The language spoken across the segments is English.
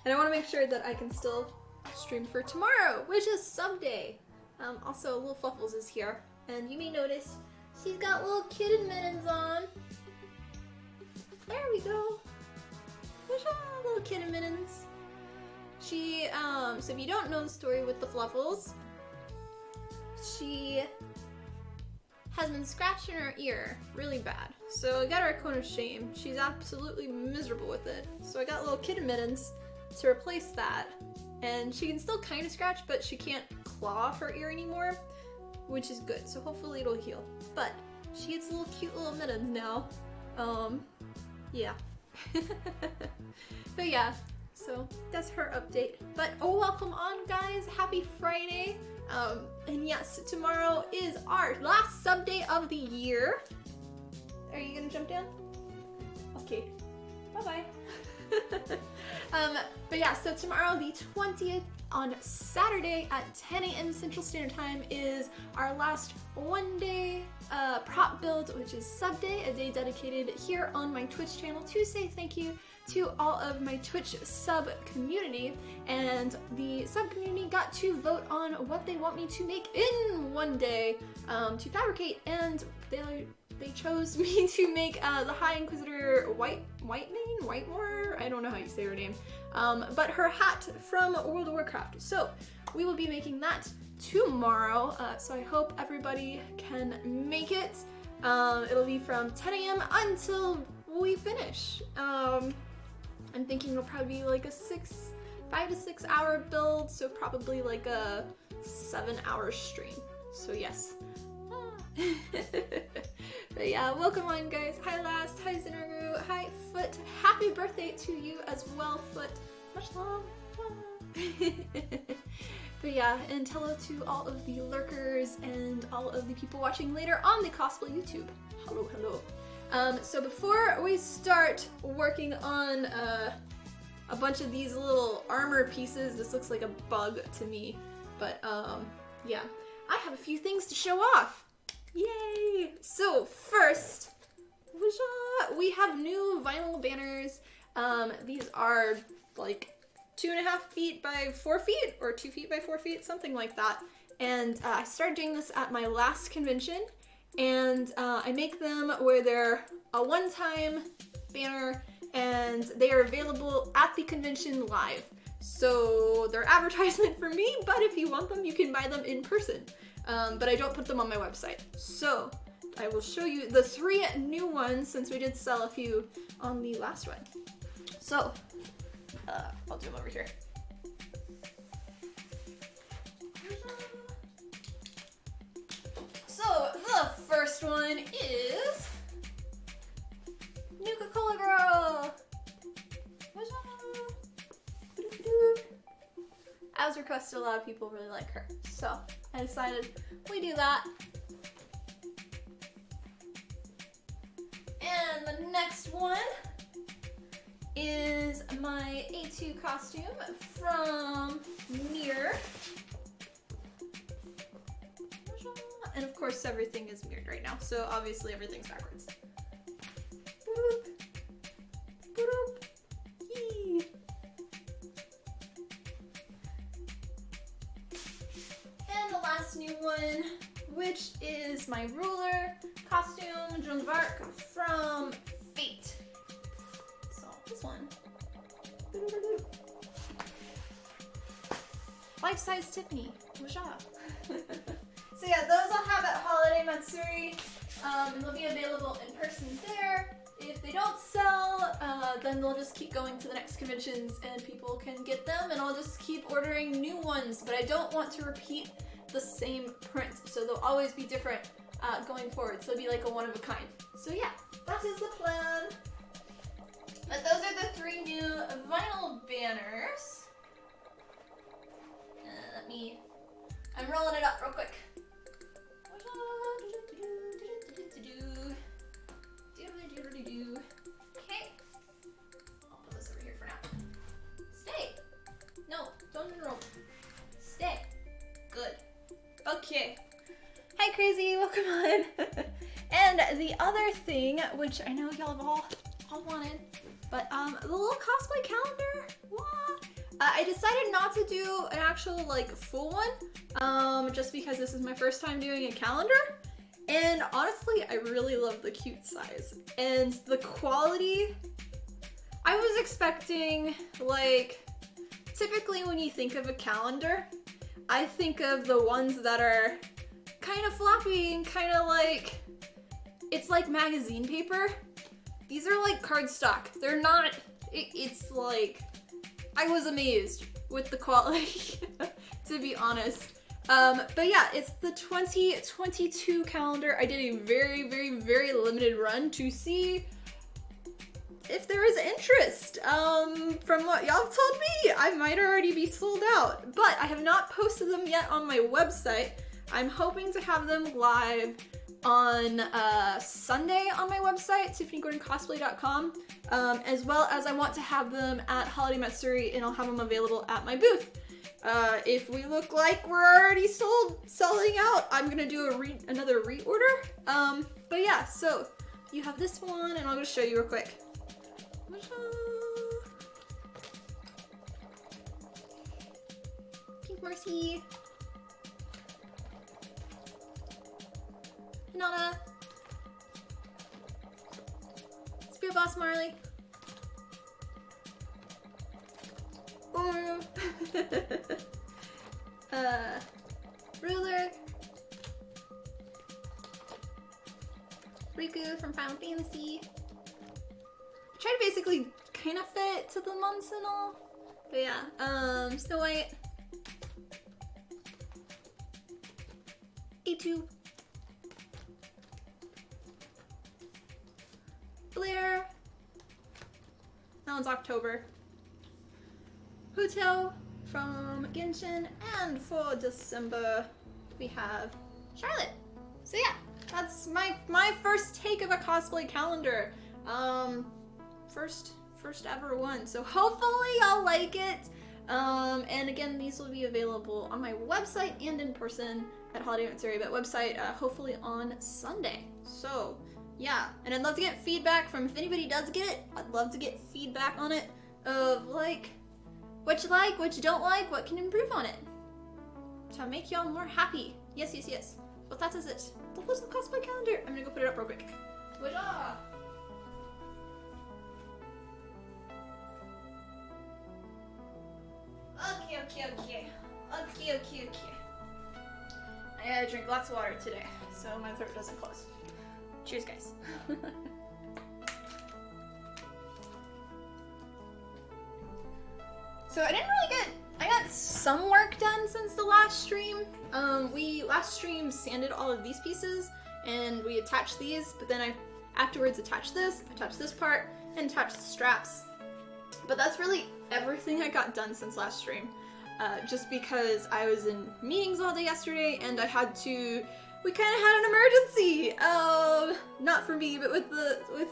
And I want to make sure that I can still stream for tomorrow, which is sub day. Also, Little Fluffles is here, and you may notice she's got little kitten mittens on. There we go. There's little kitten mittens. She, so if you don't know the story with the Fluffles, she has been scratching her ear really bad. So I got her a cone of shame. She's absolutely miserable with it. So I got little kitten mittens to replace that. And she can still kind of scratch, but she can't claw her ear anymore, which is good. So hopefully it'll heal. But she gets little cute little mittens now. Yeah. But yeah, so that's her update. But oh, welcome on, guys. Happy Friday. And yes, tomorrow is our last sub day of the year. Are you gonna jump down? Okay. Bye-bye. But yeah, so tomorrow, the 20th, on Saturday at 10 a.m. Central Standard Time is our last one-day prop build, which is sub day, a day dedicated here on my Twitch channel to say thank you to all of my Twitch sub community. And the sub community got to vote on what they want me to make in one day to fabricate, and they chose me to make the High Inquisitor Whitemore? I don't know how you say her name. But her hat from World of Warcraft. So we will be making that tomorrow. So I hope everybody can make it. It'll be from 10 a.m. until we finish. I'm thinking it'll probably be like a 5 to 6 hour build. So probably like a 7-hour stream. So yes. But yeah, welcome on, guys. Hi Last, hi Zinargu, hi Foot. Happy birthday to you as well, Foot. Much love. But yeah, and hello to all of the lurkers and all of the people watching later on the Cosplay YouTube. Hello, hello. So before we start working on a bunch of these little armor pieces, this looks like a bug to me, but yeah, I have a few things to show off. Yay! So first, we have new vinyl banners. These are like 2.5 feet by 4 feet, or 2 feet by 4 feet, something like that. And I started doing this at my last convention, and I make them where they're a one-time banner, and they are available at the convention live. So they're advertisement for me, but if you want them, you can buy them in person. But I don't put them on my website. So I will show you the 3 new ones, since we did sell a few on the last one. So I'll do them over here. So the first one is Nuka Girl. As requested, a lot of people really like her, so I decided we do that. And the next one is my A2 costume from Mirror. And of course everything is mirrored right now, so obviously everything's backwards. Boop. Boop. Yee. And the last new one, which is my ruler costume, Joan of Arc from Fate. So this one. Life-size Tiffany. So yeah, those I'll have at Holiday Matsuri, and they'll be available in person there. If they don't sell, then they'll just keep going to the next conventions and people can get them, and I'll just keep ordering new ones, but I don't want to repeat the same print, so they'll always be different going forward, so it'll be like a one-of-a-kind. So yeah, that is the plan. But those are the 3 new vinyl banners. I'm rolling it up real quick. Okay. I'll put this over here for now. Stay. No, don't roll. Stay. Good. Okay. Hi, Crazy. Welcome on. And the other thing, which I know y'all have all wanted, but the little cosplay calendar. What? I decided not to do an actual like full one, just because this is my first time doing a calendar. And honestly, I really love the cute size and the quality. I was expecting, like, typically when you think of a calendar, I think of the ones that are kind of floppy and kind of like, it's like magazine paper. These are like cardstock. They're not, it's like, I was amazed with the quality, to be honest. But yeah, it's the 2022 calendar. I did a very, very, very limited run to see if there is interest. From what y'all told me, I might already be sold out, but I have not posted them yet on my website. I'm hoping to have them live on Sunday on my website, TiffanyGordonCosplay.com, as well as I want to have them at Holiday Matsuri, and I'll have them available at my booth. If we look like we're already selling out, I'm gonna do another reorder. But yeah, so you have this one, and I'll just show you real quick. Pink Mercy. Hinata. Spear Boss Marley. Uru. Ruler. Riku from Final Fantasy. I try to basically kind of fit it to the months and all. But yeah, Snow White. A2. Blair. That one's October. Huto from Genshin, and for December we have Charlotte. So yeah, that's my first take of a cosplay calendar. First ever one. So hopefully y'all like it. And again, these will be available on my website and in person at Holiday Matsuri, but website hopefully on Sunday. So yeah, and I'd love to get feedback from, if anybody does get it, I'd love to get feedback on it of like what you like, what you don't like, what can improve on it to make y'all more happy. Yes, yes, yes. But that is it. The Blizzard Cosplay Calendar. I'm gonna go put it up real quick. Wada! Okay. I gotta drink lots of water today, so my throat doesn't close. Cheers, guys. So I got some work done since the last stream. We last stream sanded all of these pieces, and we attached these, but then I afterwards attached this part, and attached the straps. But that's really everything I got done since last stream. Just because I was in meetings all day yesterday, and we kind of had an emergency. Not for me, but with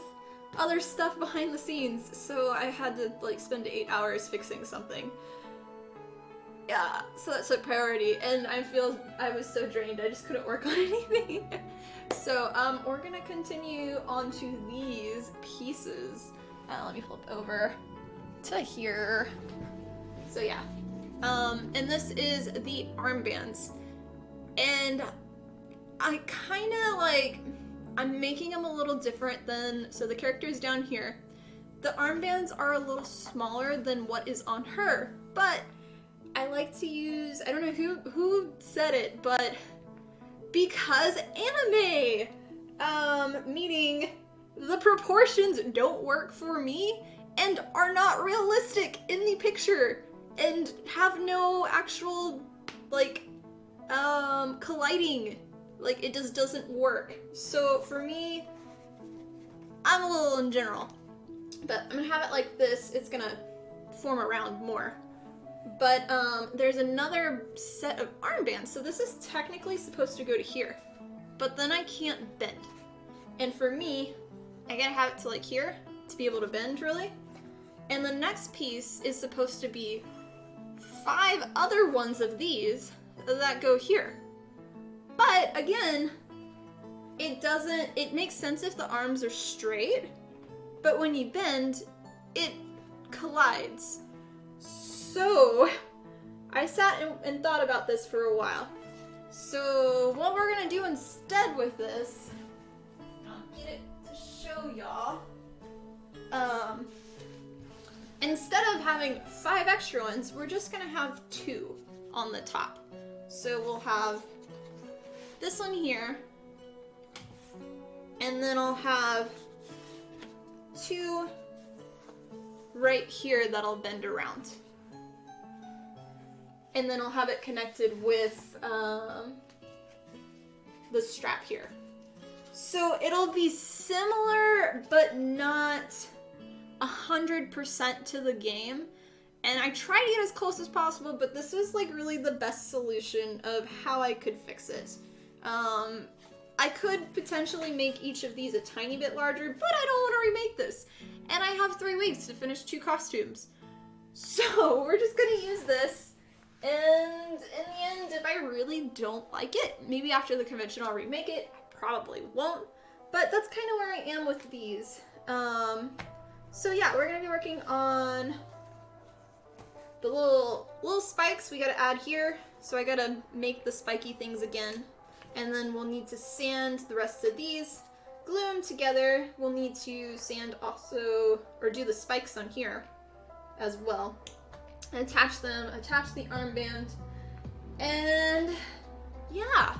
other stuff behind the scenes. So I had to like spend 8 hours fixing something. Yeah, so that's a priority, and I was so drained, I just couldn't work on anything. So we're gonna continue on to these pieces. Let me flip over to here. So yeah. And this is the armbands, and I kind of like, I'm making them a little different than, so the character is down here. The armbands are a little smaller than what is on her, but I like to use, I don't know who said it, but because anime, meaning the proportions don't work for me and are not realistic in the picture, and have no actual, like, colliding. Like, it just doesn't work. So for me, I'm a little in general. But I'm gonna have it like this. It's gonna form around more. But there's another set of armbands. So this is technically supposed to go to here. But then I can't bend. And for me, I gotta have it to like here to be able to bend, really. And the next piece is supposed to be 5 other ones of these that go here. But again, it makes sense if the arms are straight, but when you bend, it collides. So, I sat and thought about this for a while. So, what we're gonna do instead with this, I'll get it to show y'all. Instead of having 5 extra ones, we're just gonna have 2 on the top. So we'll have this one here, and then I'll have 2 right here that'll bend around. And then I'll have it connected with the strap here. So it'll be similar, but not 100% to the game. And I try to get as close as possible, but this is like really the best solution of how I could fix it. I could potentially make each of these a tiny bit larger, but I don't want to remake this. And I have 3 weeks to finish 2 costumes. So we're just gonna use this. And in the end, if I really don't like it, maybe after the convention I'll remake it. I probably won't. But that's kind of where I am with these. So yeah, we're gonna be working on the little spikes we gotta add here. So I gotta make the spiky things again. And then we'll need to sand the rest of these, glue them together. We'll need to sand also, or do the spikes on here as well. And attach them, attach the armband. And yeah,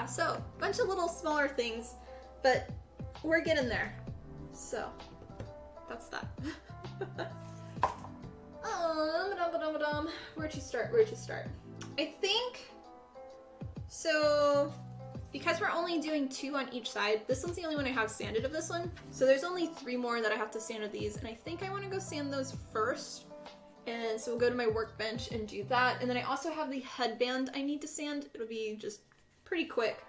so a bunch of little smaller things, but we're getting there. So that's that. Where'd you start? I think, so because we're only doing 2 on each side, this one's the only one I have sanded of this one. So there's only 3 more that I have to sand of these, and I think I want to go sand those first. And so we'll go to my workbench and do that. And then I also have the headband I need to sand. It'll be just pretty quick.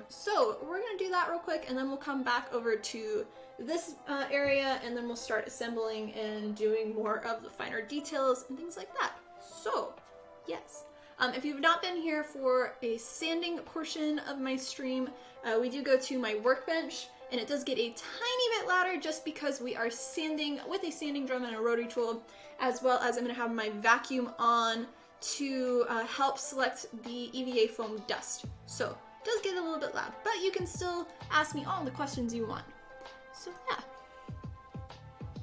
So we're gonna do that real quick, and then we'll come back over to this area, and then we'll start assembling and doing more of the finer details and things like that. So, yes. If you've not been here for a sanding portion of my stream, we do go to my workbench, and it does get a tiny bit louder just because we are sanding with a sanding drum and a rotary tool, as well as I'm going to have my vacuum on to help select the EVA foam dust. So it does get a little bit loud, but you can still ask me all the questions you want. So yeah.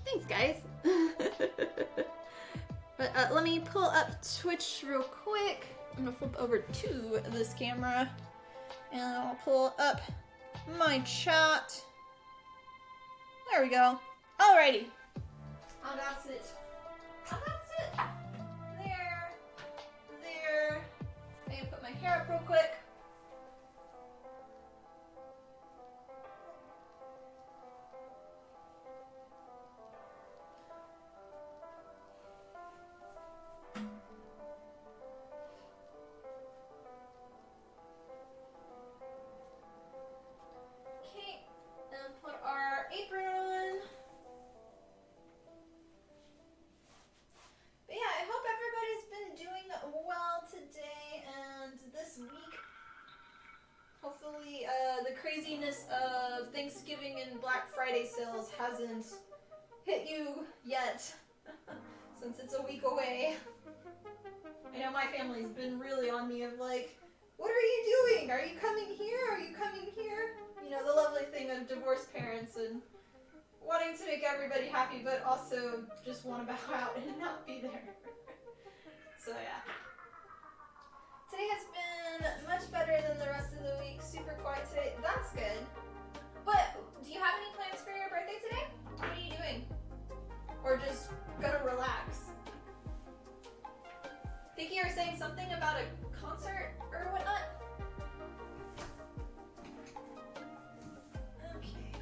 Thanks, guys. But let me pull up Twitch real quick. I'm gonna flip over to this camera and I'll pull up my chat. There we go. Alrighty. Oh, that's it. Oh, that's it. There. I'm gonna put my hair up real quick. The craziness of Thanksgiving and Black Friday sales hasn't hit you yet, since it's a week away. I know my family's been really on me of like, what are you doing? Are you coming here? Are you coming here? You know, the lovely thing of divorced parents and wanting to make everybody happy, but also just want to bow out and not be there. So yeah. Today has been much better than the rest of the week. Super quiet today. That's good. But do you have any plans for your birthday today? What are you doing? Or just gonna relax? I think you were saying something about a concert or whatnot? Okay.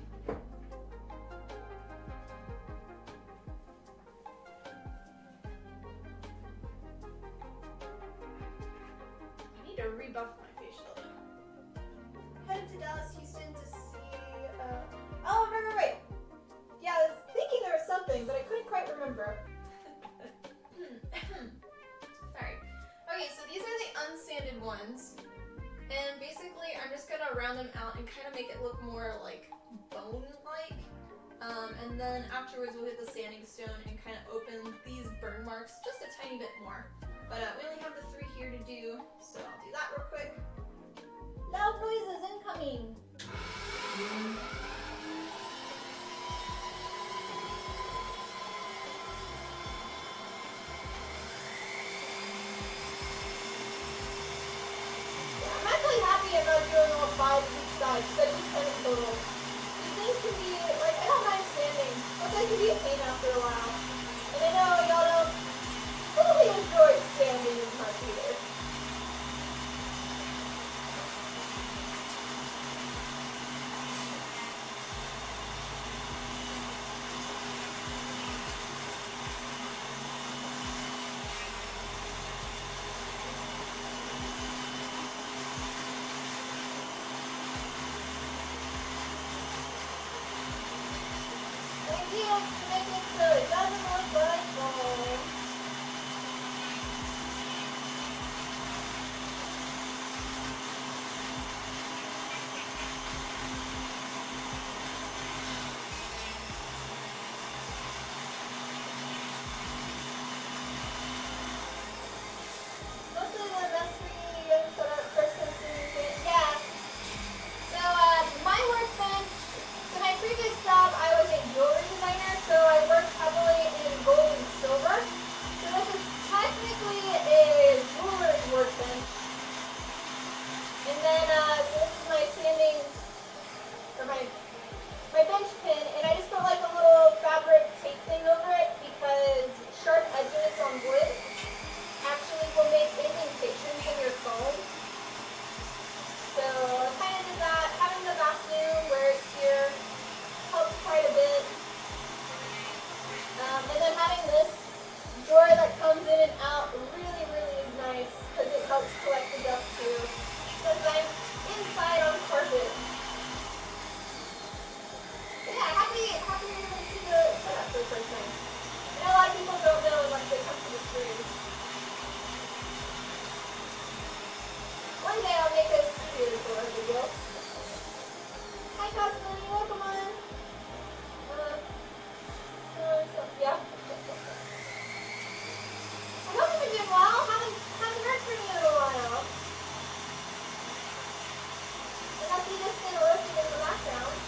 To rebuff my face shield. Headed to Dallas, Houston to see, oh, right. Yeah, I was thinking there was something, but I couldn't quite remember. Sorry. Okay, so these are the unsanded ones. And basically, I'm just gonna round them out and kind of make it look more like bone-like. And then afterwards we'll get the sanding stone and kind of open these burn marks just a tiny bit more. But we only have the 3 here to do, so I'll do that real quick. Loud noises incoming! I'm actually happy I'm not doing all 5 each side, because I do 10 in total. These things can be, like, I don't mind sanding, but they can be a pain after a while. And I know y'all don't totally enjoy sanding as much either. To make it so it doesn't look like gold. Mostly the best for you so that person can, yeah. So my workbench, so my previous job I was a jewelry designer, so I worked heavily in gold and silver. So this is technically a jeweler's workbench. And then so this is my sanding, or my bench pin, and I just put like a little fabric tape thing over it because sharp edges on wood actually will make indentations in your foam. So I kind of did that. Having the vacuum where it's here helps quite a bit. And then having this drawer that comes in and out really, really is nice because it helps collect the dust too. Since I'm inside on carpet. But yeah, happy to see the setup for the first time. I know a lot of people don't know unless they come to the stream. One day I'll make a studio tour video. Hi Cosplay, welcome on. Yeah. I hope you've been doing well. Haven't heard from you in a while. And I see this thing roasting in the background.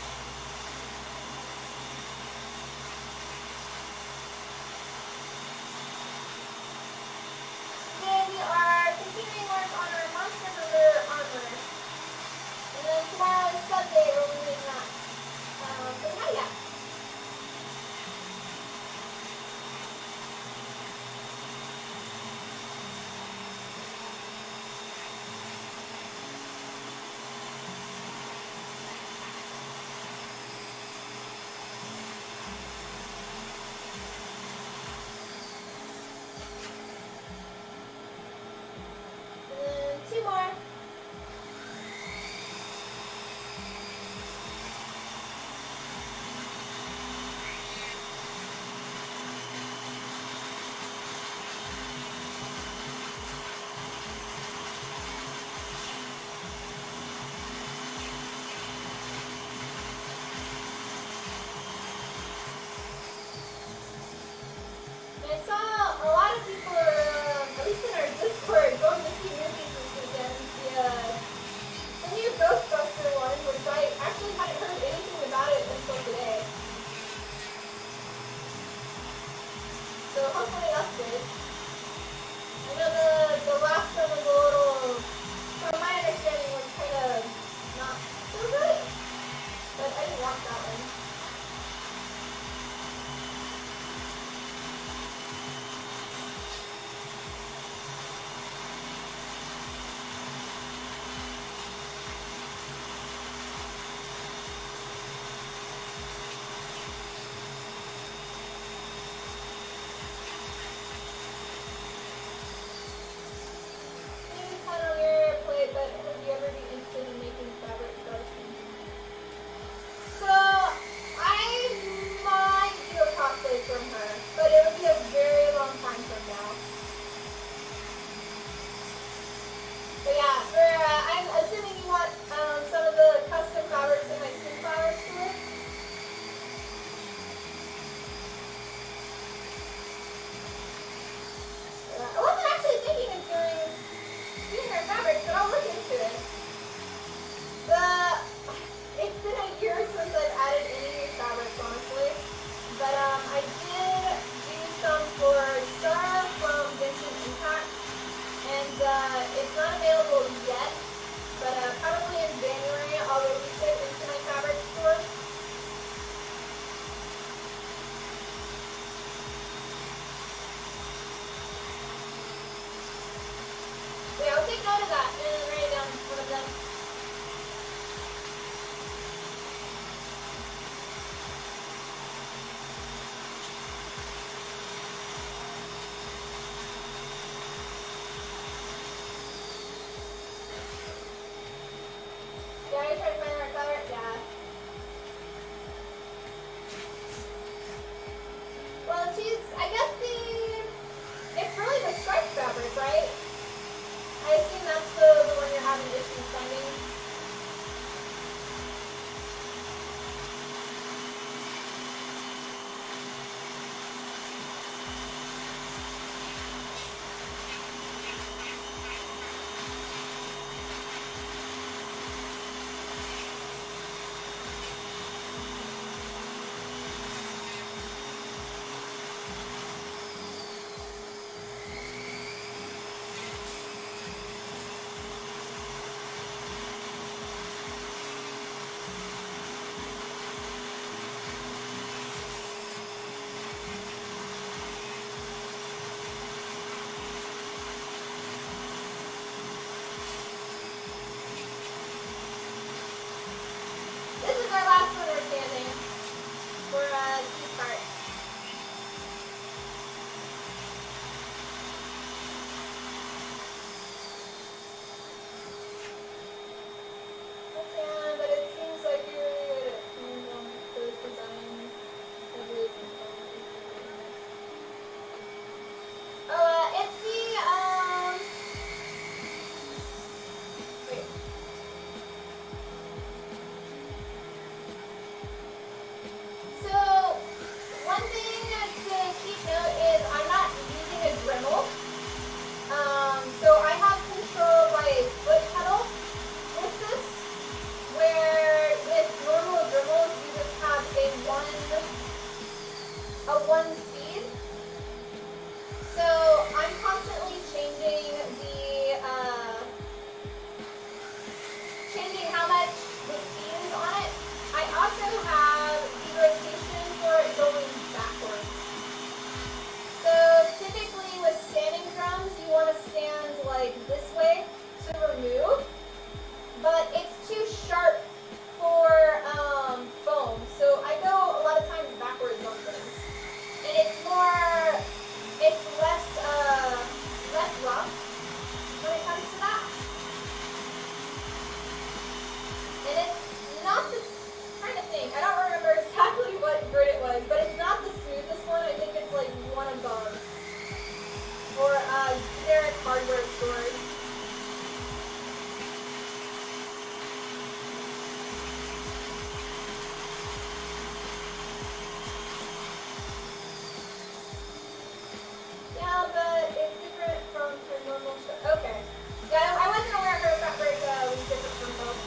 that and write it down when I'm done. Yeah, I tried to find the right color. Yeah. Well, I guess it's really the striped fabric, right? I assume that's the one you're having issues finding. This is our last one we're standing for this part. But it seems like you're really good at those designs. It's the wait. So, one thing to keep note is I'm not using a Dremel. So I have control by a foot pedal with this, where with normal Dremels you just have a one speed. So I'm constantly changing changing how much the speed is on it. I also have the rotation for it going backwards. So typically with sanding drums, you want to stand like this way to remove, but it's too sharp for foam. So I go a lot of times backwards on things, and it's less rough when it comes to that. And it's not the kind of thing. I don't remember exactly what grid it was, but it's not the smoothest one. I think it's like one above. Or generic hardware stores. Yeah, but it's different from her normal stuff. Okay. Yeah, I wasn't aware her fabric was different from both.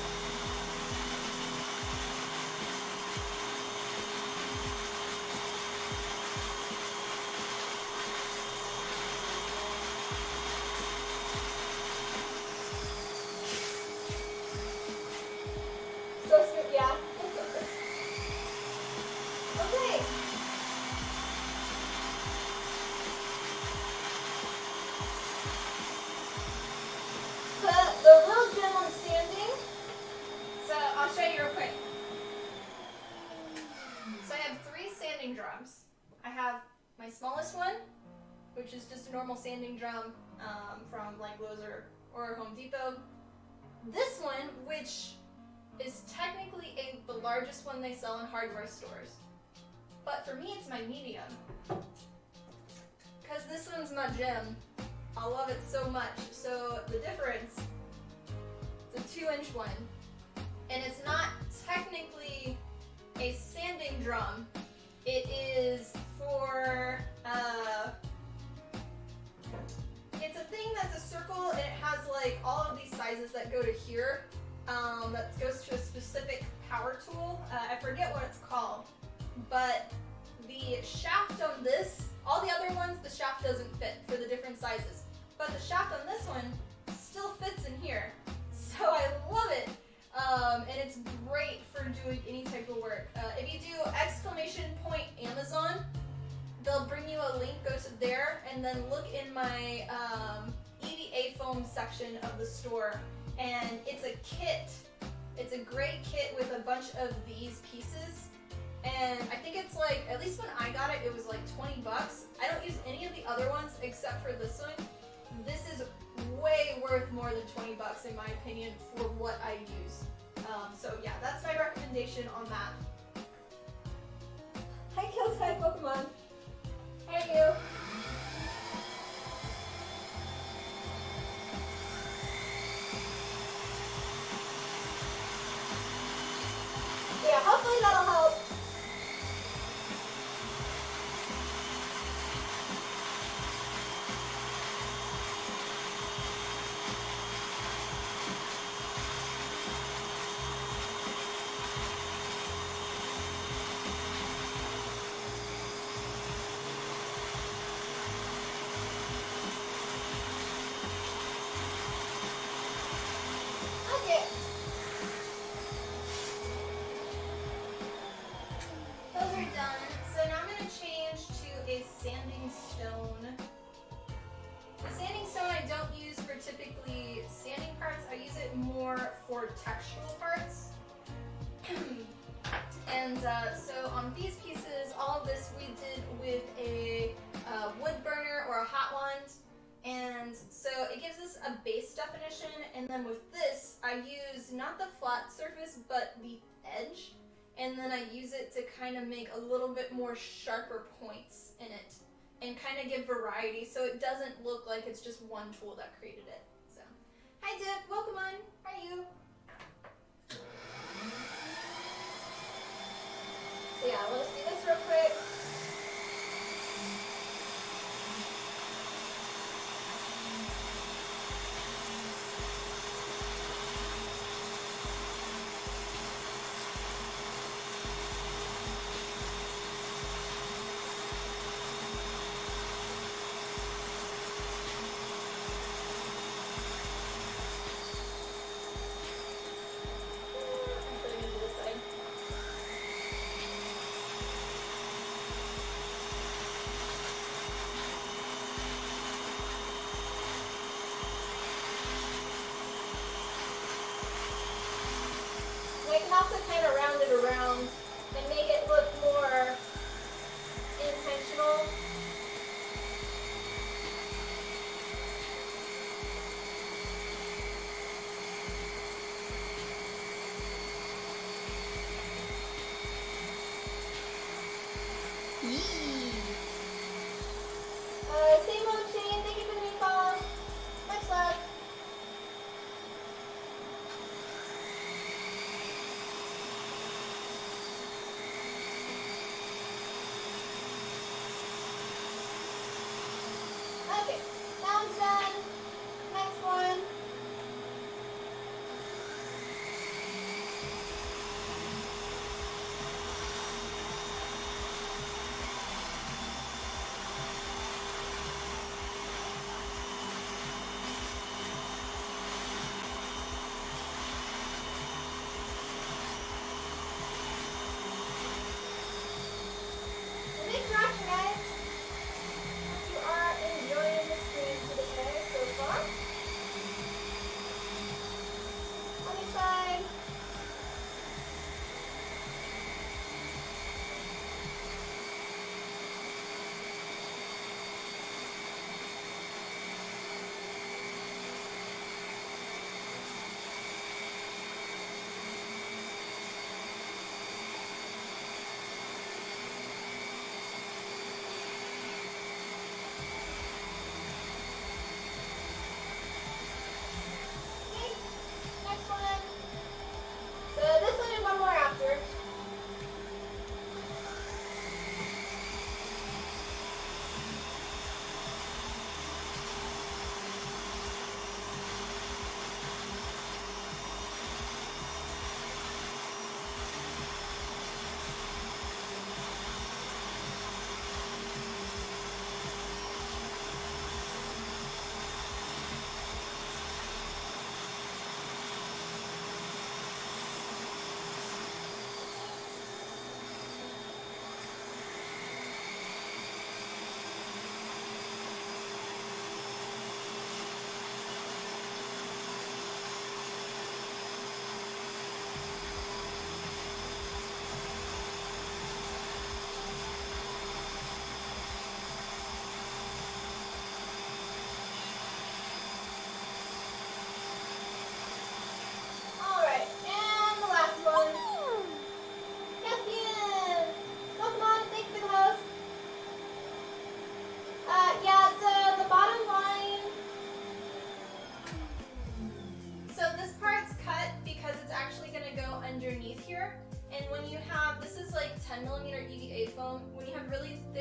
So smooth, yeah. Okay. The real gem on sanding. So I'll show you real quick. So I have 3 sanding drums. I have my smallest one, which is just a normal sanding drum from like Lowe's or Home Depot. This one, which is technically the largest one they sell in hardware stores. But for me, it's my medium. Because this one's my gem. I love it so much. So the difference, it's a 2-inch one. And it's not technically a sanding drum. It is for, it's a thing that's a circle and it has like all of these sizes that go to here. That goes to a specific power tool. I forget what it's called. But the shaft on this, all the other ones, the shaft doesn't fit for the different sizes. But the shaft on this one still fits in here. So I love it. And it's great for doing any type of work. If you do !Amazon, they'll bring you a link, go to there, and then look in my EVA foam section of the store, and it's a kit. It's a great kit with a bunch of these pieces, and I think it's like, at least when I got it, it was like 20 bucks. I don't use any of the other ones except for this one. This is way worth more than 20 bucks in my opinion for what I use. So yeah, that's my recommendation on that. Hi Kills, hi Pokemon. How are you? Yeah, hopefully that'll help. Textural parts. And so on these pieces, all of this we did with a wood burner or a hot wand, and so it gives us a base definition, and then with this I use not the flat surface but the edge, and then I use it to kind of make a little bit more sharper points in it and kind of give variety so it doesn't look like it's just one tool that created it. So, hi Dip, welcome on, how are you? So yeah, let's do this real quick. Also kind of round it around and make it look more intentional. Same old Shane, thank you for the new follow. Much love. Okay, that one's done. Next one. Thanks for watching, guys. You are enjoying the stream today so far.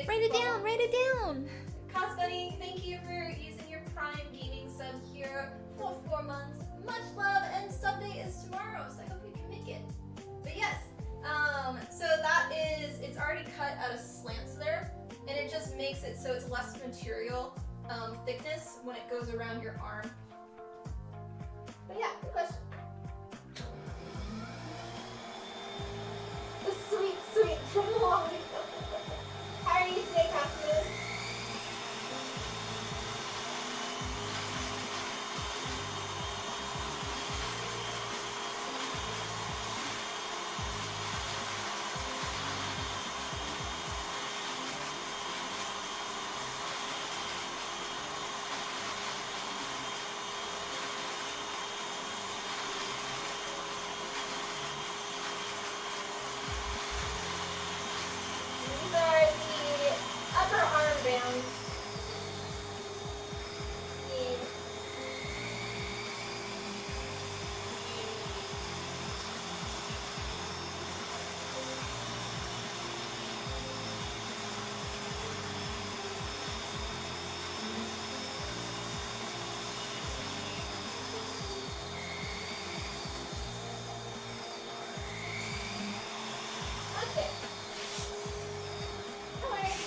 big Write it down, write it down. Cosbuddy, thank you for using your Prime Gaming sub here for 4 months. Much love, and sub day is tomorrow, so I hope you can make it. But yes, so that is, it's already cut out of slants there, and it just makes it so it's less material thickness when it goes around your arm. But yeah, good question. The sweet, sweet Trelawney. How are you today, Casper? These are the upper armbands. Okay. Alright.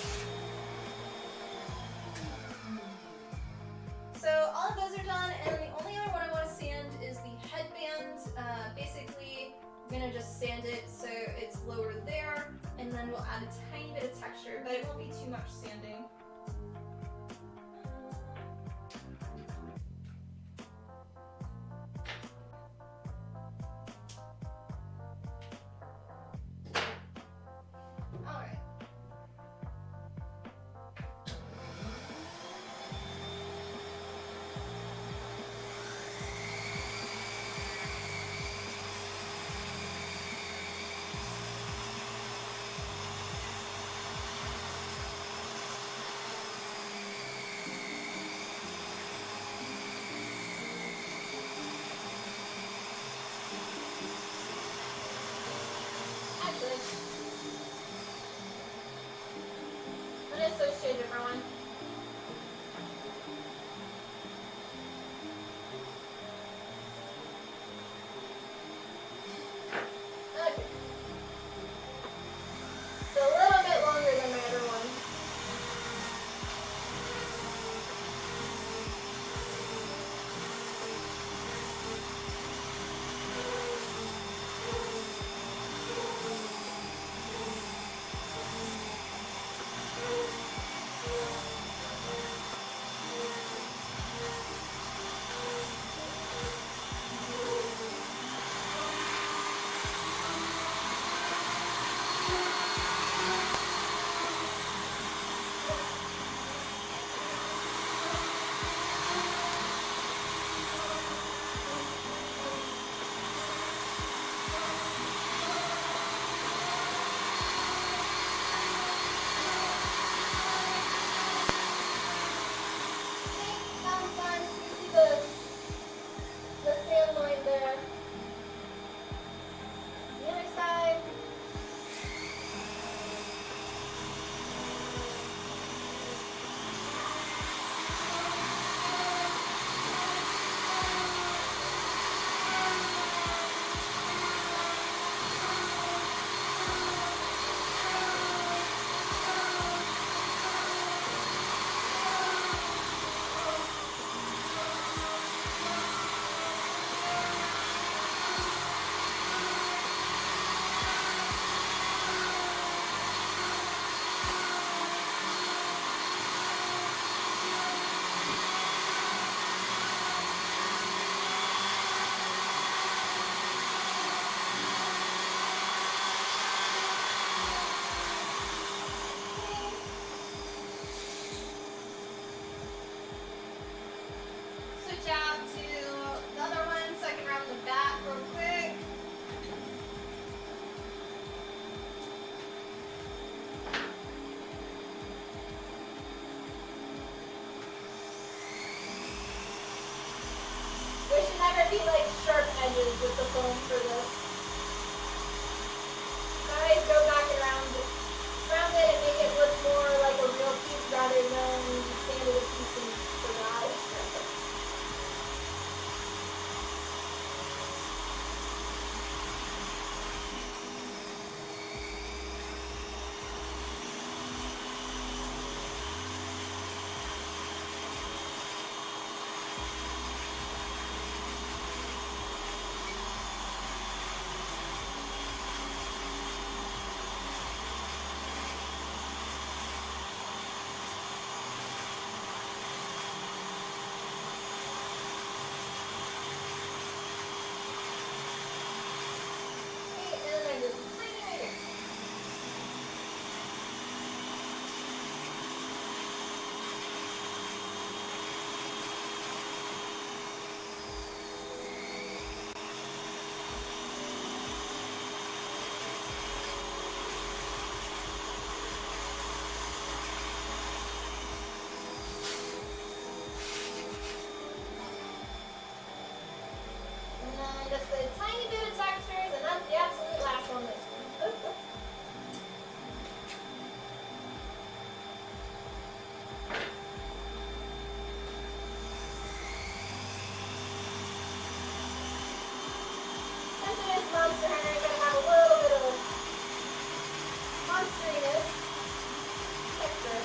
So all of those are done, and then the only other one I want to sand is the headband. Basically, I'm gonna just sand it so it's lower there, and then we'll add a tiny bit of texture, but it won't be too much sanding. Alright. Actually, I'm gonna switch to a different one. Okay. It's a little bit longer than my other one. That was fun. You see the sand line there. The other side. Switch out to the other one so I can round the back real quick. There should never be like sharp edges with the foam for this. So I always go back and round it and make it look more like then just a tiny bit of textures, and that's the absolute last one. Since it is Monster Hunter, you're gonna have a little bit of monsteriness texture.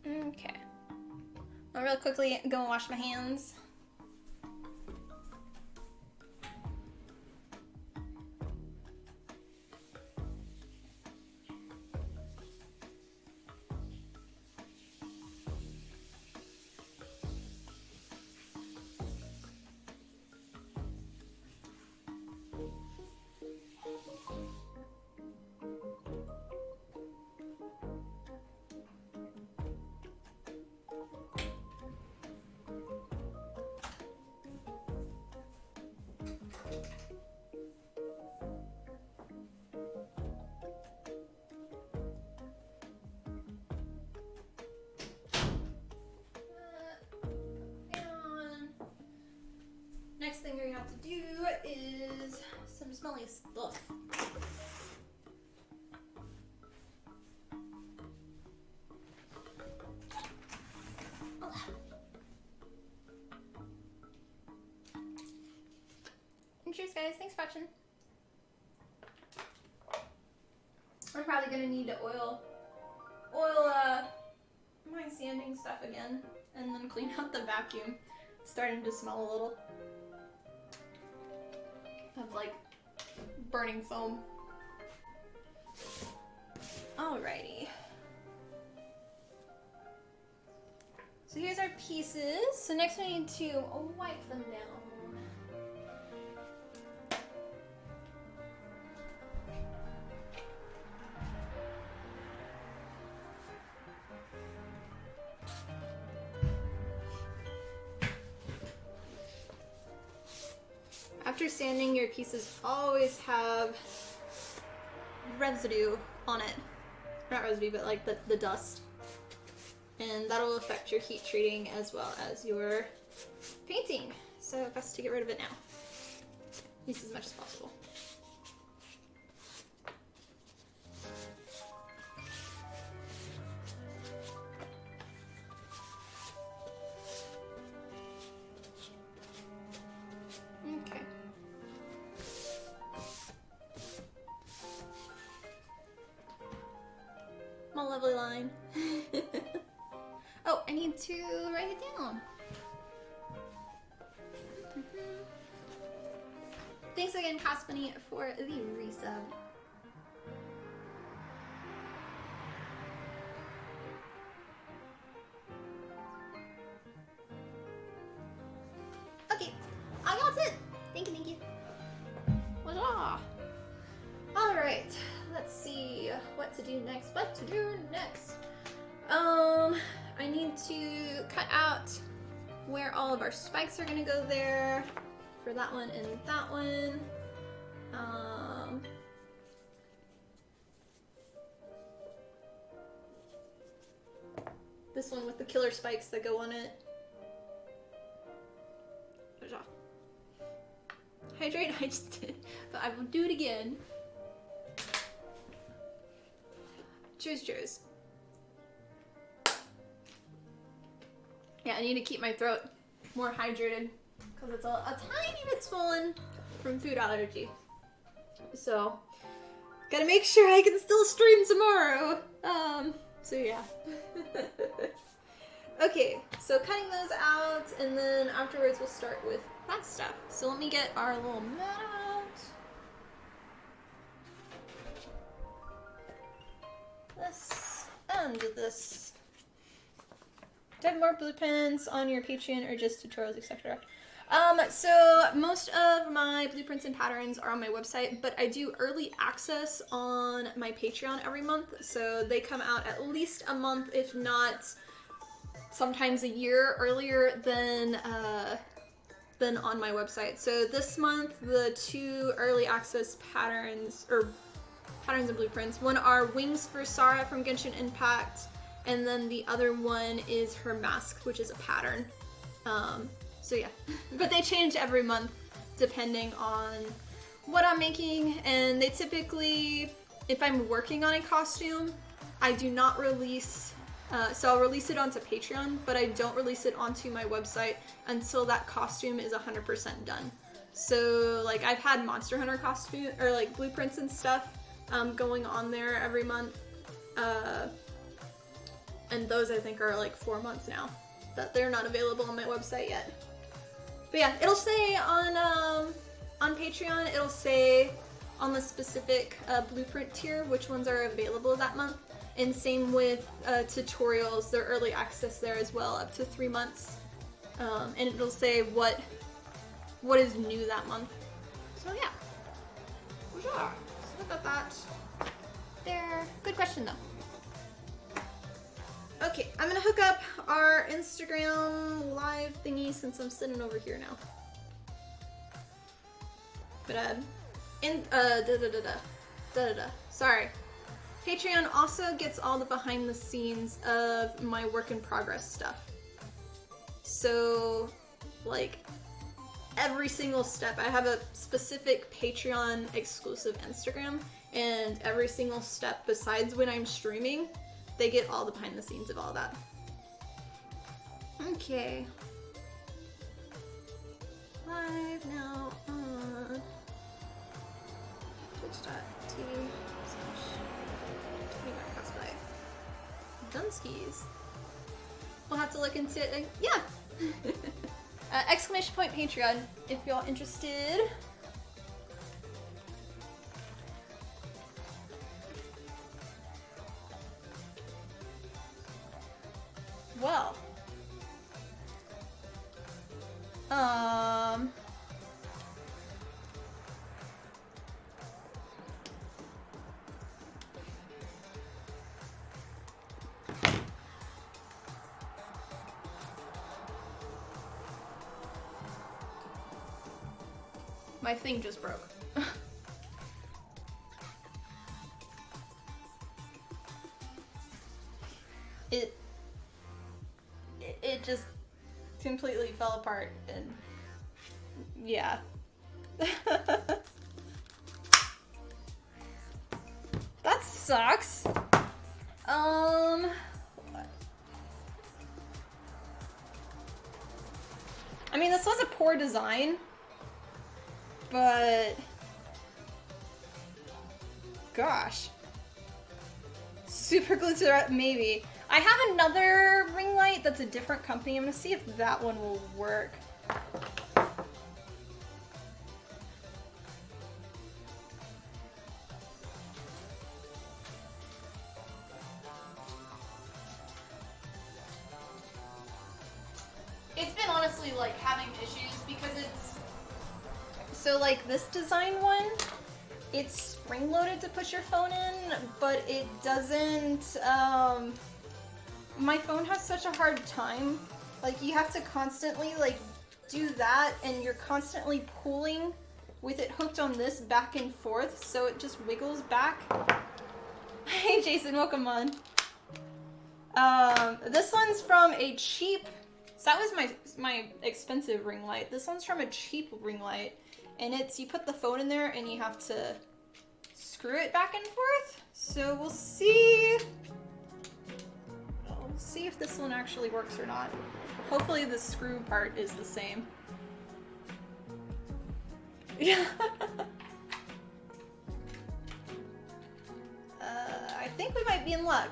Okay. I'll real quickly go and wash my hands. Next thing we have to do is some smelly stuff. And cheers, guys. Thanks for watching. I'm probably gonna need to oil my sanding stuff again, and then clean out the vacuum. It's starting to smell a little of like burning foam. Alrighty. So here's our pieces. So next we need to wipe them down. After sanding, your pieces always have residue on it. Not residue, but like the dust. And that'll affect your heat treating as well as your painting. So best to get rid of it now. At least as much as possible. Okay. My lovely line. Oh, I need to write it down. Thanks again, Cosplay, for the resub. that's it. Thank you, thank you. Voila. All right, let's see what to do next. I need to cut out where all of our spikes are gonna go there for that one and that one. This one with the killer spikes that go on it. Hydrate, I just did, but I will do it again. Cheers, cheers. Yeah, I need to keep my throat more hydrated because it's a tiny bit swollen from food allergy. So, gotta make sure I can still stream tomorrow. So yeah. Okay, so cutting those out, and then afterwards we'll start with that stuff. So let me get our little mat out. This and this. Do you have more blueprints on your Patreon or just tutorials, etc.? So most of my blueprints and patterns are on my website, but I do early access on my Patreon every month. So they come out at least a month, if not sometimes a year earlier than on my website. So this month, the 2 early access patterns, or patterns and blueprints, one are Wings for Sarah from Genshin Impact, and then the other one is her mask, which is a pattern. So yeah, but they change every month depending on what I'm making, and they typically, if I'm working on a costume, I do not release, so I'll release it onto Patreon, but I don't release it onto my website until that costume is 100% done. So like I've had Monster Hunter costume, or like blueprints and stuff going on there every month, and those I think are like 4 months now that they're not available on my website yet. But yeah, it'll say on Patreon, it'll say on the specific blueprint tier which ones are available that month. And same with tutorials, they're early access there as well, up to 3 months. And it'll say what is new that month. So yeah. So look at that there. Good question though. Okay, I'm gonna hook up our Instagram live thingy since I'm sitting over here now. But sorry. Patreon also gets all the behind the scenes of my work in progress stuff. So, like, every single step, I have a specific Patreon exclusive Instagram, and every single step besides when I'm streaming, they get all the behind the scenes of all that. Okay. Live now on twitch.tv/Tiffany.cosplay. Dunskies. We'll have to look into it. Yeah! Exclamation point Patreon if y'all interested. Well, my thing just broke. It just completely fell apart, and yeah. That sucks. I mean, this was a poor design, but gosh. Super glue to the maybe. I have another ring light that's a different company. I'm gonna see if that one will work. It's been honestly like having issues because So like this design one, it's spring-loaded to push your phone in, but it doesn't, my phone has such a hard time. Like you have to constantly like do that, and you're constantly pulling with it hooked on this back and forth, so it just wiggles back. Hey Jason, welcome on. This one's from a cheap, so that was my expensive ring light. This one's from a cheap ring light, and it's, you put the phone in there and you have to screw it back and forth. So we'll see. We'll see if this one actually works or not. Hopefully the screw part is the same. Yeah. I think we might be in luck.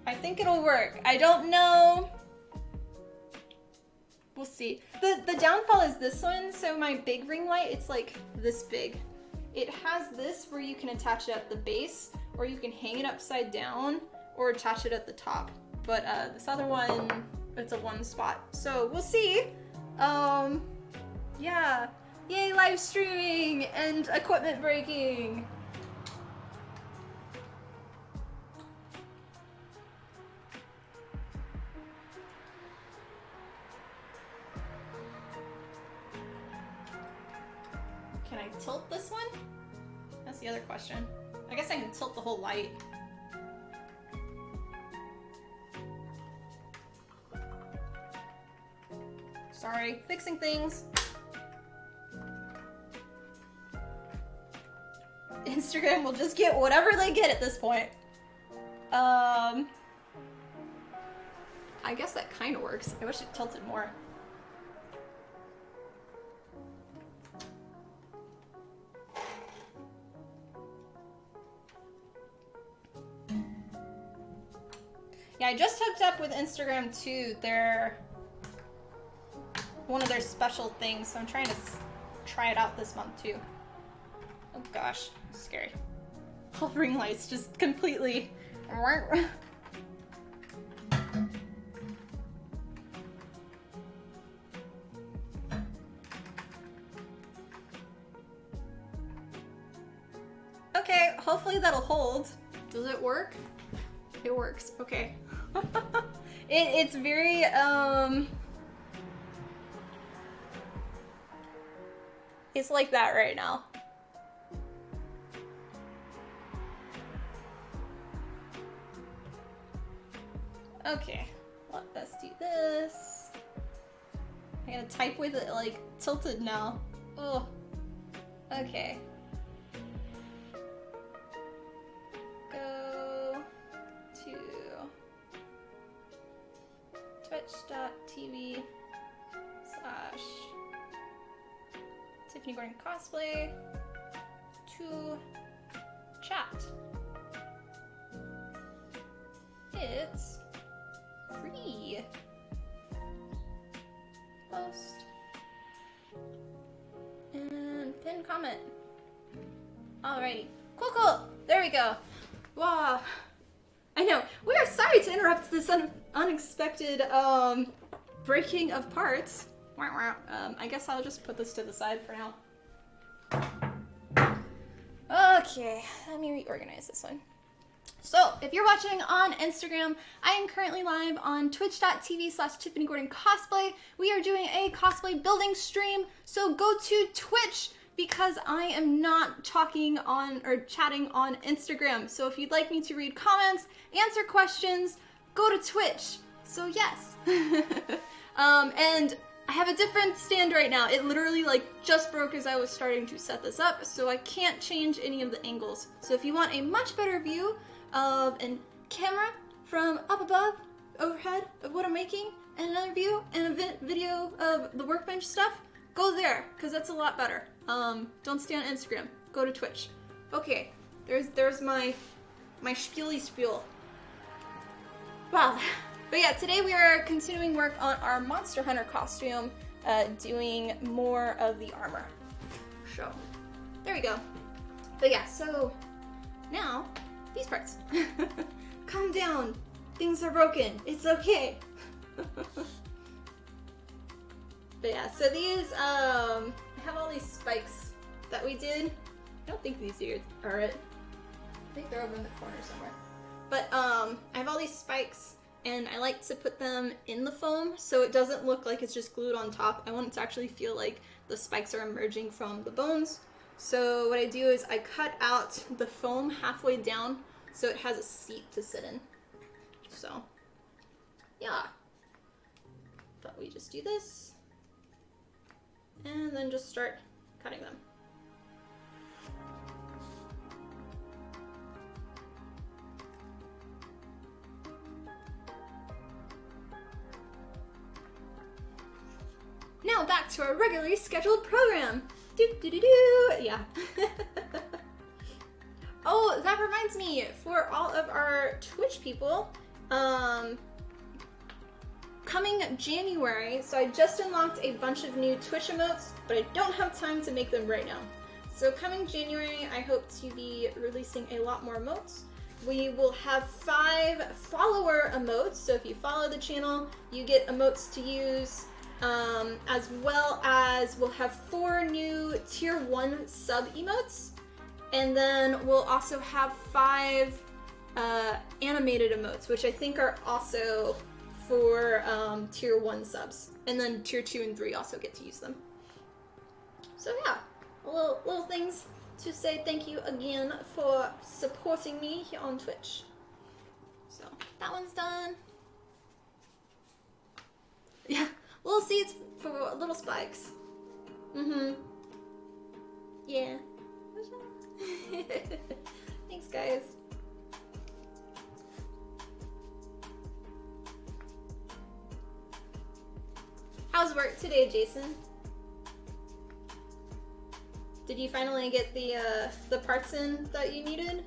I think it'll work. I don't know. We'll see. The downfall is this one. So my big ring light, it's like this big. It has this where you can attach it at the base, or you can hang it upside down, or attach it at the top. But this other one, it's a one spot. So we'll see. Yeah. Yay, live streaming and equipment breaking. Can I tilt this one? That's the other question. I guess I can tilt the whole light. Sorry, fixing things. Instagram will just get whatever they get at this point. I guess that kind of works. I wish it tilted more. Yeah, I just hooked up with Instagram too. They're one of their special things, so I'm trying to try it out this month too. Oh gosh, it's scary. All ring lights just completely. Okay, hopefully that'll hold. Does it work? It works. Okay. It's very it's like that right now. Okay, let us do this. I gotta type with it like tilted now. Oh, okay. Go to twitch.tv/Tiffany Gordon Cosplay to chat. It's free. Post. And pin comment. Alrighty. Cool, cool. There we go. Wow. I know. We are sorry to interrupt this unexpected breaking of parts. I guess I'll just put this to the side for now. Okay, let me reorganize this one. So, if you're watching on Instagram, I am currently live on twitch.tv/Tiffany Gordon Cosplay. We are doing a cosplay building stream, so go to Twitch because I am not talking on or chatting on Instagram. So if you'd like me to read comments, answer questions, go to Twitch. So yes. And I have a different stand right now. It literally like just broke as I was starting to set this up, so I can't change any of the angles. So if you want a much better view of a camera from up above, overhead of what I'm making, and another view and a video of the workbench stuff, go there, because that's a lot better. Don't stay on Instagram. Go to Twitch. Okay, there's my spiely spiel. Wow. But yeah, today we are continuing work on our Monster Hunter costume, doing more of the armor. So, there we go. But yeah, so now, these parts. Calm down. Things are broken. It's okay. But yeah, so these, I have all these spikes that we did. I don't think these here are it. I think they're over in the corner somewhere. But I have all these spikes, and I like to put them in the foam so it doesn't look like it's just glued on top. I want it to actually feel like the spikes are emerging from the bones. So what I do is I cut out the foam halfway down so it has a seat to sit in. So, yeah. Thought we just do this. And then just start cutting them. Now back to our regularly scheduled program. Yeah. Oh, that reminds me, for all of our Twitch people, coming January, so I just unlocked a bunch of new Twitch emotes, but I don't have time to make them right now. So coming January, I hope to be releasing a lot more emotes. We will have 5 follower emotes, so if you follow the channel, you get emotes to use. As well as we'll have 4 new tier 1 sub emotes, and then we'll also have 5 animated emotes, which I think are also for tier 1 subs, and then tier 2 and 3 also get to use them. So yeah, little things to say thank you again for supporting me here on Twitch. So that one's done. Yeah. Little seeds for little spikes. Yeah. Thanks, guys. How's work today, Jason? Did you finally get the parts in that you needed?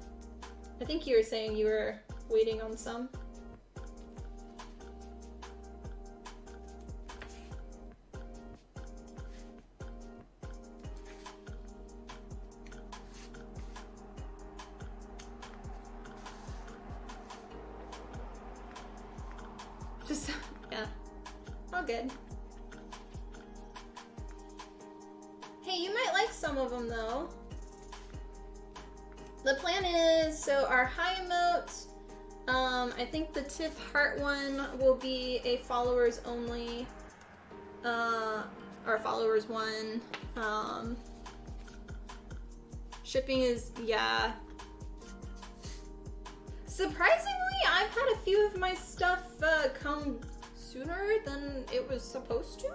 I think you were saying you were waiting on some. Yeah, all good. Hey, you might like some of them though. The plan is, so our high emote, I think the Tiff Heart one will be a followers only, or followers one. Shipping is, yeah. Surprisingly, I've had a few of my stuff come sooner than it was supposed to,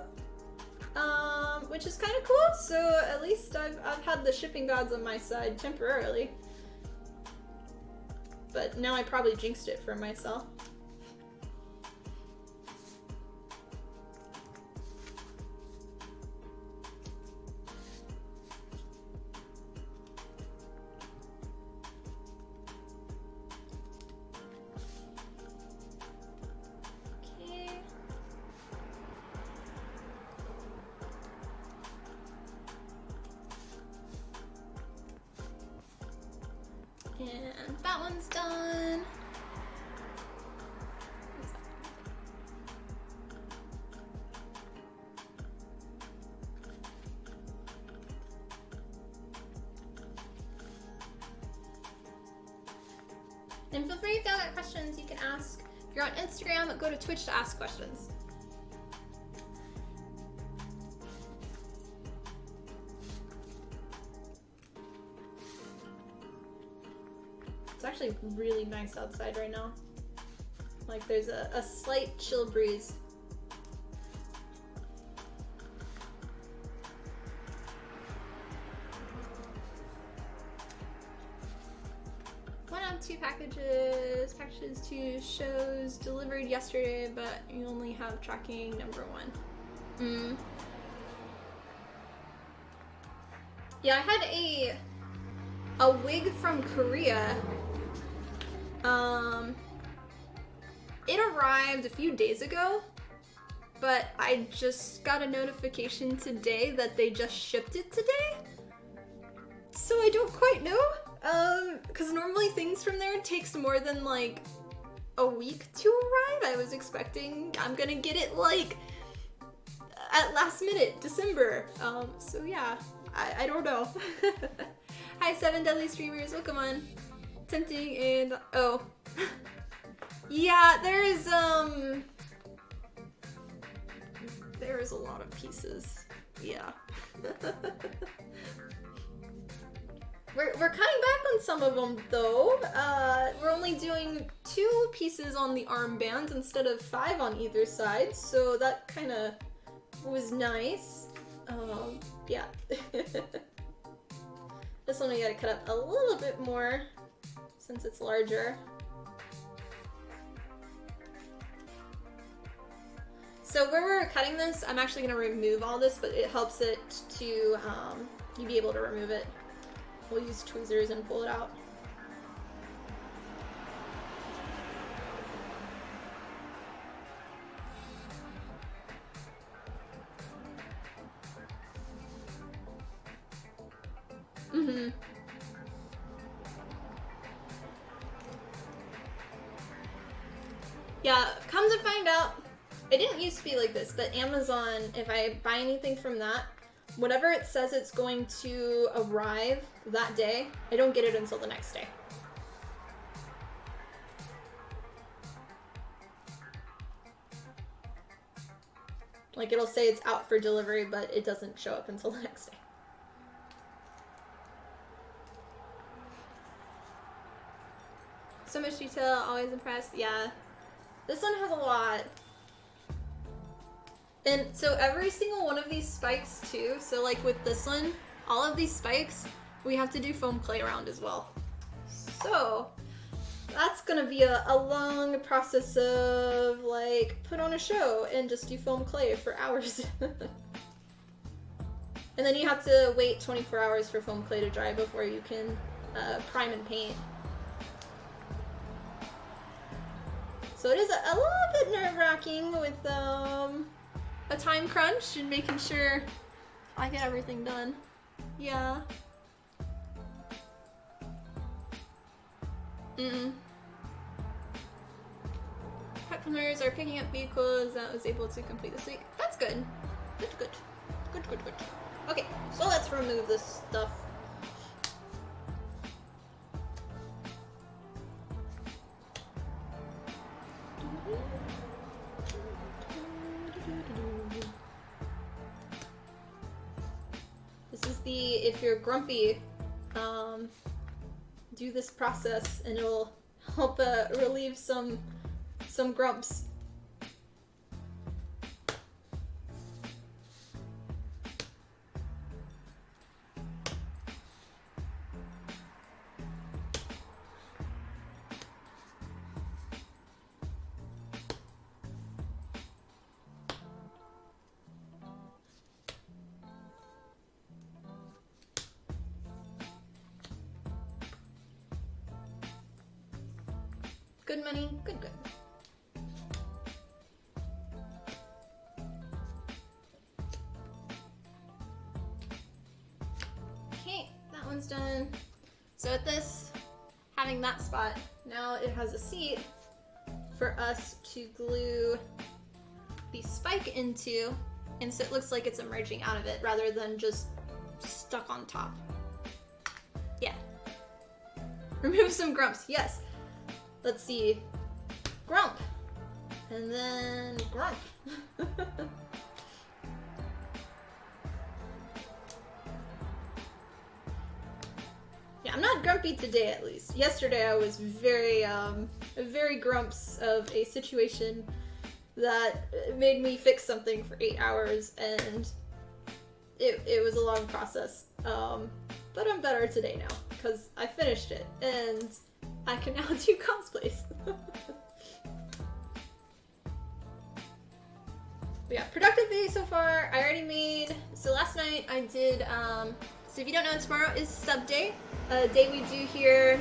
which is kind of cool. So at least I've had the shipping gods on my side temporarily, but now I probably jinxed it for myself. And that one's done. And feel free if you have got questions, you can ask. If you're on Instagram, go to Twitch to ask questions. It's actually really nice outside right now. Like there's a slight chill breeze. One on 2 packages. Packages 2 shows delivered yesterday, but you only have tracking number 1. Yeah, I had a wig from Korea. It arrived a few days ago, but I just got a notification today that they just shipped it today. So I don't quite know, because normally things from there takes more than like a week to arrive. I was expecting I'm gonna get it like, at last minute, December. So yeah, I don't know. Hi, 7 Deadly Streamers, welcome on. Tempting and, oh. Yeah, there's a lot of pieces. Yeah. We're cutting back on some of them though. We're only doing 2 pieces on the armbands instead of 5 on either side, so that kind of was nice. Yeah. This one we gotta cut up a little bit more since it's larger. So where we're cutting this, I'm actually gonna remove all this, but it helps it to, you be able to remove it. We'll use tweezers and pull it out. Mm-hmm. Yeah, come to find out, it didn't used to be like this, but Amazon, if I buy anything from that, whenever it says it's going to arrive that day, I don't get it until the next day. Like, it'll say it's out for delivery, but it doesn't show up until the next day. So much detail, always impressed. Yeah. This one has a lot. And so every single one of these spikes too, so like with this one, all of these spikes, we have to do foam clay around as well. So that's gonna be a long process of like put on a show and just do foam clay for hours. And then you have to wait 24 hours for foam clay to dry before you can prime and paint. So it is a little bit nerve-wracking with a time crunch and making sure I get everything done. Yeah. Partners are picking up vehicles that was able to complete this week. That's good. Good, good. Good, good, good. Okay, so let's remove this stuff. This is the, if you're grumpy, do this process and it'll help relieve some grumps. Good money, good, good. Okay, that one's done. So at this, having that spot, now it has a seat for us to glue the spike into, and so it looks like it's emerging out of it rather than just stuck on top. Yeah. Remove some grumps, yes. Let's see, grump, and then grump. Yeah, I'm not grumpy today at least. Yesterday I was very grumps of a situation that made me fix something for 8 hours, and it was a long process. But I'm better today now, because I finished it, and I can now do cosplays. Yeah, productive day so far. I already made, so last night I did, so if you don't know, tomorrow is sub day, a day we do here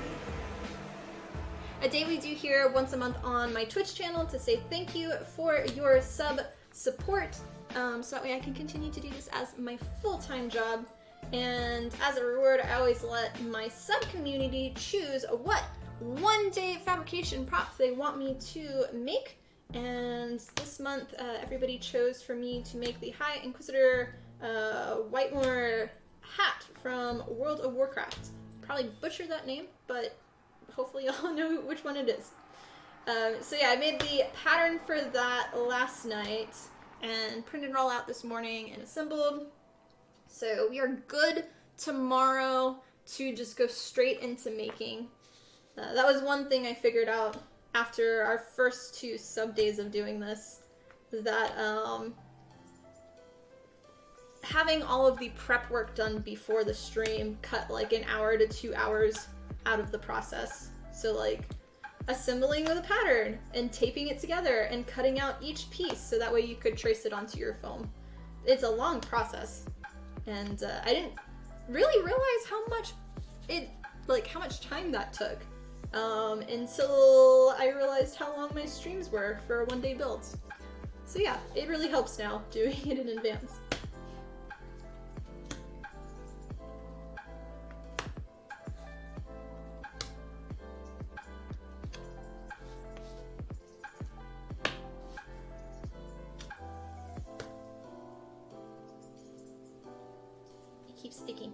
once a month on my Twitch channel to say thank you for your sub support, so that way I can continue to do this as my full-time job. And as a reward, I always let my sub community choose what one-day fabrication props they want me to make And this month, everybody chose for me to make the High Inquisitor Whitemore hat from World of Warcraft. Probably butchered that name, but hopefully y'all know which one it is. So yeah, I made the pattern for that last night and printed it all out this morning and assembled. So we are good tomorrow to just go straight into making. That was one thing I figured out after our first 2 sub days of doing this, that having all of the prep work done before the stream cut like an hour to 2 hours out of the process. So like assembling the pattern and taping it together and cutting out each piece so that way you could trace it onto your foam. It's a long process, and I didn't really realize how much time that took until I realized how long my streams were for 1-day builds. So yeah, it really helps now doing it in advance. It keeps sticking.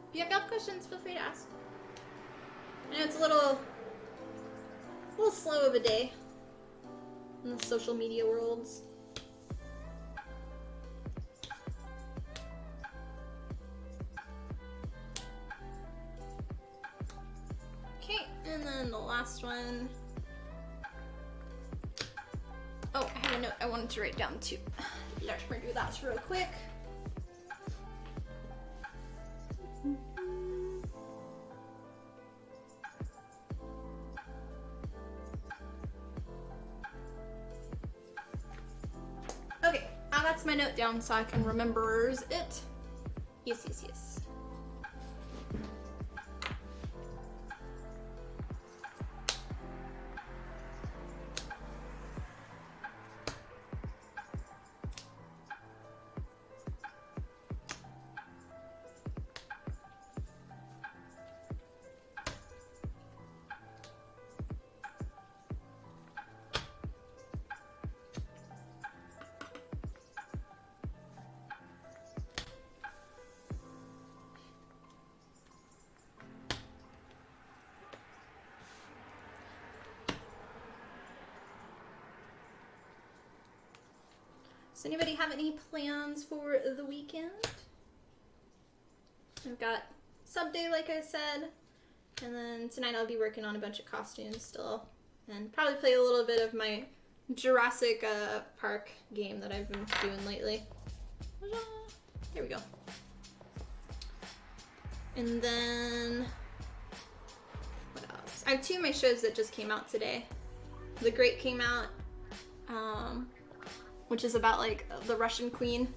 If you have questions, feel free to ask. I know it's a little slow of a day in the social media worlds. Okay, and then the last one. Oh, I have a note I wanted to write down too. Let me do that real quick. Okay, that's my note down so I can remember it. Yes, yes, yes. Does anybody have any plans for the weekend? I've got sub day, like I said, and then tonight I'll be working on a bunch of costumes still, and probably play a little bit of my Jurassic Park game that I've been doing lately. Here we go. And then, what else? I have 2 of my shows that just came out today. The Great came out, which is about like the Russian queen.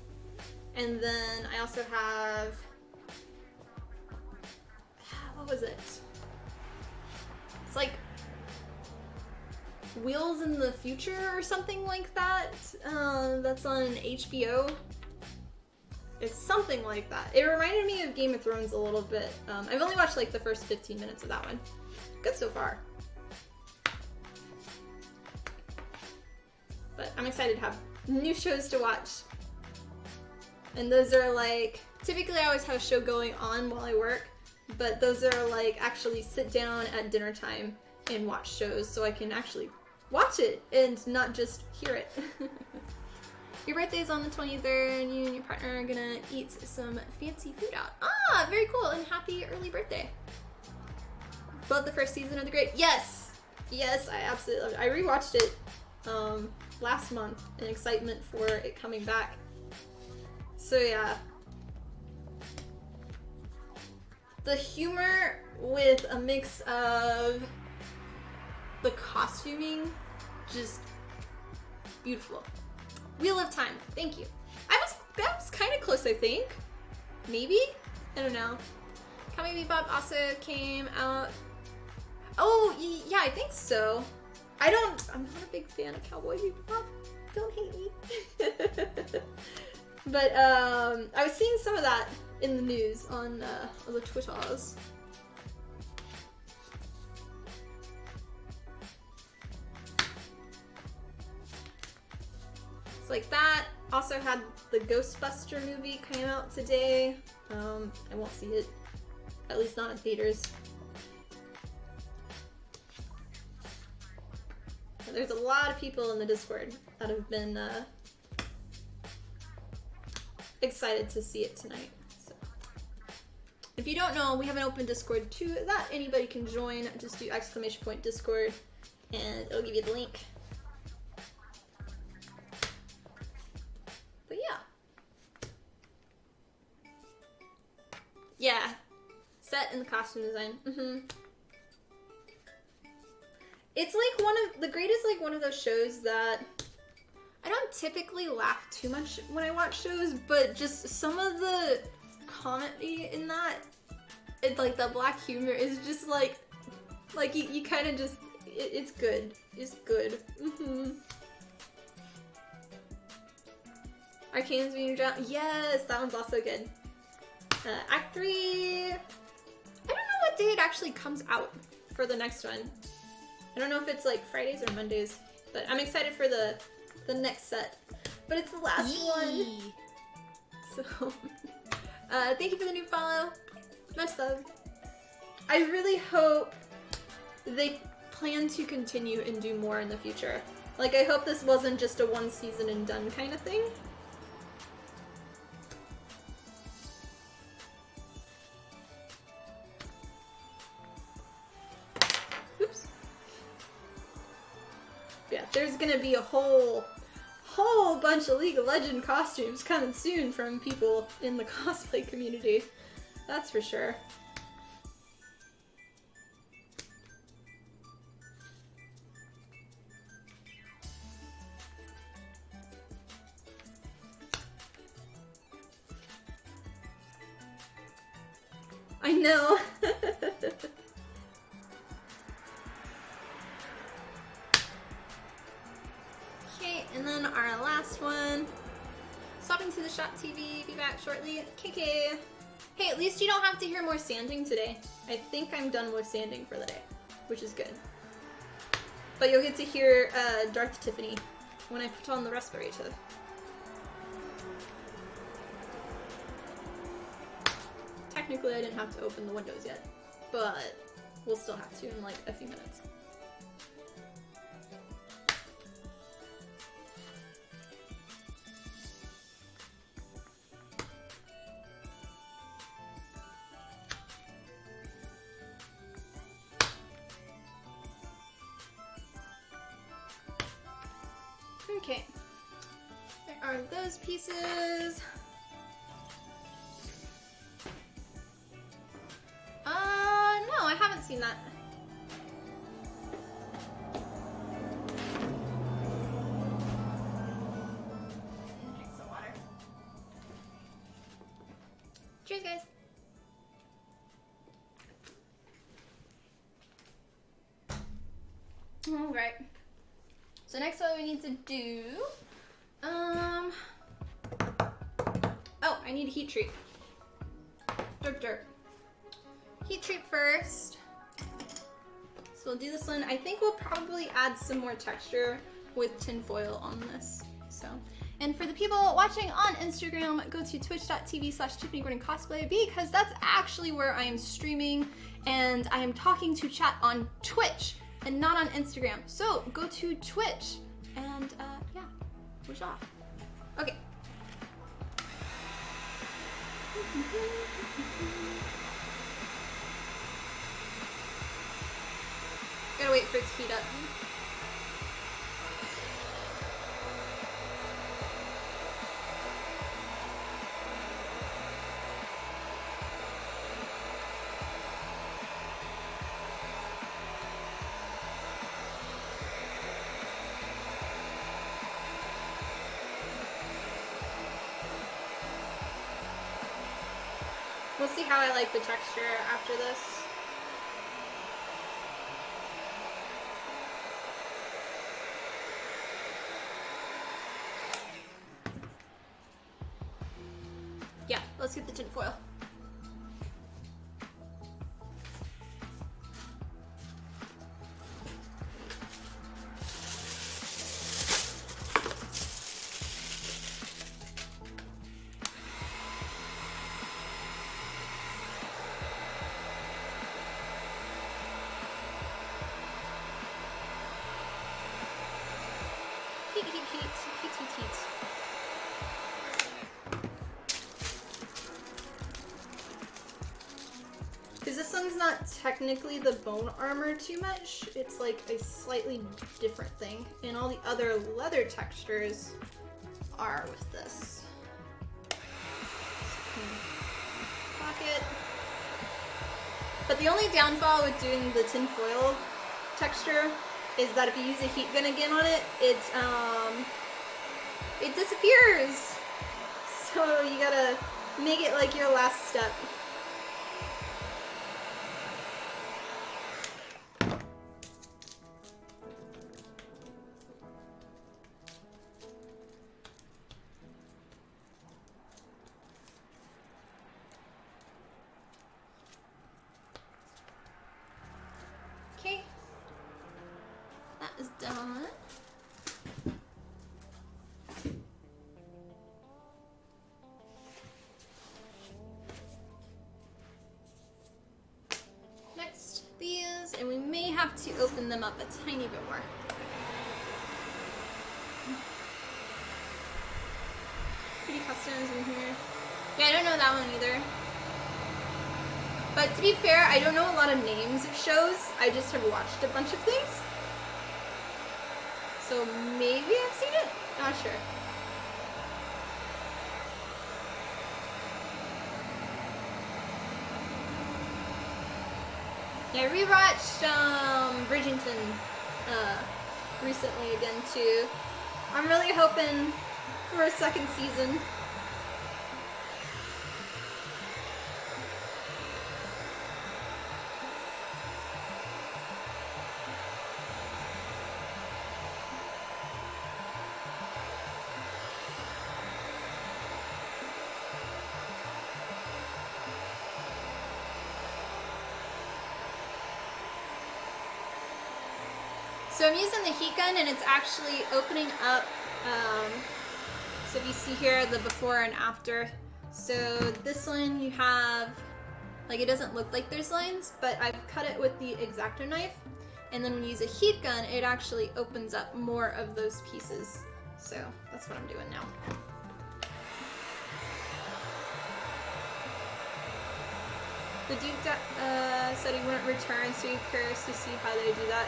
And then I also have, what was it? It's like Wheels in the Future or something like that. That's on HBO. It's something like that. It reminded me of Game of Thrones a little bit. I've only watched like the first 15 minutes of that one. Good so far. But I'm excited to have new shows to watch. And those are like, typically I always have a show going on while I work, but those are like actually sit down at dinner time and watch shows so I can actually watch it and not just hear it. Your birthday is on the 23rd and you and your partner are gonna eat some fancy food out. Ah, very cool, and happy early birthday. Love the first season of The Great. Yes! Yes, I absolutely loved it. I rewatched it last month in excitement for it coming back. So yeah. The humor with a mix of the costuming, just beautiful. Wheel of Time, thank you. That was kind of close, I think. Maybe? I don't know. Cowboy Bebop also came out. Oh, yeah, I think so. I'm not a big fan of Cowboy Bebop. Don't hate me. But I was seeing some of that in the news on the Twitters. It's like that. Also had the Ghostbuster movie came out today. I won't see it, at least not in theaters. But there's a lot of people in the Discord that have been excited to see it tonight. So, if you don't know, we have an open Discord too that anybody can join. Just do !Discord and it'll give you the link. But yeah. Yeah. Set in the costume design. It's like the Great is like one of those shows that I don't typically laugh too much when I watch shows, but just some of the comedy in that, like the black humor is just like you kind of just, it's good. It's good. Arcane's being drowned. Yes, that one's also good. Act 3. I don't know what day it actually comes out for the next one. I don't know if it's like Fridays or Mondays, but I'm excited for the next set. But it's the last one. So, thank you for the new follow. Much love. I really hope they plan to continue and do more in the future. Like, I hope this wasn't just a one season and done kind of thing. Oops. Yeah, there's gonna be a whole bunch of League of Legends costumes coming soon from people in the cosplay community. That's for sure. I know. Okay, and then our last one. Stopping to the shop TV, be back shortly. KK. Hey, at least you don't have to hear more sanding today. I think I'm done with sanding for the day, which is good. But you'll get to hear Darth Tiffany when I put on the respirator. Technically, I didn't have to open the windows yet, but we'll still have to in like a few minutes. Okay, there are those pieces. No, I haven't seen that. Drink some water. Cheers, guys. All right. So next what we need to do, oh, I need a heat treat. Derp. Heat treat first. So we'll do this one. I think we'll probably add some more texture with tinfoil on this. So, and for the people watching on Instagram, go to twitch.tv/TiffanyGordonCosplay because that's actually where I am streaming and I am talking to chat on Twitch and not on Instagram. So go to Twitch and yeah, push off. Okay. Gotta wait for it to heat up. We'll see how I like the texture after this. Yeah, let's get the tinfoil. Heat. Because this one's not technically the bone armor too much. It's like a slightly different thing. And all the other leather textures are with this. Pocket. But the only downfall with doing the tinfoil texture is that if you use a heat gun again on it, it disappears. So you gotta make it like your last step. Okay, that is done. Next, these, and we may have to open them up a tiny bit more. Pretty customs in here. Yeah, I don't know that one either. But to be fair, I don't know a lot of names of shows. I just have watched a bunch of things. So maybe I've seen it? Not sure. Yeah, I rewatched Bridgerton recently again too. I'm really hoping for a second season. So I'm using the heat gun and it's actually opening up, so if you see here the before and after. So this one you have, like it doesn't look like there's lines, but I've cut it with the X-Acto knife. And then when you use a heat gun, it actually opens up more of those pieces. So that's what I'm doing now. The Duke said he wouldn't return, so he's curious to see how they do that.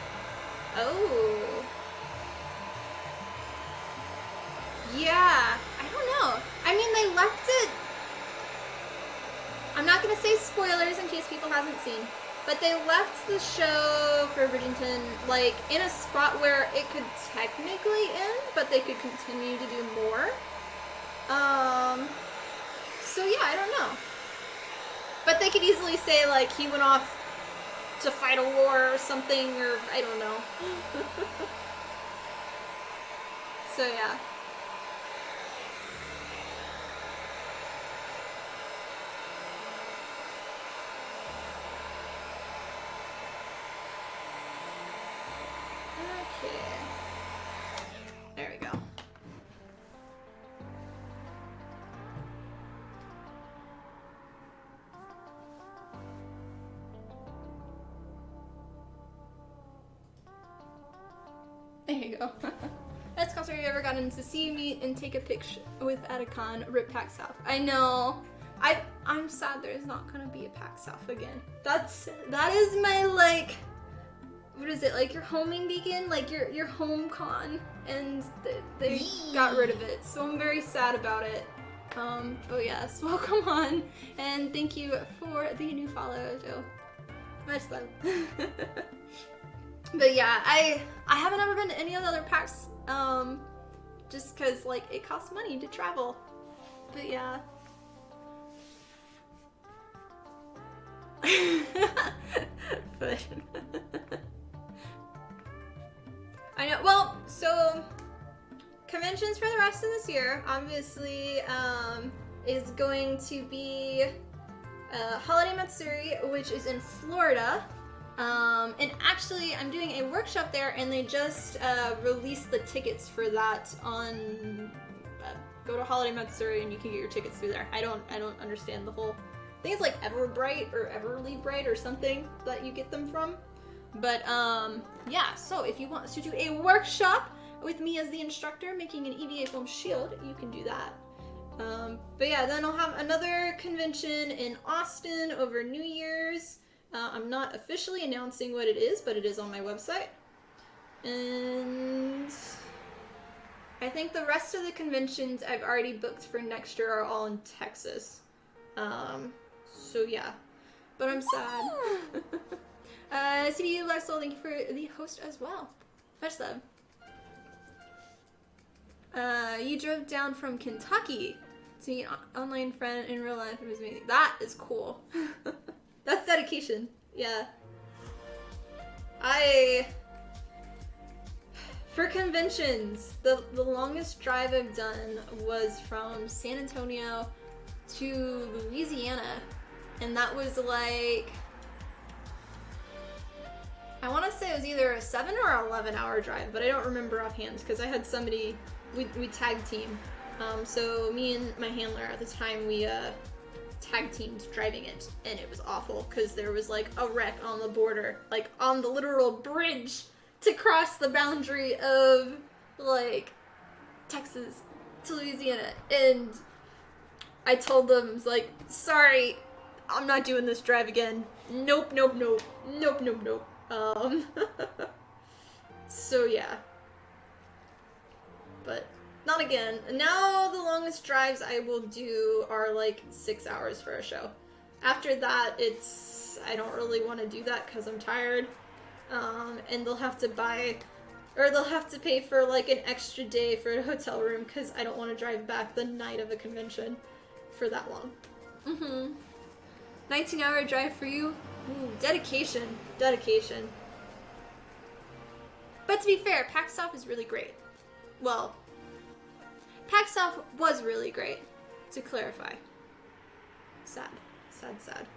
Oh. Yeah, I don't know. I mean, they left it... I'm not going to say spoilers in case people haven't seen, but they left the show for Bridgerton, like, in a spot where it could technically end, but they could continue to do more. So yeah, I don't know. But they could easily say, like, he went off to fight a war or something, or I don't know. So yeah. Okay. There we go. There you go. That's Cosplay, you ever gotten to see me and take a picture with at a con, rip PAX South. I know. I'm sad there's not gonna be a PAX South again. That is my, like, what is it, like your homing beacon, like your home con, and they got rid of it, so I'm very sad about it. But yes, welcome on, and thank you for the new follow, Joe. Much love. But yeah, I haven't ever been to any of the other PAX, just cause like it costs money to travel. But yeah. But I know. Well, so conventions for the rest of this year, obviously, is going to be Holiday Matsuri, which is in Florida. And actually, I'm doing a workshop there, and they just released the tickets for that on. Go to Holiday Matsuri, and you can get your tickets through there. I don't understand the whole. I think it's like Everbright or Everly Bright or something that you get them from. But yeah. So if you want to do a workshop with me as the instructor making an EVA foam shield, you can do that. But yeah, then I'll have another convention in Austin over New Year's. I'm not officially announcing what it is, but it is on my website. And I think the rest of the conventions I've already booked for next year are all in Texas. So yeah, but I'm sad. CBU Last Soul, thank you for the host as well. Much love. You drove down from Kentucky to meet an online friend in real life. It was amazing. That is cool. That's dedication. Yeah. For conventions, the longest drive I've done was from San Antonio to Louisiana. And that was like, I want to say it was either a 7 or 11 hour drive, but I don't remember offhand because I had somebody, we tag team. So me and my handler at the time, we tag teamed driving it, and it was awful because there was like a wreck on the border, like on the literal bridge to cross the boundary of like Texas to Louisiana. And I told them, like, sorry, I'm not doing this drive again. Nope, nope, nope. Nope, nope, nope. So yeah. But not again. Now the longest drives I will do are like 6 hours for a show. After that, I don't really want to do that because I'm tired. And they'll have to they'll have to pay for like an extra day for a hotel room because I don't want to drive back the night of a convention for that long. 19-hour drive for you? Ooh, dedication. Dedication. But to be fair, PAX South is really great. Well, PAX South was really great, to clarify. Sad. Sad, sad.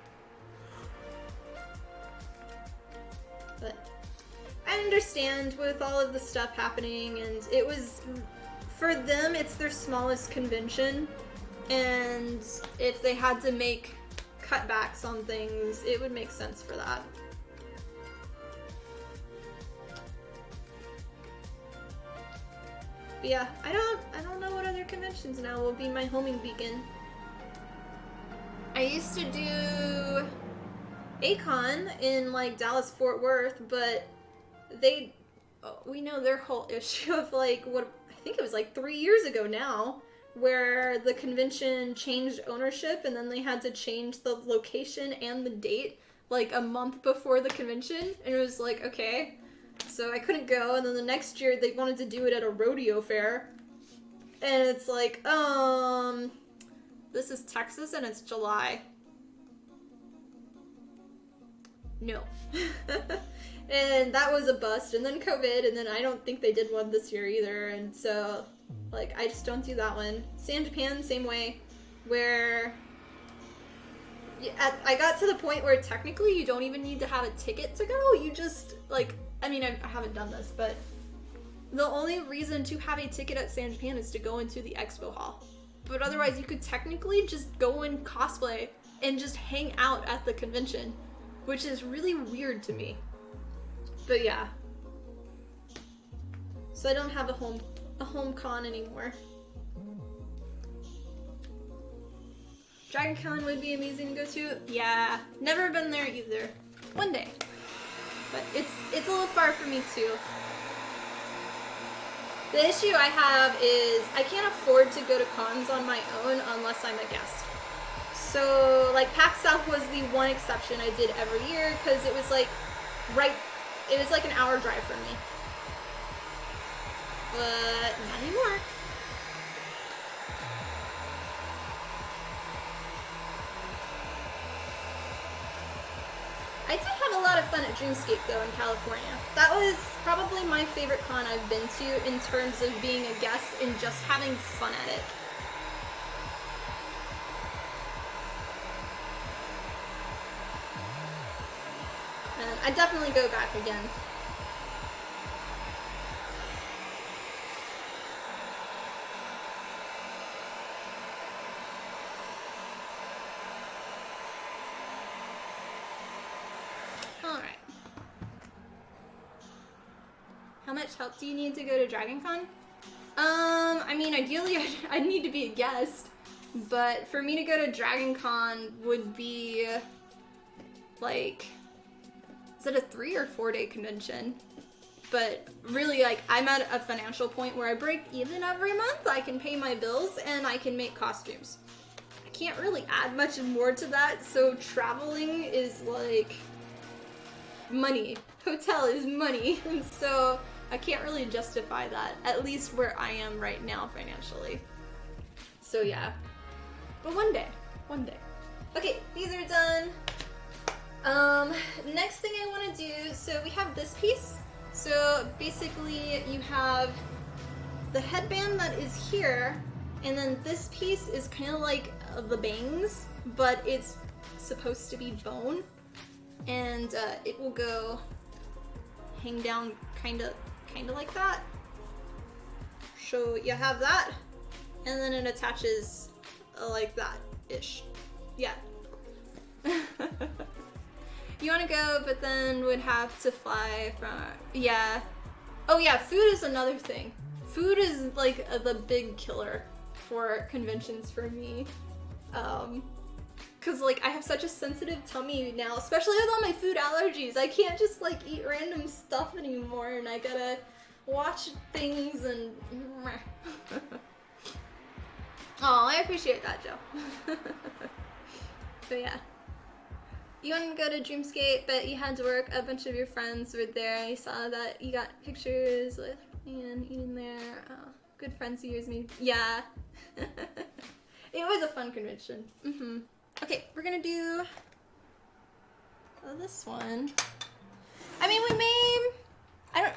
But I understand with all of the stuff happening, and it was, for them, it's their smallest convention, and if they had to make cutbacks on things, it would make sense for that. But yeah, I don't know what other conventions now will be my homing beacon. I used to do A-Kon in like Dallas Fort Worth, but we know their whole issue of like what I think it was like 3 years ago now, where the convention changed ownership and then they had to change the location and the date like a month before the convention, and it was like, okay, so I couldn't go. And then the next year they wanted to do it at a rodeo fair, and it's like, this is Texas and it's July. No. And that was a bust, and then COVID, and then I don't think they did one this year either, and so like I just don't do that one. San Japan, same way, where I got to the point where technically you don't even need to have a ticket to go. You just like, I mean, I haven't done this, but the only reason to have a ticket at San Japan is to go into the expo hall. But otherwise you could technically just go and cosplay and just hang out at the convention, which is really weird to me. But yeah. So I don't have a home con anymore. Dragon Con would be amazing to go to. Yeah, never been there either. One day. But it's a little far for me too. The issue I have is I can't afford to go to cons on my own unless I'm a guest. So like PAX South was the one exception I did every year because it was like it was like an hour drive for me. But not anymore. I did have a lot of fun at Dreamscape though in California. That was probably my favorite con I've been to in terms of being a guest and just having fun at it. And I'd definitely go back again. How much help do you need to go to DragonCon? I mean, ideally I'd need to be a guest, but for me to go to DragonCon would be, like, is it a 3 or 4 day convention? But really, like, I'm at a financial point where I break even every month, I can pay my bills, and I can make costumes. I can't really add much more to that, so traveling is like money. Hotel is money, and so I can't really justify that, at least where I am right now financially. So yeah, but one day. Okay, these are done. Next thing I want to do, so we have this piece. So basically you have the headband that is here, and then this piece is kind of like the bangs, but it's supposed to be bone, and it will go hang down kind of like that. So you have that, and then it attaches like that-ish. Yeah. You want to go, but then would have to fly from, yeah. Oh yeah, food is another thing. Food is like the big killer for conventions for me. Cause like I have such a sensitive tummy now, especially with all my food allergies. I can't just like eat random stuff anymore, and I gotta watch things and oh, I appreciate that, Joe. So yeah. You wanted to go to Dreamscape, but you had to work. A bunch of your friends were there. I saw that you got pictures with Ian eating there. Oh, good friends of yours made. Yeah. It was a fun convention. Okay, we're gonna do this one. I mean, we may. I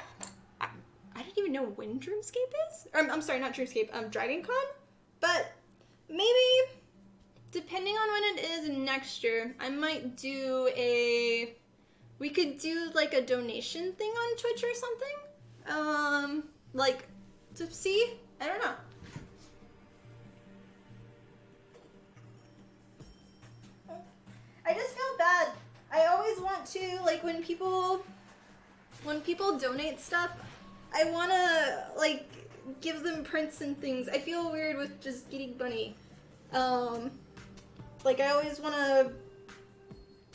don't even know when Dreamscape is. Or, I'm sorry, not Dreamscape. DragonCon. But maybe, depending on when it is next year, I might do a. We could do like a donation thing on Twitch or something. Like to see. I don't know. I just feel bad. I always want to, like, when people donate stuff, I want to, like, give them prints and things. I feel weird with just getting money. Like, I always want to,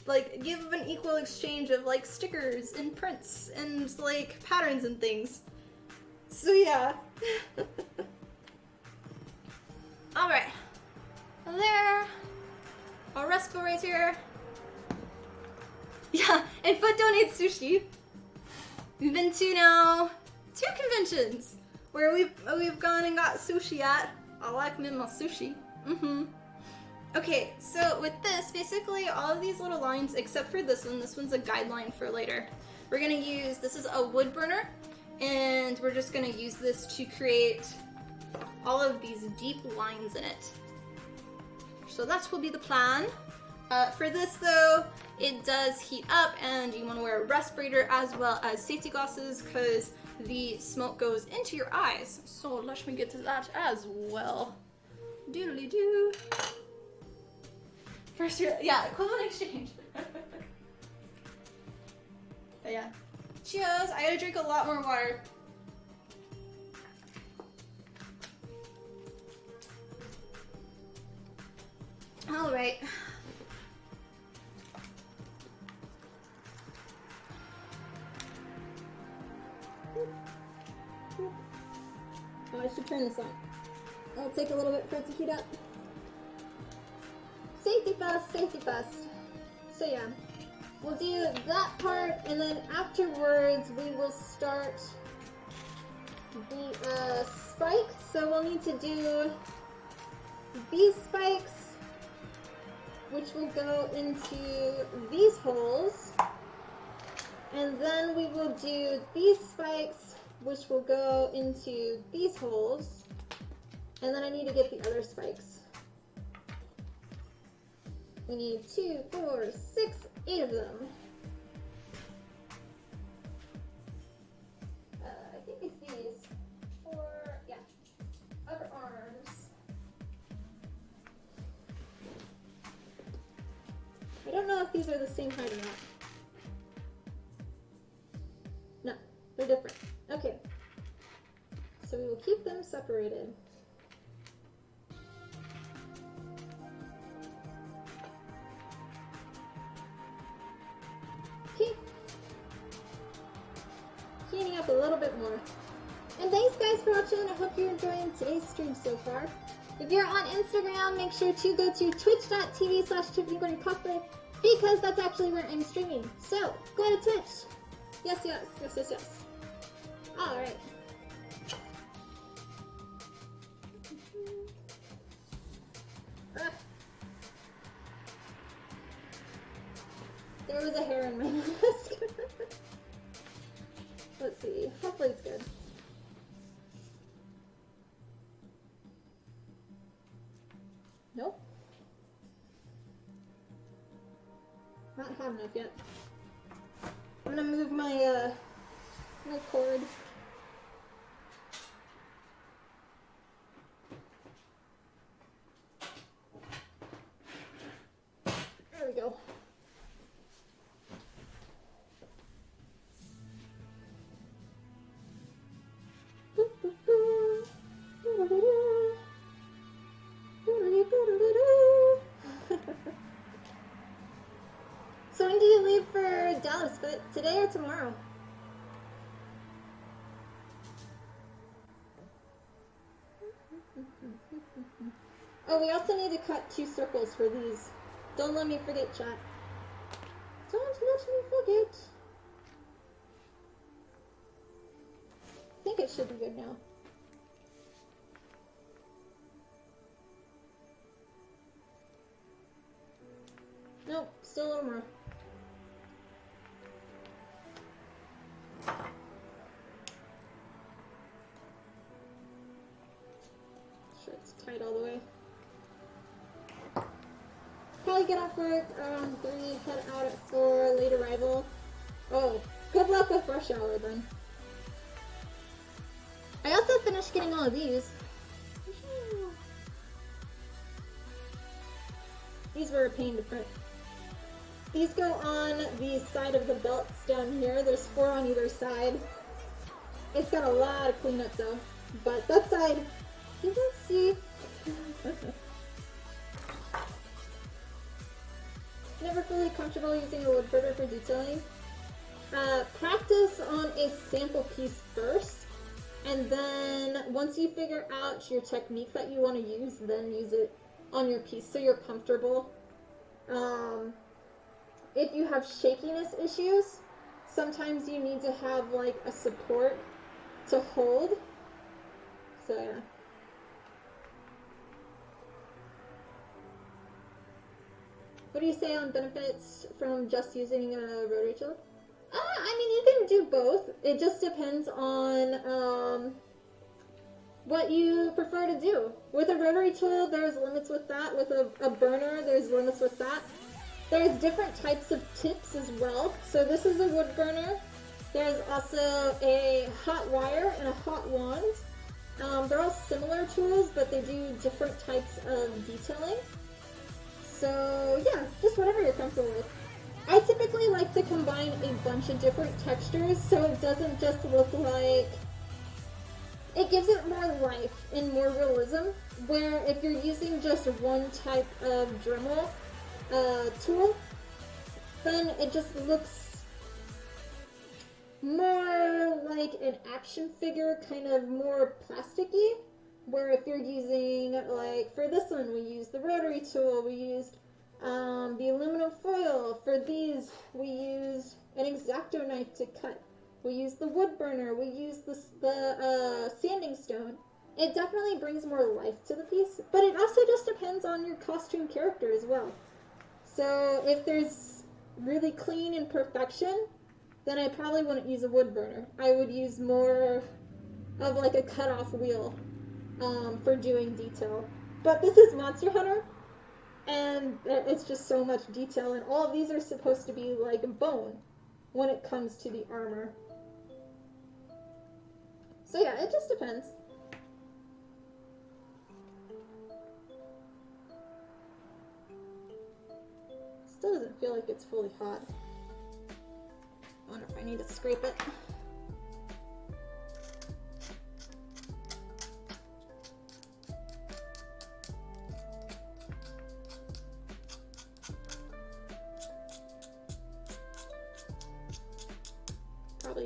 like, give an equal exchange of, like, stickers and prints and, like, patterns and things. So, yeah. Alright. There. Our respirator. Yeah, and Foot donates sushi. We've been to now 2 conventions where we've gone and got sushi at. I like me my sushi. Okay, so with this, basically all of these little lines, except for this one's a guideline for later. We're gonna use, this is a wood burner, and we're just gonna use this to create all of these deep lines in it. So that will be the plan. For this though, it does heat up and you want to wear a respirator as well as safety glasses because the smoke goes into your eyes. So let me get to that as well. Doodly doo. First year, yeah, equivalent exchange. But yeah. Cheers, I gotta drink a lot more water. Alright. Oh, I should turn this on. It'll take a little bit for it to heat up. Safety first, safety first. So yeah, we'll do that part, and then afterwards we will start the spikes. So we'll need to do these spikes, which will go into these holes, and then we will do these spikes, which will go into these holes, and then I need to get the other spikes. We need 2, 4, 6, 8 of them. I think it's these. Or, yeah, other arms. I don't know if these are the same height or not. No, they're different. Okay. So we will keep them separated. Okay. Heating up a little bit more. And thanks guys for watching. I hope you're enjoying today's stream so far. If you're on Instagram, make sure to go to twitch.tv/TiffanyCosplay because that's actually where I'm streaming. So, go to Twitch. Yes, yes, yes, yes, yes. Alright. There was a hair in my mask. Let's see. Hopefully it's good. Nope. Not hot enough yet. I'm gonna move my my cord. There we go. So when do you leave for Dallas? But today or tomorrow? Oh, we also need to cut 2 circles for these. Don't let me forget, chat. Don't let me forget. I think it should be good now. Nope, still a little more. Sure it's tight all the way. Probably get off work around 3, head out at 4, late arrival. Oh, good luck with rush hour then. I also finished getting all of these. These were a pain to print. These go on the side of the belts down here. There's 4 on either side. It's got a lot of cleanup though. But that side, you can see. Never fully comfortable using a wood burner for detailing. Practice on a sample piece first. And then once you figure out your technique that you want to use, then use it on your piece so you're comfortable. If you have shakiness issues, sometimes you need to have like a support to hold. So yeah. What do you say on benefits from just using a rotary tool? I mean, you can do both. It just depends on what you prefer to do. With a rotary tool, there's limits with that. With a burner, there's limits with that. There's different types of tips as well. So this is a wood burner. There's also a hot wire and a hot wand. They're all similar tools, but they do different types of detailing. So yeah, just whatever you're comfortable with. I typically like to combine a bunch of different textures so it doesn't just look like... It gives it more life and more realism, where if you're using just one type of Dremel tool, then it just looks more like an action figure, kind of more plasticky. Where if you're using, like for this one, we used the rotary tool, we used the aluminum foil. For these, we used an X-Acto knife to cut. We used the wood burner, we used the sanding stone. It definitely brings more life to the piece, but it also just depends on your costume character as well. So if there's really clean and perfection, then I probably wouldn't use a wood burner. I would use more of like a cut-off wheel for doing detail. But this is Monster Hunter, and it's just so much detail, and all of these are supposed to be like bone when it comes to the armor. So yeah, it just depends. Still doesn't feel like it's fully hot. I wonder if I need to scrape it.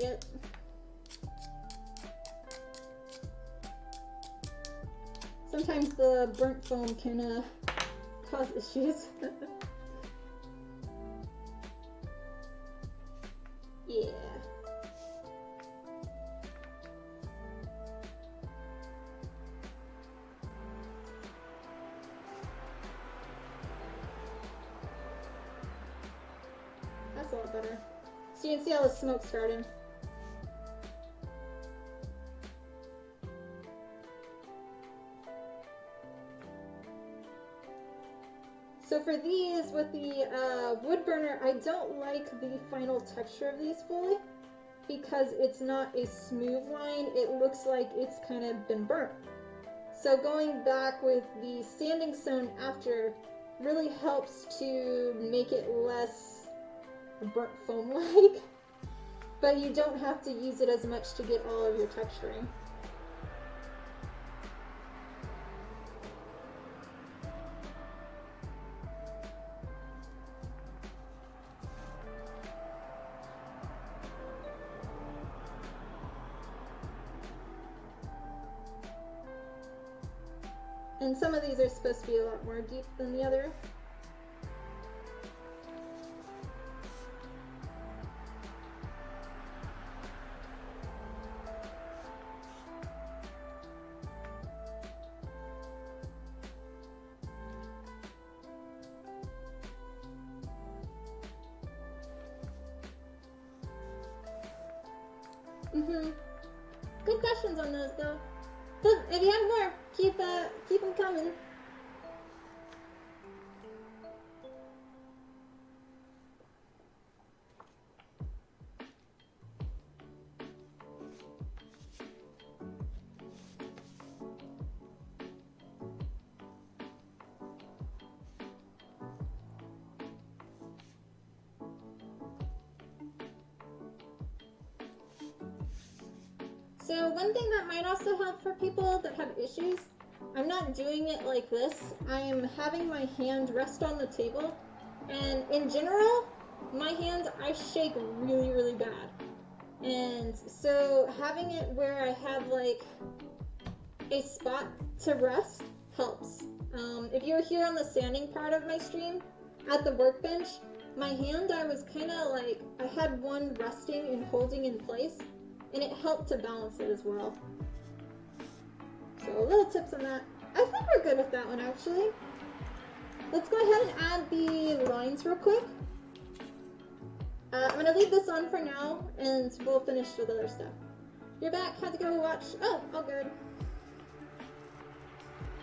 it. Sometimes the burnt foam can cause issues. Yeah. That's a lot better. So you can see all the smoke starting. So for these, with the wood burner, I don't like the final texture of these fully because it's not a smooth line. It looks like it's kind of been burnt. So going back with the sanding stone after really helps to make it less burnt foam-like, but you don't have to use it as much to get all of your texturing. And some of these are supposed to be a lot more deep than the other. Good questions on those though. But if you have more, keep them coming. So one thing that might also help for people that have issues, I'm not doing it like this. I'm having my hand rest on the table, and in general, my hands, I shake really, really bad. And so having it where I have like a spot to rest helps. If you were here on the sanding part of my stream, at the workbench, my hand, I was kind of like, I had one resting and holding in place, and it helped to balance it as well. So little tips on that. I think we're good with that one actually. Let's go ahead and add the lines real quick. I'm gonna leave this on for now and we'll finish with other stuff. You're back, had to go watch. Oh, all good.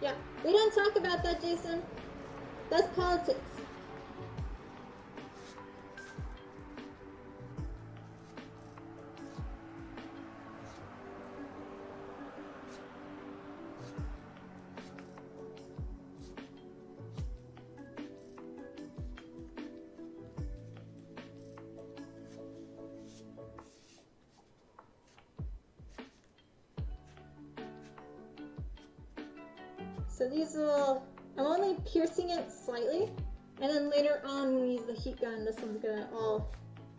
Yeah, we don't talk about that, Jason. That's politics. So these will, I'm only piercing it slightly, and then later on when we use the heat gun, this one's gonna all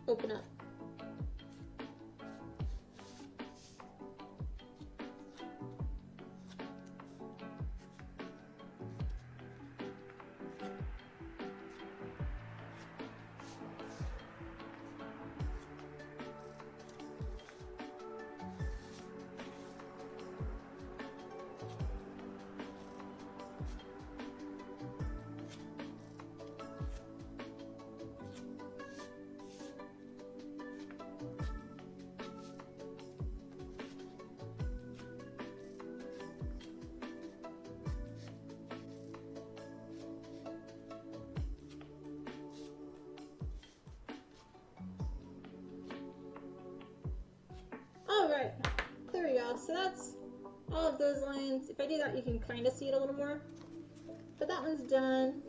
open up. Alright, there we go. So that's all of those lines. If I do that, you can kind of see it a little more. But that one's done.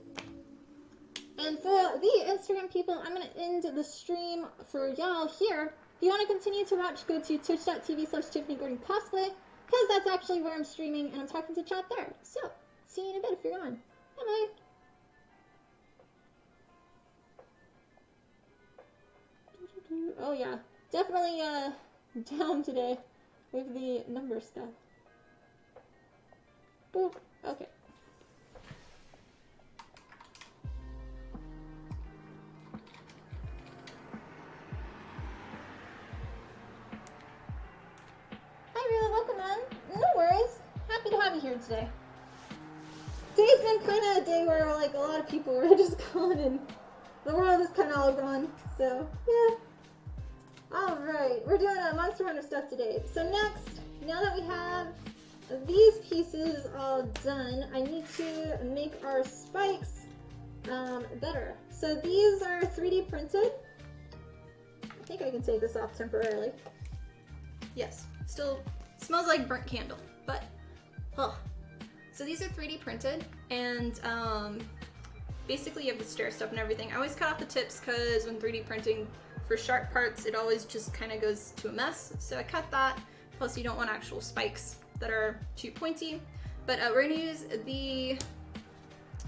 And for the Instagram people, I'm going to end the stream for y'all here. If you want to continue to watch, go to twitch.tv/TiffanyGordonCosplay, because that's actually where I'm streaming and I'm talking to chat there. So, see you in a bit if you're on. Bye-bye. Oh yeah, definitely down today with the number stuff. Boop. Okay. Hi, Rilla. Welcome on. No worries. Happy to have you here today. Today's been kind of a day where like a lot of people were just gone and the world is kind of all gone. So yeah. All right, we're doing Monster Hunter stuff today. So next, now that we have these pieces all done, I need to make our spikes better. So these are 3D printed. I think I can take this off temporarily. Yes, still smells like burnt candle, but so these are 3D printed, and basically you have the stair step and everything. I always cut off the tips because when 3D printing for sharp parts, it always just kind of goes to a mess. So I cut that. Plus, you don't want actual spikes that are too pointy. But we're gonna use the.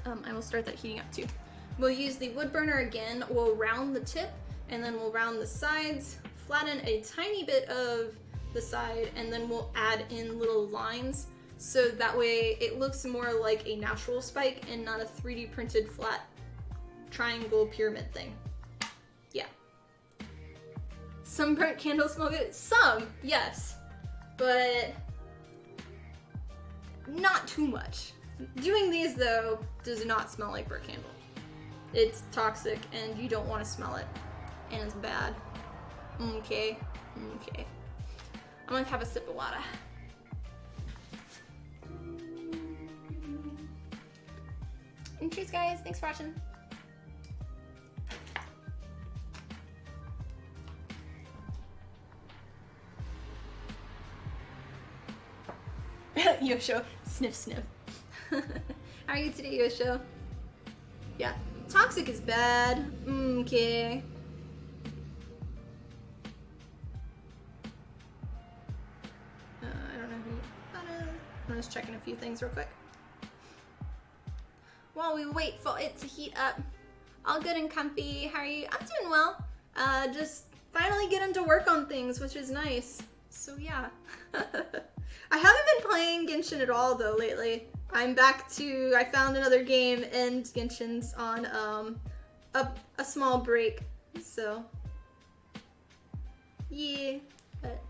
I will start that heating up too. We'll use the wood burner again. We'll round the tip, and then we'll round the sides, flatten a tiny bit of the side, and then we'll add in little lines. So that way it looks more like a natural spike and not a 3D printed flat triangle pyramid thing. Yeah. Some burnt candles smell good. Some, yes. But not too much. Doing these though does not smell like burnt candle. It's toxic and you don't want to smell it. And it's bad. Okay. Okay. I'm gonna have a sip of water. And cheers guys, thanks for watching. Yosho, sniff sniff. How are you today, Yosho? Yeah, toxic is bad. Okay. I don't know who. I'm just checking a few things real quick. While we wait for it to heat up, all good and comfy. How are you? I'm doing well. Just finally getting to work on things, which is nice. So yeah. I haven't been playing Genshin at all though lately. I'm back to, I found another game and Genshin's on a small break. So yeah. But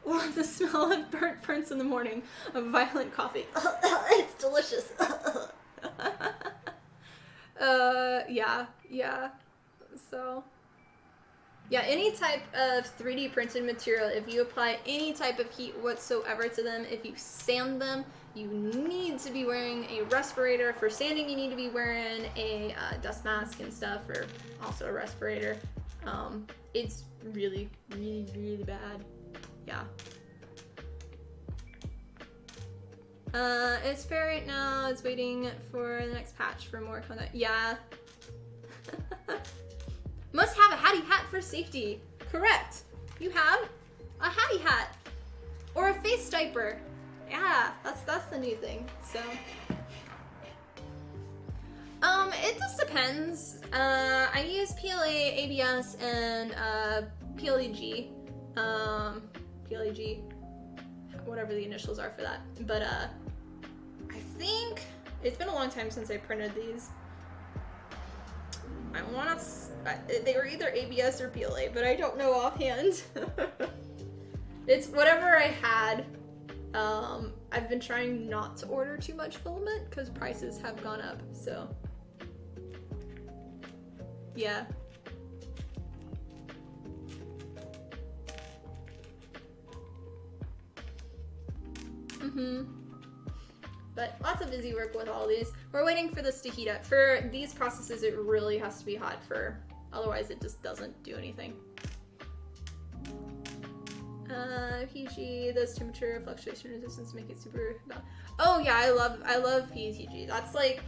love the smell of burnt prints in the morning of violent coffee. It's delicious. Yeah. So, yeah, any type of 3D printed material, if you apply any type of heat whatsoever to them, if you sand them, you need to be wearing a respirator. For sanding, you need to be wearing a dust mask and stuff, or also a respirator. It's really, really, really bad. Yeah. It's fair right now. It's waiting for the next patch for more content. Yeah. Must have a hattie hat for safety. Correct. You have a hattie hat. Or a face diaper. Yeah, that's the new thing. So it just depends. I use PLA, ABS, and PLAG. PLAG, whatever the initials are for that. But I think it's been a long time since I printed these. I want to. They were either ABS or PLA, but I don't know offhand. It's whatever I had. I've been trying not to order too much filament because prices have gone up. So yeah. But lots of busy work with all these. We're waiting for this to heat up. For these processes, it really has to be hot otherwise it just doesn't do anything. PG, those temperature fluctuation resistance make it super bad. Oh yeah, I love PETG. That's like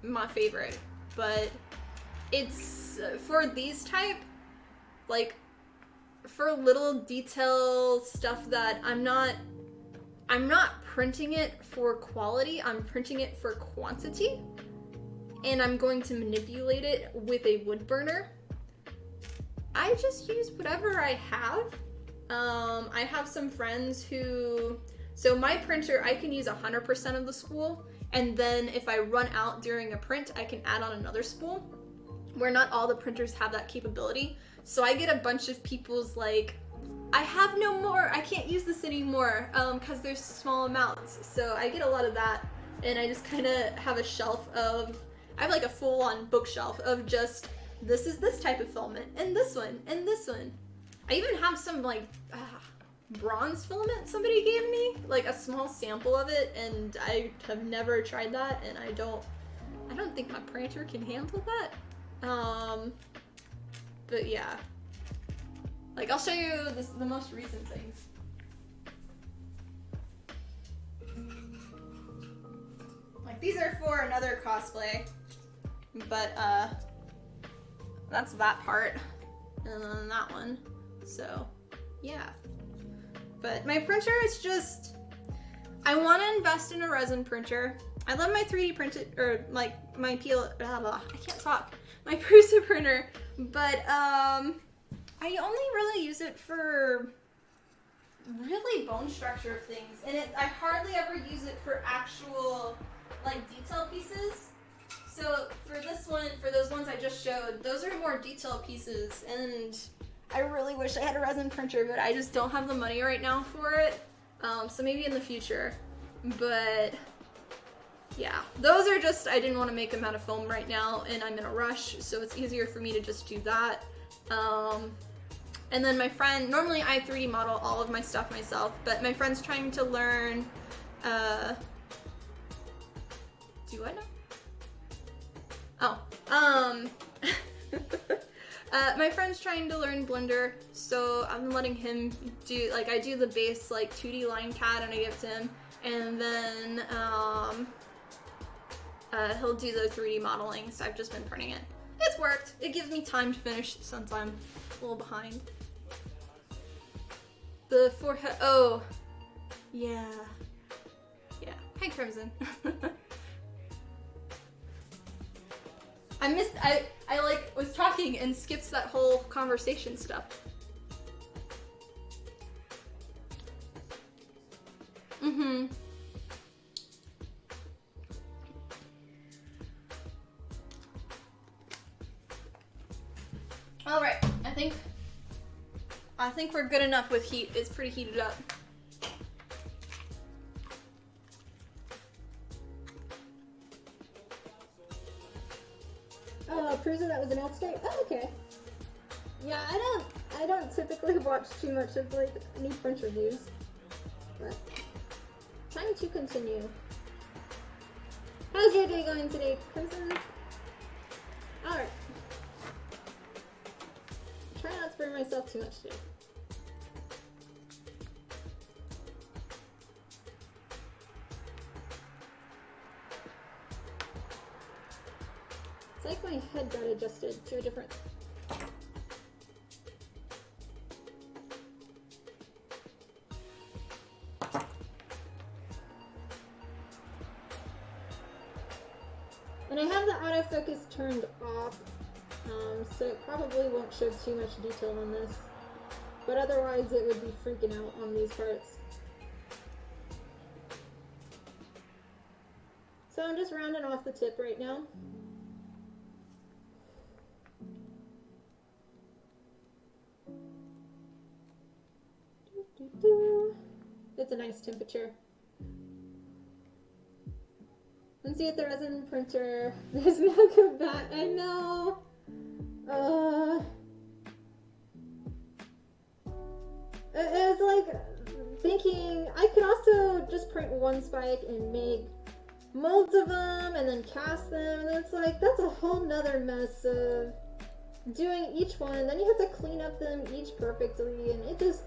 my favorite. But it's for these type, like for little detail stuff that I'm not printing it for quality, I'm printing it for quantity. and I'm going to manipulate it with a wood burner, I just use whatever I have. I have some friends who, so my printer, I can use 100% of the spool, and then if I run out during a print, I can add on another spool, where not all the printers have that capability. So I get a bunch of people's like, I have no more, I can't use this anymore, because there's small amounts. So I get a lot of that, and I just kind of have a shelf of, I have like a full-on bookshelf of just, this is this type of filament, and this one, and this one. I even have some like bronze filament somebody gave me, like a small sample of it, and I have never tried that, and I don't think my printer can handle that. But yeah. Like, I'll show you the most recent things. Like, these are for another cosplay, but that's that part, and then that one. So, yeah. But my printer is just, I want to invest in a resin printer. I love my 3D printed, or like my I can't talk. My Prusa printer, but I only really use it for really bone structure things, and I hardly ever use it for actual like detail pieces. So for this one, for those ones I just showed, those are more detail pieces, and I really wish I had a resin printer, but I just don't have the money right now for it. So maybe in the future, but yeah, those are just, I didn't want to make them out of foam right now, and I'm in a rush, so it's easier for me to just do that. And then my friend, normally I 3D model all of my stuff myself, but my friend's trying to learn, do I know? Oh, my friend's trying to learn Blender, so I'm letting him do, like, I do the base, like, 2D line CAD, and I give it to him, and then, he'll do the 3D modeling, so I've just been printing it. It's worked. It gives me time to finish since I'm a little behind. The forehead, oh, yeah. Yeah, hi Crimson. I like was talking and skipped that whole conversation stuff. Mm-hmm. All right, I think we're good enough with heat. It's pretty heated up. Oh, Prusa, that was an elf state? Oh, okay. Yeah, I don't typically watch too much of like new French reviews, but trying to continue. How's your day going today, Crimson? Alright. Try not to burn myself too much today. It's like my head got adjusted to a different... And I have the autofocus turned off, so it probably won't show too much detail on this. But otherwise it would be freaking out on these parts. So I'm just rounding off the tip right now. It's a nice temperature. Let's see at the resin printer. There's Nuka back. I know. It was like thinking I could also just print one spike and make molds of them and then cast them, and it's like that's a whole nother mess of doing each one. Then you have to clean up them each perfectly, and it just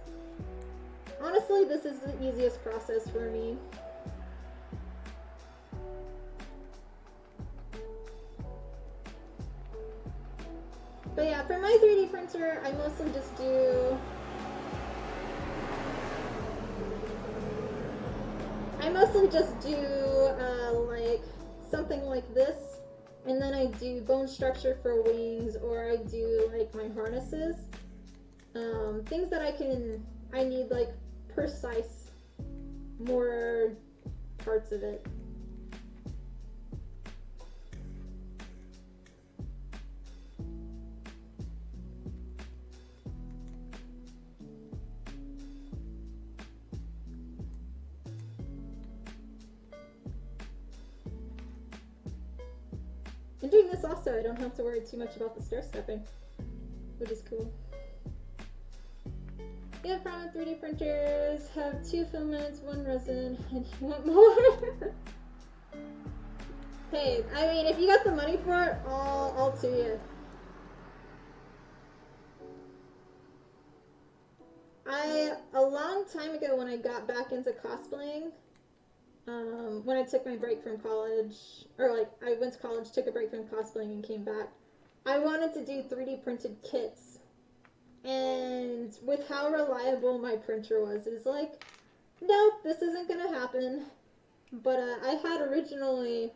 honestly, this is the easiest process for me. But yeah, for my 3D printer, I mostly just do... like, something like this. and then I do bone structure for wings, or I do like my harnesses. Things that I need like precise, more parts of it. And doing this also, I don't have to worry too much about the stair stepping, which is cool. You have problem with 3D printers, have 2 filaments, 1 resin, and you want more? Hey, I mean, if you got the money for it, I'll to you. A long time ago when I got back into cosplaying, when I took my break from college, or like I went to college, took a break from cosplaying and came back, I wanted to do 3D printed kits. And with how reliable my printer was, it was like, nope, this isn't gonna happen. But I had originally,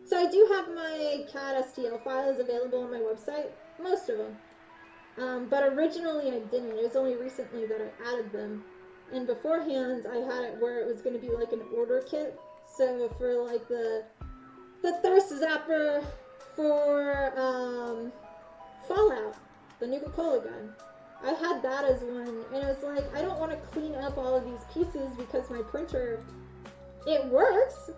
so I do have my CAD STL files available on my website, most of them. But originally I didn't. It was only recently that I added them. And beforehand, I had it where it was going to be like an order kit. So for like the thirst zapper for Fallout, the Nuka gun, I had that as one. And it was like, I don't want to clean up all of these pieces because my printer, it works,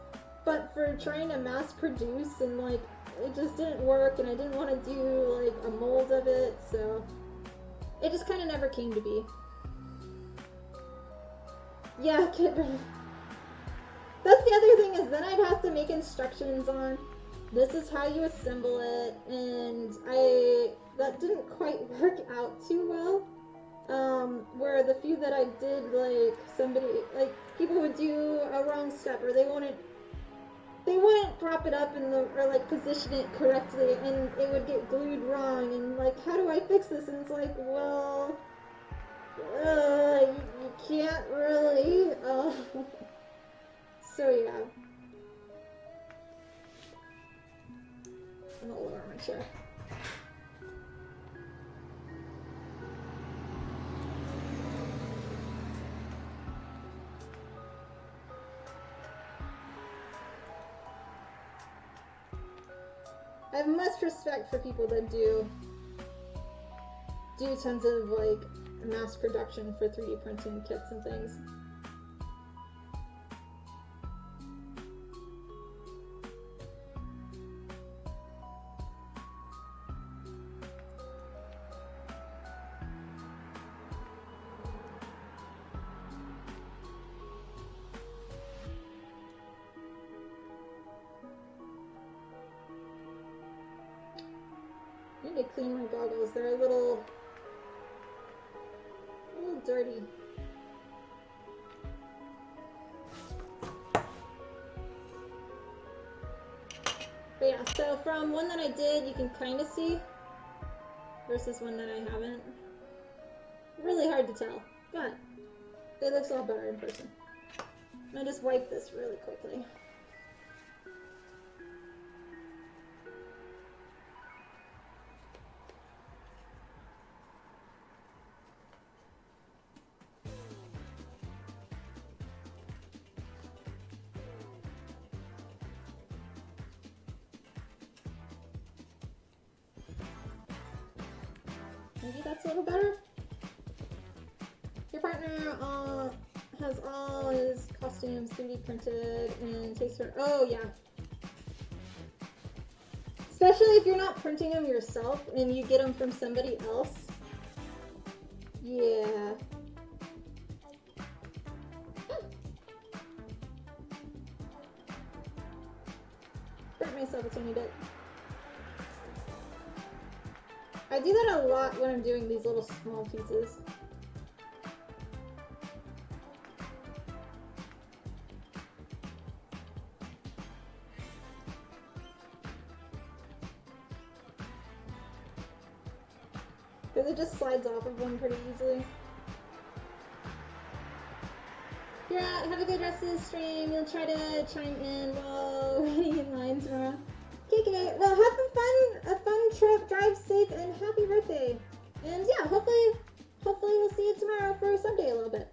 but for trying to mass produce and like, it just didn't work, and I didn't want to do like a mold of it, so it just kind of never came to be. Yeah, kid. That's the other thing, is then I'd have to make instructions on this is how you assemble it, and that didn't quite work out too well. Where the few that I did, like people would do a wrong step, or they wouldn't prop it up or like position it correctly, and it would get glued wrong, and like, how do I fix this? And it's like, well, you can't really, so yeah. I'm gonna lower my chair. I have much respect for people that do tons of like mass production for 3D printing kits and things. I need to clean my goggles. They're a little dirty. But yeah, so from one that I did, you can kind of see, versus one that I haven't. Really hard to tell, but it looks a lot better in person. I just wipe this really quickly. Maybe that's a little better. Your partner has all his costumes 3D printed and takes her. Oh yeah. Especially if you're not printing them yourself and you get them from somebody else. Yeah. Hurt myself a tiny bit. I do that a lot when I'm doing these little small pieces. Because it just slides off of them pretty easily. Yeah, have a good rest of the stream. You'll try to chime in while waiting in line tomorrow. KK, well, have a fun trip, drive safe, and happy birthday. And yeah, hopefully we'll see you tomorrow for sub day a little bit.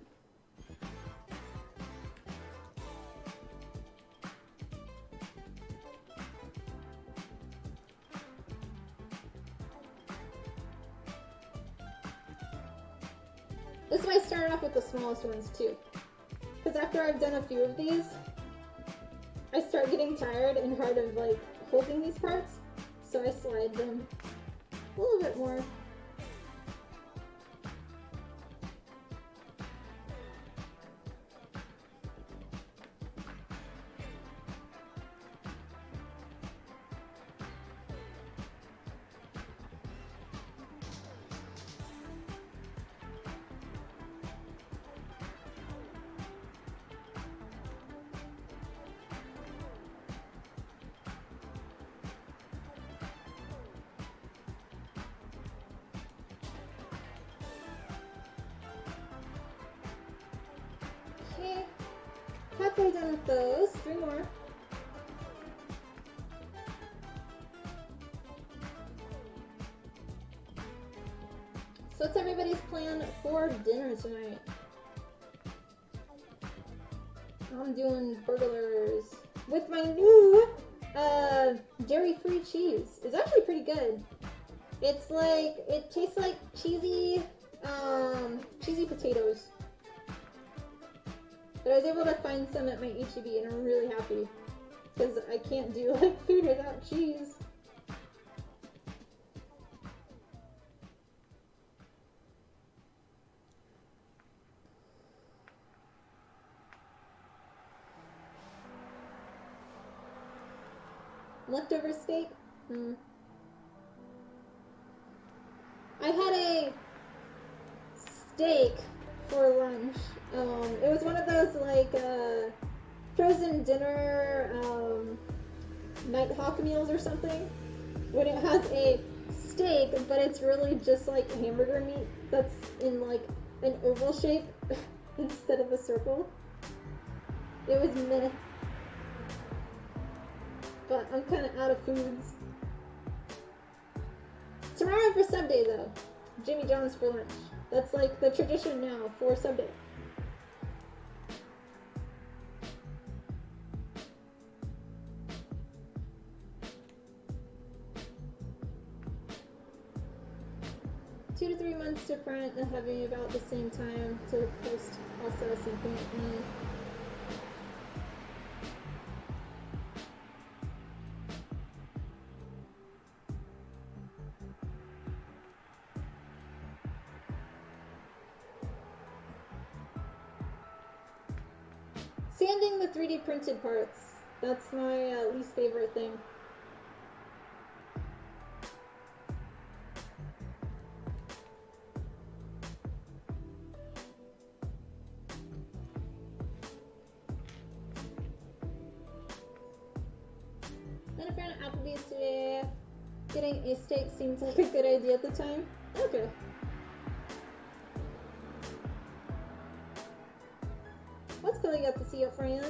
This is why I started off with the smallest ones too. Because after I've done a few of these, I start getting tired and hard of like holding these parts, so I slide them a little bit more. Okay, halfway done with those. 3 more. So what's everybody's plan for dinner tonight? I'm doing burglars with my new dairy-free cheese. It's actually pretty good. It's like, it tastes like cheesy potatoes. But I was able to find some at my HEB and I'm really happy because I can't do like food without cheese. Leftover steak? I had a steak for lunch. It was one of those like frozen dinner Nighthawk meals or something. When it has a steak, but it's really just like hamburger meat that's in like an oval shape instead of a circle. It was meh. But I'm kind of out of foods. Tomorrow for sub day though, Jimmy John's for lunch. That's like the tradition now for sub day. Two to 3 months different and having about the same time to post also synchronously. Sanding the 3D printed parts. That's my least favorite thing. Met a friend at Applebee's today. Getting a steak seems like a good idea at the time. Okay. That's cool you got to see a friend.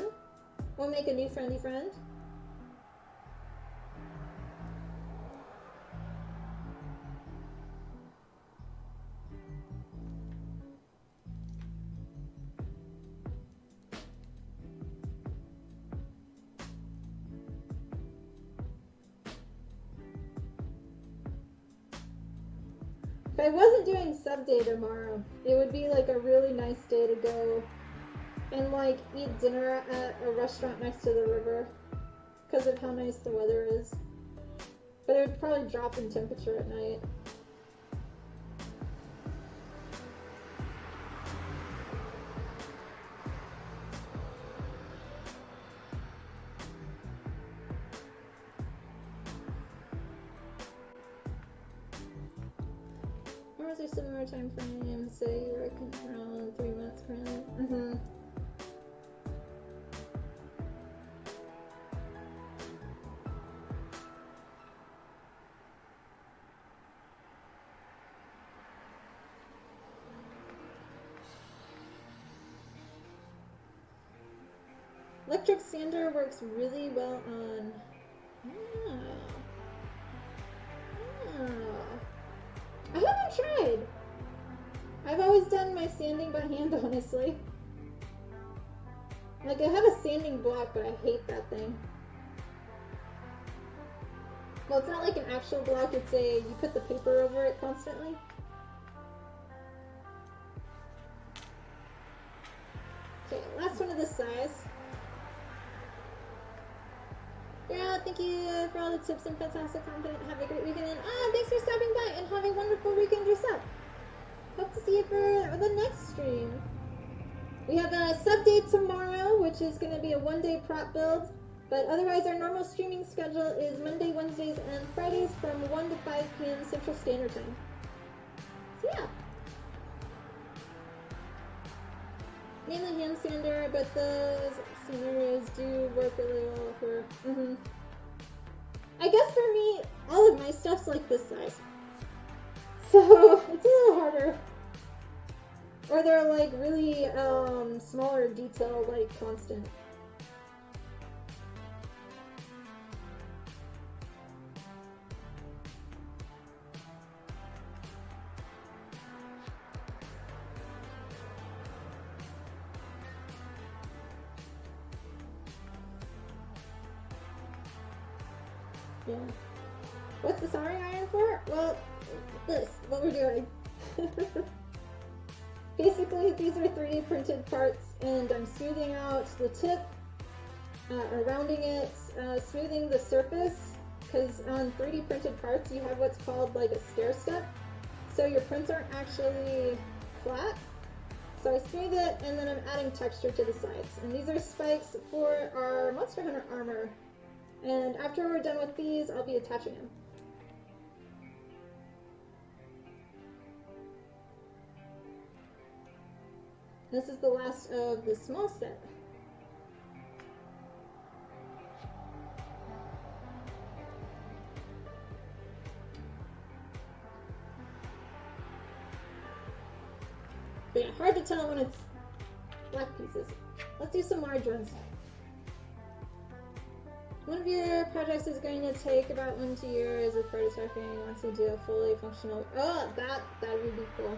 We'll make a new friendly friend. If I wasn't doing sub day tomorrow, it would be like a really nice day to go and like eat dinner at a restaurant next to the river because of how nice the weather is. But it would probably drop in temperature at night. Or was there similar time frame? So you reckon around 3 months currently? Electric sander works really well on... I haven't tried. I've always done my sanding by hand, honestly. Like, I have a sanding block, but I hate that thing. Well, it's not like an actual block, it's you put the paper over it constantly. Okay, last one of this size. Yeah, thank you for all the tips and fantastic content. Have a great weekend. And thanks for stopping by and have a wonderful weekend yourself. Hope to see you for the next stream. We have a sub day tomorrow, which is going to be a one-day prop build. But otherwise, our normal streaming schedule is Monday, Wednesdays, and Fridays from 1 to 5 p.m. Central Standard Time. So yeah. Mainly hand sander, but the sanders do work really well for... I guess for me, all of my stuff's like this size. So, it's a little harder. Or they're like really smaller detail, like constant. Yeah. What's the soldering iron for? Well, what we're doing. Basically, these are 3D printed parts, and I'm smoothing out the tip, or rounding it, smoothing the surface, because on 3D printed parts, you have what's called like a stair step, so your prints aren't actually flat. So I smooth it, and then I'm adding texture to the sides. And these are spikes for our Monster Hunter armor. And after we're done with these, I'll be attaching them. This is the last of the small set. But yeah, hard to tell when it's black pieces. Let's do some large ones. One of your projects is going to take about 1 to 2 years of prototyping once you do a fully functional... Oh, that would be cool.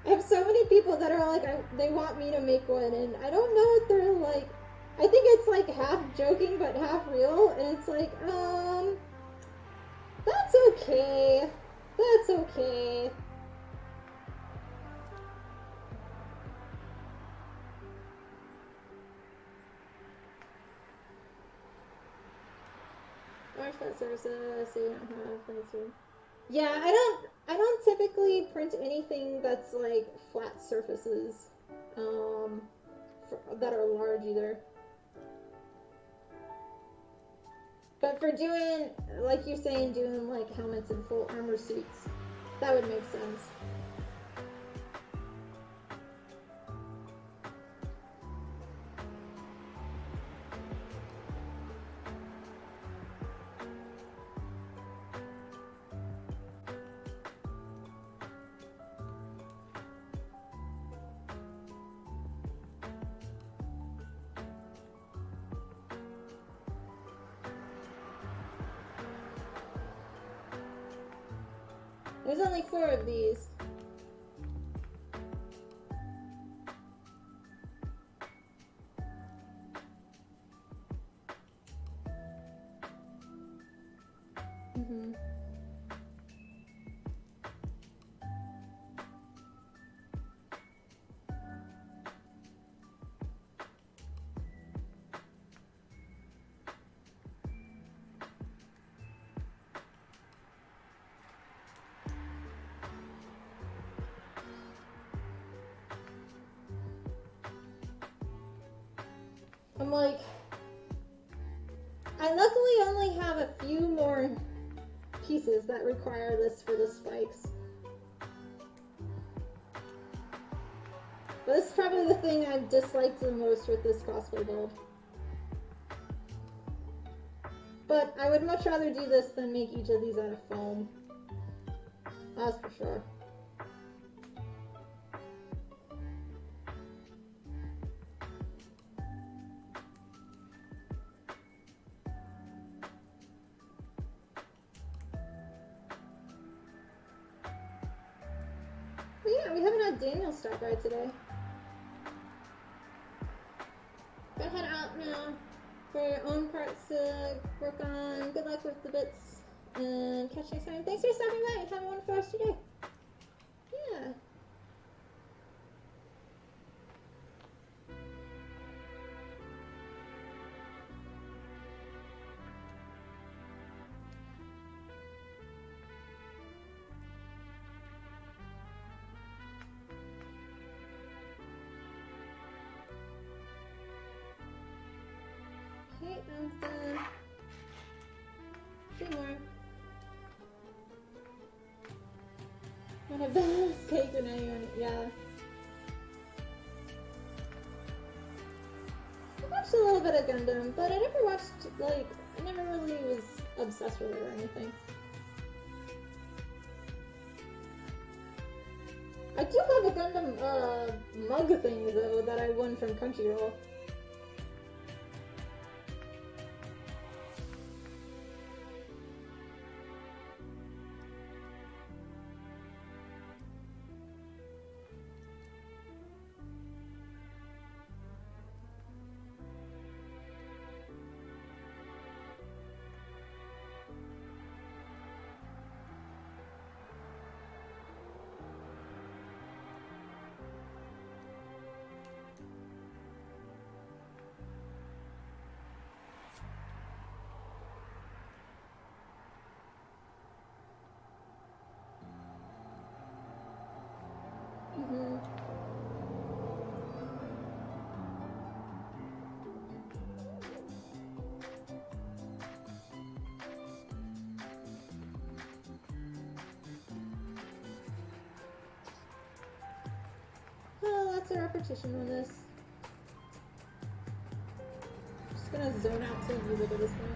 I have so many people that are like, they want me to make one, and I don't know if they're like... I think it's like half joking but half real, and it's like, that's okay. That's okay. Large flat surfaces, so you don't have fancy. Yeah, I don't typically print anything that's like flat surfaces, that are large either. But for doing, like you're saying, doing like helmets and full armor suits, that would make sense. There's only 4 of these. I'm like, I luckily only have a few more pieces that require this for the spikes. But this is probably the thing I've disliked the most with this cosplay build. But I would much rather do this than make each of these out of foam. That's for sure. we haven't had Daniel stop by today. Gotta head out now for your own parts to work on. Good luck with the bits and catch you next time. Thanks for stopping by and have a wonderful rest of your day. Yeah. Okay, that's done. 2 more. I have the steak and anyone, yeah. I watched a little bit of Gundam, but I never watched, like, I never really was obsessed with it or anything. I do have a Gundam, mug thing, though, that I won from Crunchyroll. Oh, lots of repetition on this. Just gonna zone out to music at this point.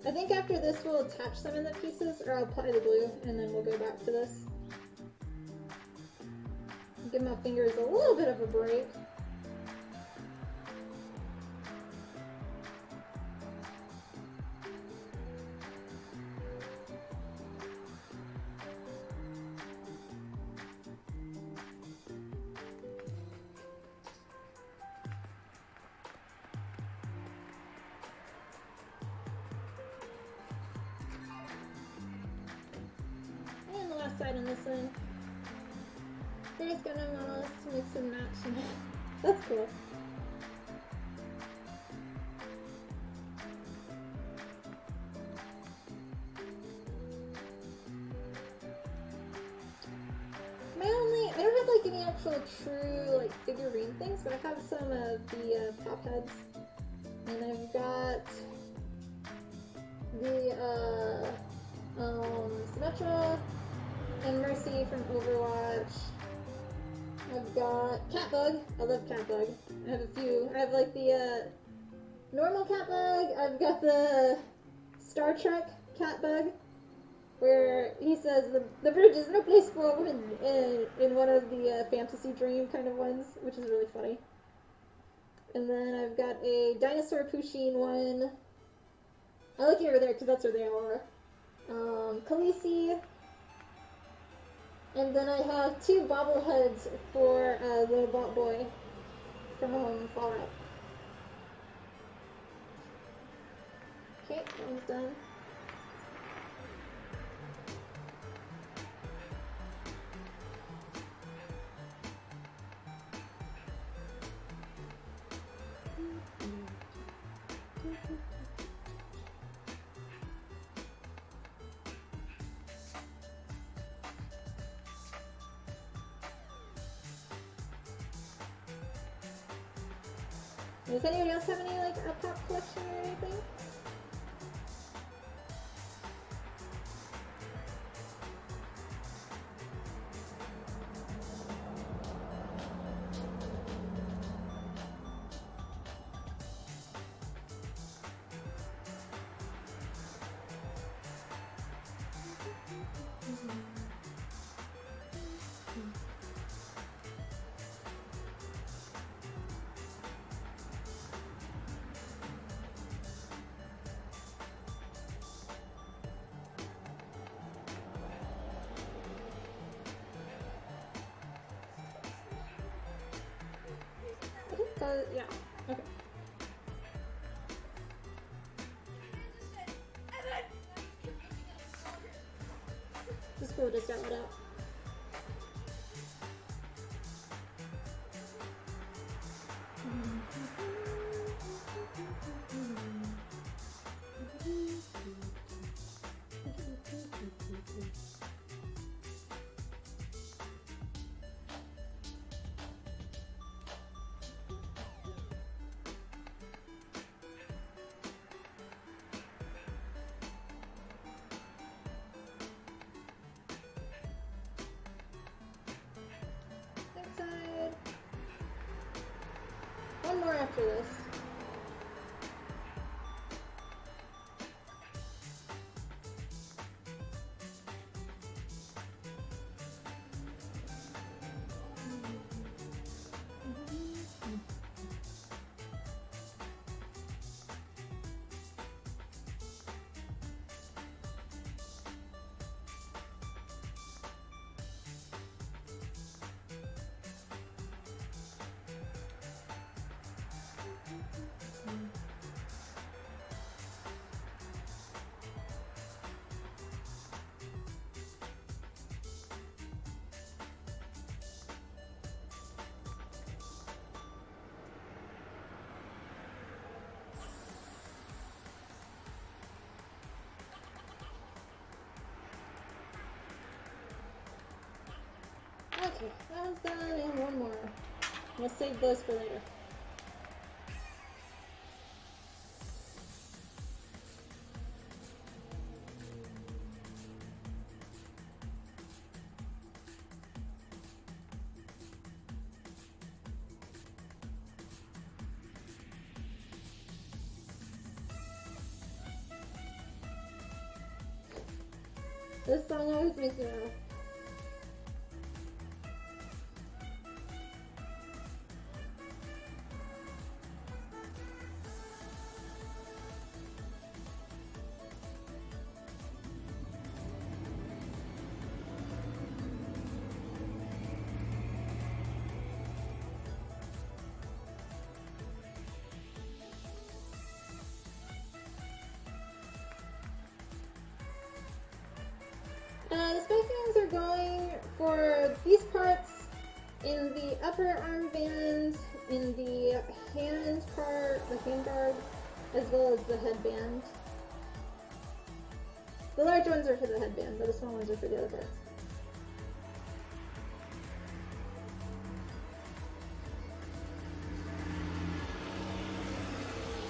I think after this we'll attach some of the pieces, or I'll apply the glue, and then we'll go back to this. Give my fingers a little bit of a break. And the last side on this one. There's gonna want us to mix and match. That's cool. I don't have like any actual true like figurine things, but I have some of the pop heads. And I've got the Symmetra and Mercy from Overwatch. I've got Catbug. I love Catbug. I have a few. I have like the normal Catbug. I've got the Star Trek Catbug, where he says the bridge is no place for a woman in one of the fantasy dream kind of ones, which is really funny. And then I've got a Dinosaur Pusheen one. I like it over there because that's where they all are. Khaleesi. And then I have 2 bobbleheads for the Bot Boy from Fallout. Okay, that one's done. Does anybody else have any like a pop collection or anything? Cause, yeah. Okay. Just go to start it out. Side. One more after this. Okay, that one's done, and one more. We'll save those for later. This song always makes me laugh. The spikings are going for these parts in the upper armband, in the hand part, the handguard, as well as the headband. The large ones are for the headband, but the small ones are for the other parts.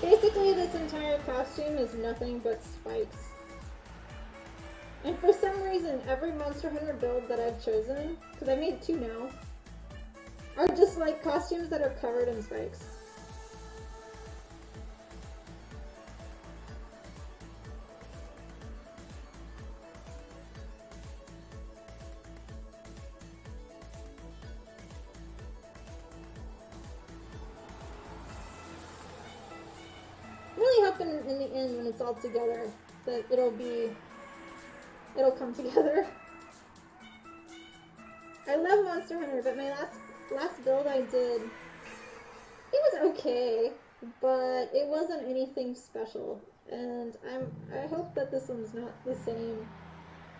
Basically, this entire costume is nothing but spikes. And for some reason, every Monster Hunter build that I've chosen, because I made 2 now, are just like costumes that are covered in spikes. I'm really hoping in the end, when it's all together, that it'll come together. I love Monster Hunter, but my last build I did, it was okay, but it wasn't anything special. And I hope that this one's not the same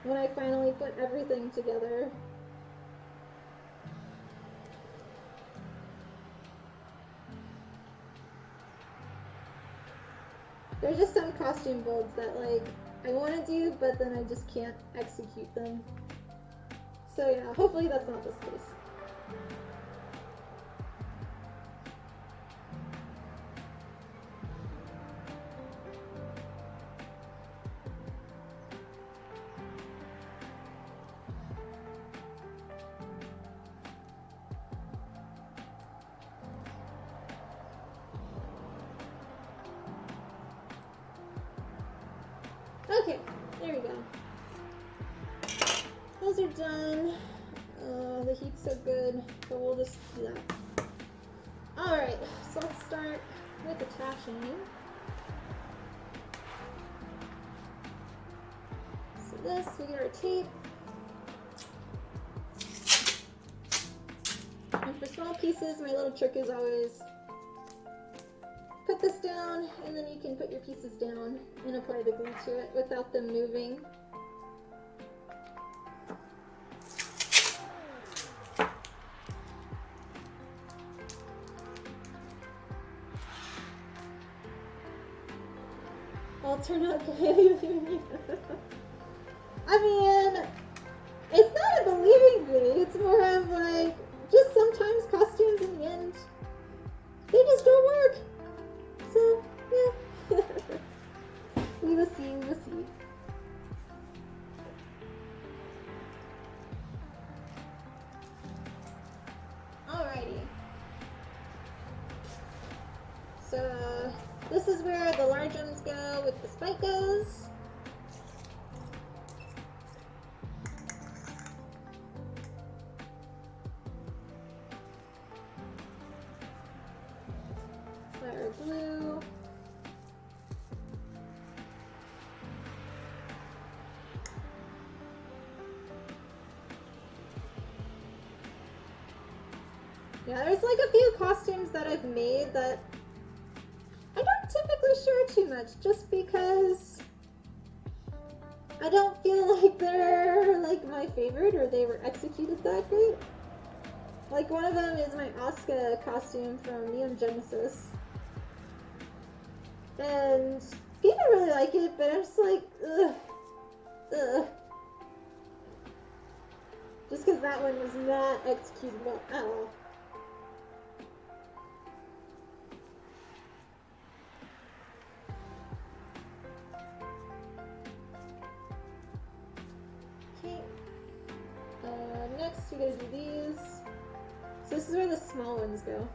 when I finally put everything together. There's just some costume builds that like I want to do, but then I just can't execute them. So yeah, hopefully that's not this case. Okay, there we go. Those are done. The heat's so good, so we'll just do that. Alright, so let's start with attaching. So this, we get our tape. And for small pieces, my little trick is always this down, and then you can put your pieces down and apply the glue to it without them moving. All turn out great. I mean, it's not a believing thing, it's more of like, just sometimes costumes in the end, they just don't work. So, yeah. We will see, we will see. Alrighty. So, this is where the large ones go with the spike goes. Our glue. Yeah, there's like a few costumes that I've made that I don't typically share too much, just because I don't feel like they're like my favorite or they were executed that great. Like one of them is my Asuka costume from Neon Genesis. And people really like it, but I'm just like, ugh, ugh. Just because that one was not executed well at all. Okay. Next we gotta do these. So this is where the small ones go.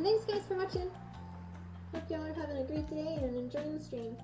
thanks guys for watching. Hope y'all are having a great day and enjoying the stream.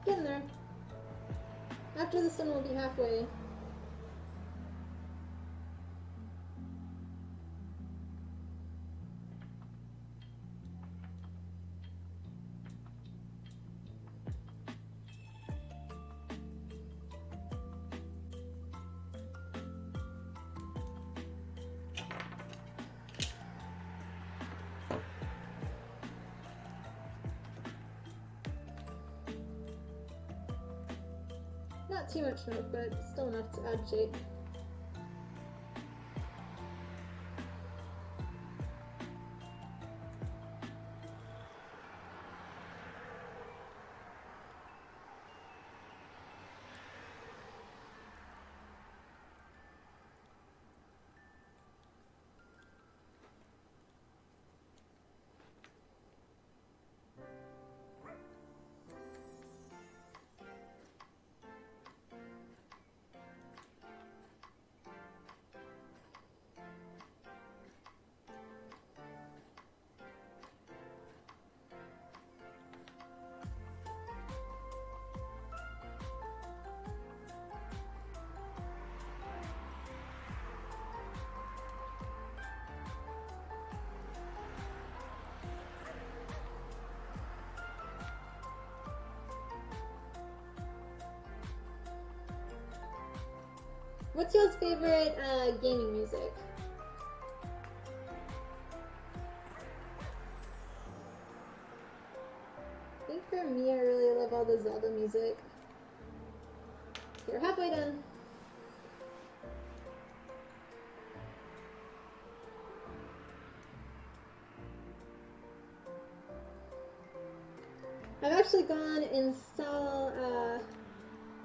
Getting there. After this one, we'll be halfway. Not too much smoke, but still enough to add shape. What's y'all's favorite gaming music? I think for me, I really love all the Zelda music. We're halfway done. I've actually gone and saw, I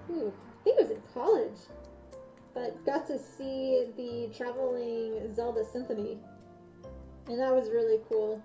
think it was in college, but got to see the traveling Zelda Symphony, and that was really cool.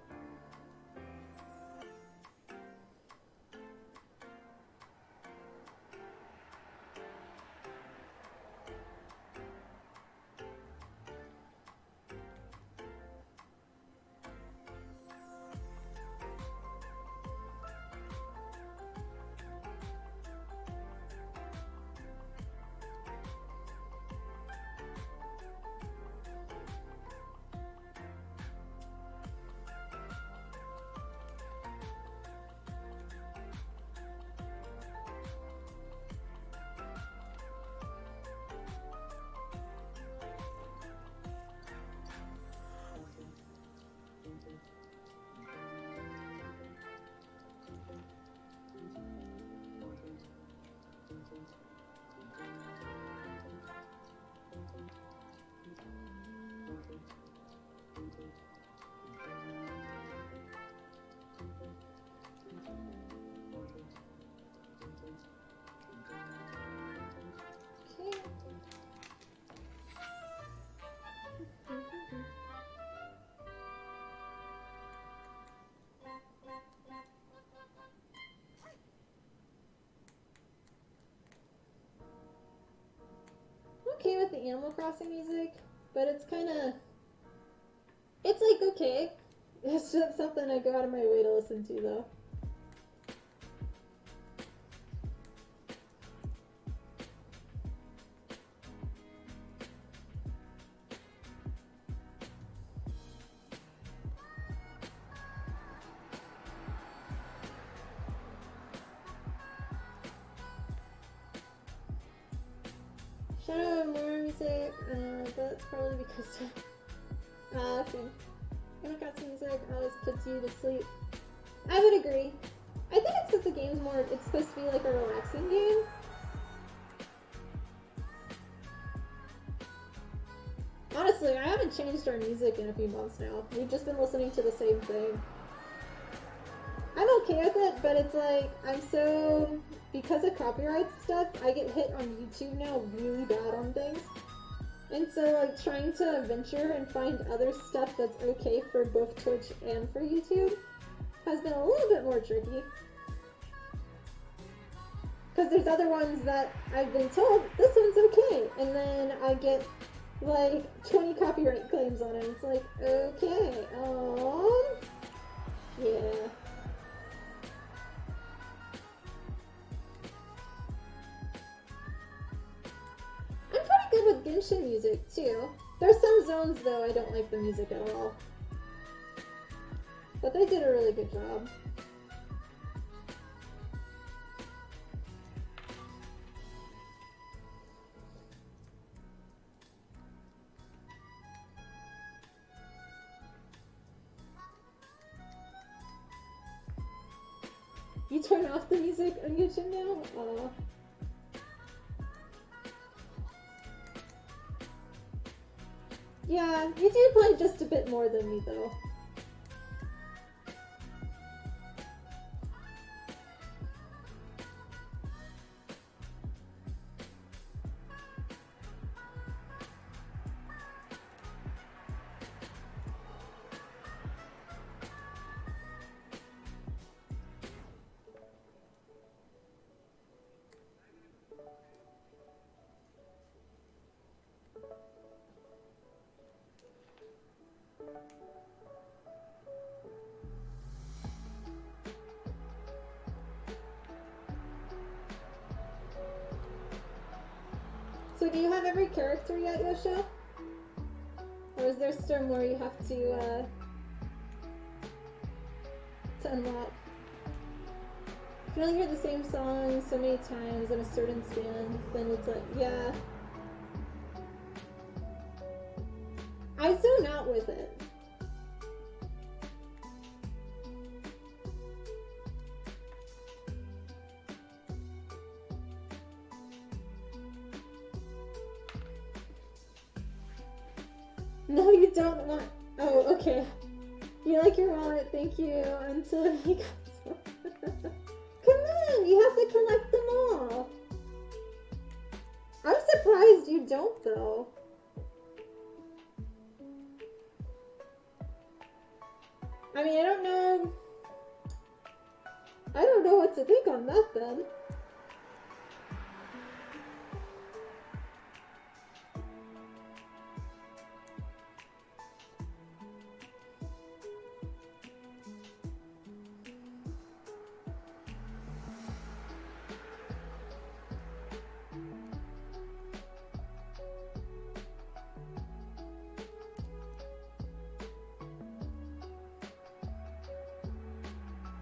the Animal Crossing music, but it's kind of, it's like okay. It's just something I go out of my way to listen to though. Shadow of more music, that's probably because of, okay. Animal Crossing music always puts you to sleep. I would agree. I think it's because the game's more, it's supposed to be like a relaxing game. Honestly, I haven't changed our music in a few months now. We've just been listening to the same thing. I'm okay with it, but it's like, I'm so, because of copyright stuff, I get hit on YouTube now really bad on things. And so, like, trying to venture and find other stuff that's okay for both Twitch and for YouTube has been a little bit more tricky. Because there's other ones that I've been told, this one's okay, and then I get, like, 20 copyright claims on it, and it's like, okay, yeah. I'm pretty good with Genshin music, too. There's some zones, though, I don't like the music at all. But they did a really good job. You turn off the music on Genshin now? Yeah, you do play just a bit more than me, though. So do you have every character yet, Yosha? Or is there still more you have to unlock? You can only hear the same song so many times in a certain span, then it's like, yeah. I zone out with it. No, you don't want. Oh, okay. You like your wallet, thank you. Until he comes. Come on, you have to collect them all. I'm surprised you don't, though. I mean, I don't know. I don't know what to think on that then.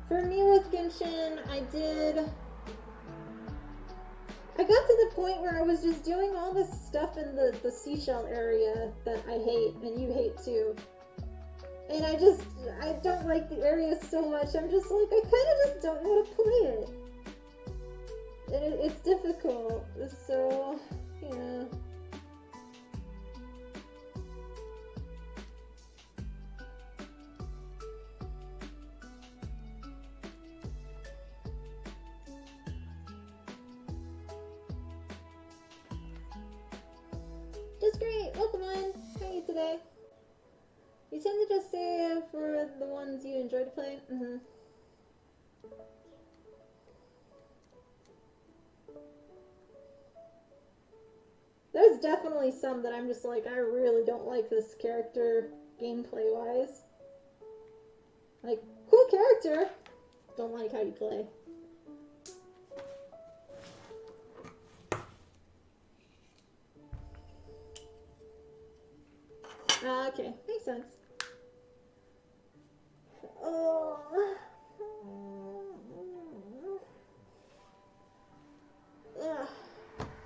For me with Genshin, I got to the point where I was just doing all this stuff in the seashell area that I hate, and you hate too. And I don't like the area so much, I'm just like, I kind of just don't know how to play it. And it's difficult, so, yeah. Just great. Welcome on. How are you today? You tend to just save for the ones you enjoy to play. There's definitely some that I'm just like, I really don't like this character gameplay-wise. Like, cool character, don't like how you play. Okay, makes sense. Oh.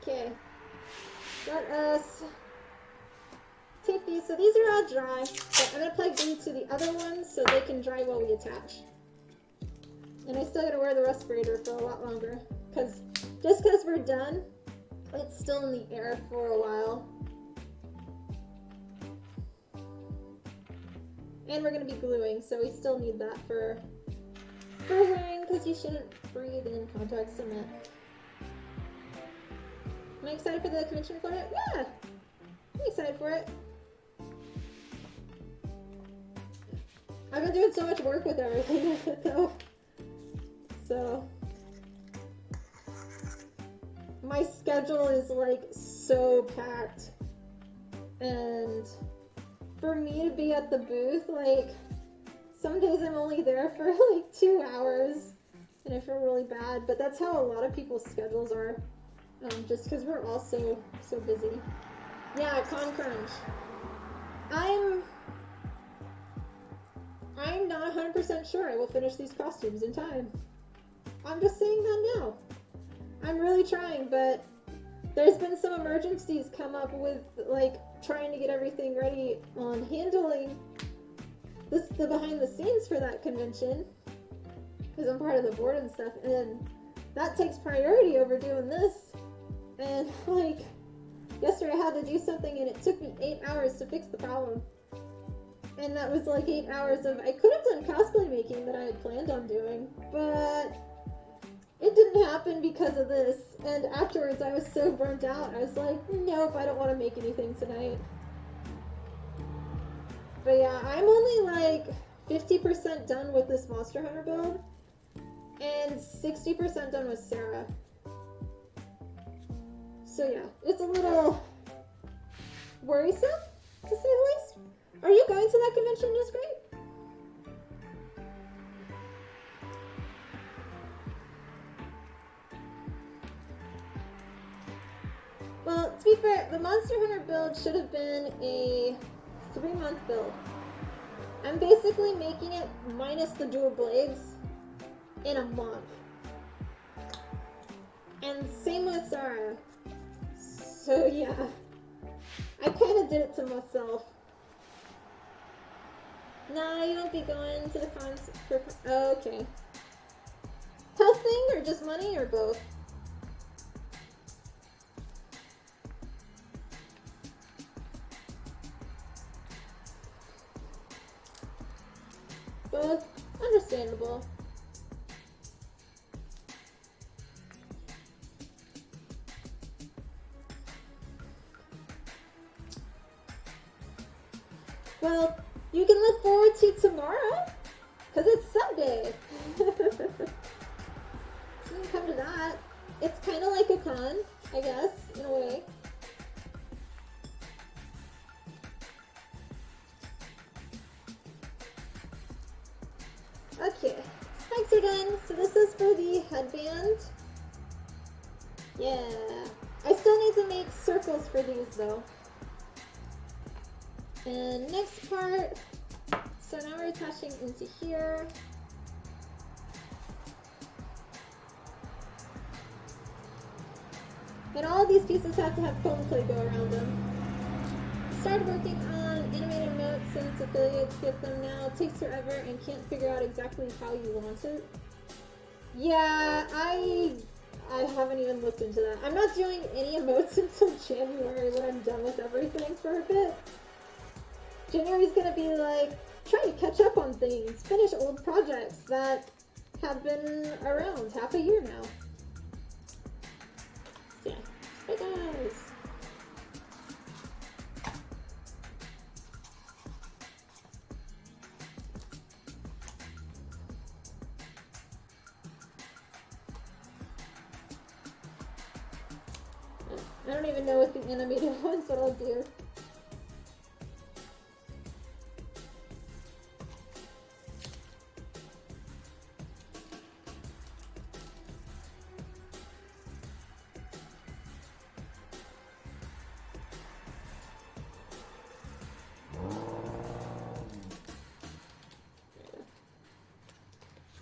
Okay. Let us take these. So these are all dry, but I'm gonna plug glue to the other ones so they can dry while we attach. And I still gotta wear the respirator for a lot longer, because just because we're done, it's still in the air for a while. And we're going to be gluing, so we still need that for wearing, because you shouldn't breathe in contact cement. Am I excited for the convention for it? Yeah! I'm excited for it. I've been doing so much work with everything with it, though. So my schedule is like so packed, and for me to be at the booth, like, some days I'm only there for like 2 hours, and I feel really bad, but that's how a lot of people's schedules are, just because we're all so busy. Yeah, Con Crunch. I'm not 100% sure I will finish these costumes in time. I'm just saying that now. I'm really trying, but there's been some emergencies come up with, like, trying to get everything ready on handling the behind the scenes for that convention, because I'm part of the board and stuff, and that takes priority over doing this. And like, yesterday I had to do something and it took me 8 hours to fix the problem, and that was like 8 hours of, I could have done cosplay making that I had planned on doing, but it didn't happen because of this. And afterwards I was so burnt out, I was like, nope, I don't want to make anything tonight. But yeah, I'm only like 50% done with this Monster Hunter build, and 60% done with Sarah. So yeah, it's a little worrisome, to say the least. Are you going to that convention, Just Great? Well, to be fair, the Monster Hunter build should have been a 3-month build. I'm basically making it minus the dual blades in a month. And same with Sarah. So yeah, I kind of did it to myself. Nah, you won't be going to the cons for... Oh, okay. Health thing, or just money, or both? Both. Understandable. Well, you can look forward to tomorrow, because it's Sunday. You can come to that. It's kind of like a con, I guess, in a way. Okay, spikes are done. So this is for the headband. Yeah. I still need to make circles for these though. And next part, so now we're attaching into here. And all of these pieces have to have foam play go around them. Started working on animated emotes since affiliates get them now. It takes forever and can't figure out exactly how you want it. Yeah, I haven't even looked into that. I'm not doing any emotes until January when I'm done with everything for a bit. January's gonna be like trying to catch up on things, finish old projects that have been around half a year now. So yeah, bye guys. I don't even know what the animated ones what I'll do.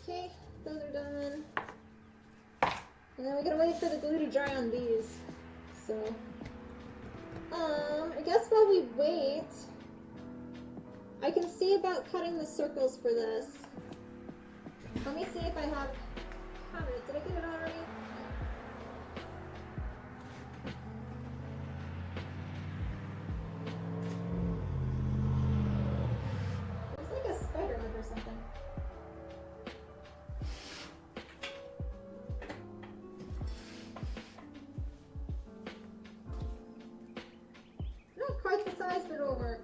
Okay, those are done. And then we gotta wait for the glue to dry on these. So, I guess while we wait, I can see about cutting the circles for this. Let me see if I have it. Did I get it already? There's like a spider web or something. Not quite the size, but it'll work.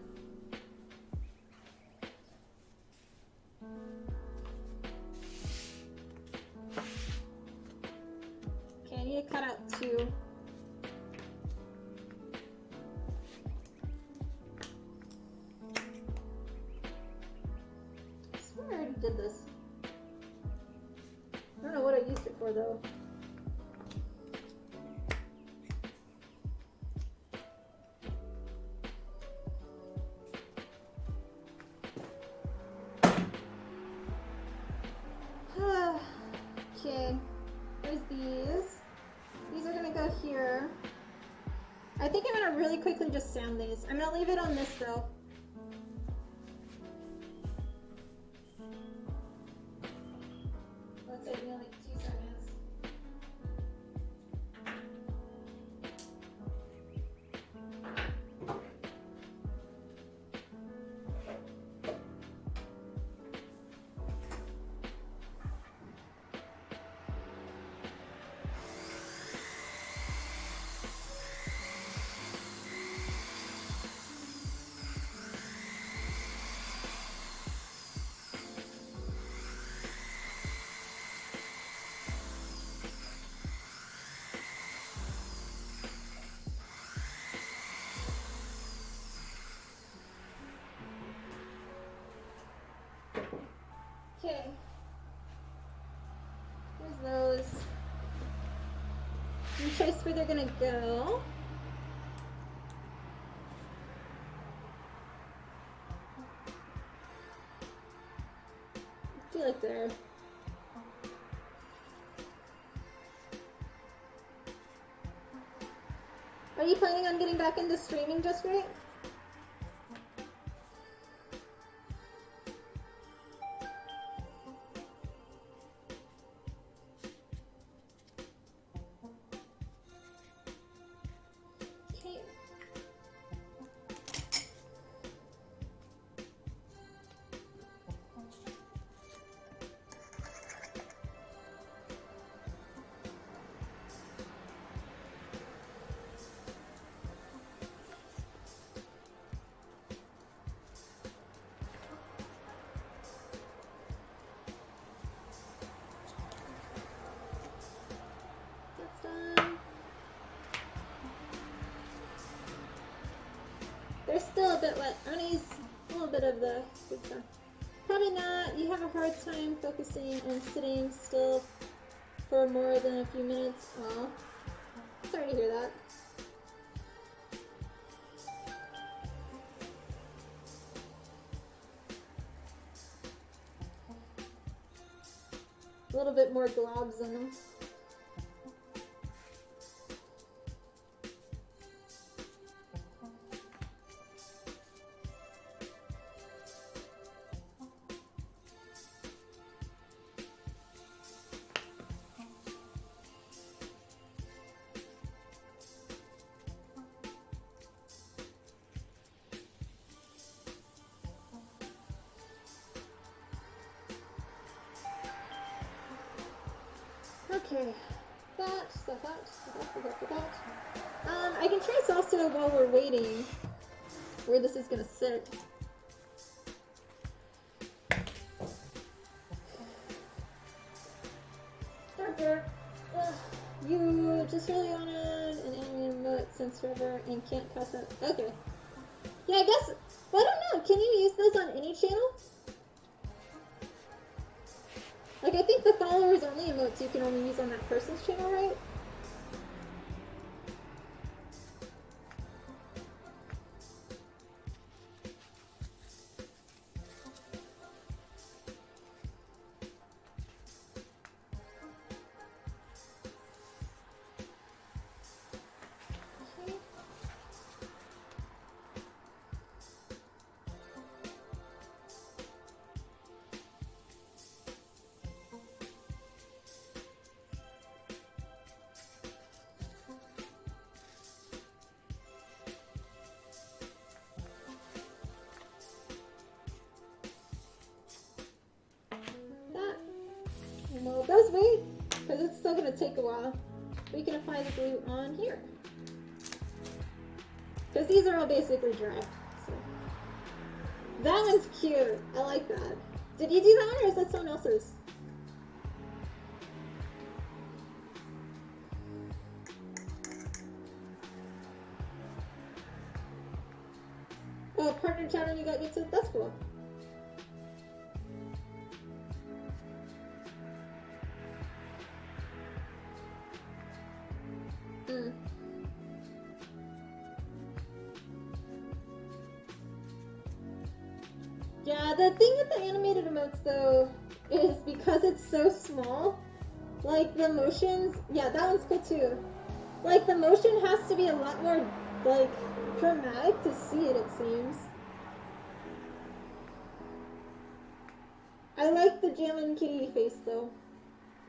Okay, I need to cut out 2. I swear I already did this. I don't know what I used it for though. Okay, there's these. These are gonna go here. I think I'm gonna really quickly just sand these. I'm gonna leave it on this though. Let's say me like 2 seconds. Okay. Here's those. You trace where they're gonna go. I feel like they're... Are you planning on getting back into streaming just right? Okay. That's done. They're still a bit wet. I'm gonna use a little bit of the good stuff. Probably not. You have a hard time focusing and sitting still for more than a few minutes. Aw. Sorry to hear that. A little bit more globs in them. Okay, that. I can trace also while we're waiting where this is gonna sit. You just really wanted an animated emote since forever and can't pass up. Okay. Yeah, I guess. Well, I don't know. Can you use those on any channel? Like, I think the followers only emotes you can only use on that person's channel, right? Well, it does wait, because it's still going to take a while. We can apply the glue on here. Because these are all basically dry. So. That one's cute. I like that. Did you do that one, or is that someone else's? Oh, partner channel you got YouTube? That's cool. Yeah, the thing with the animated emotes though is because it's so small, like the motions, yeah, that one's cool too. Like the motion has to be a lot more like dramatic to see it seems. I like the Jammin' Kitty face though.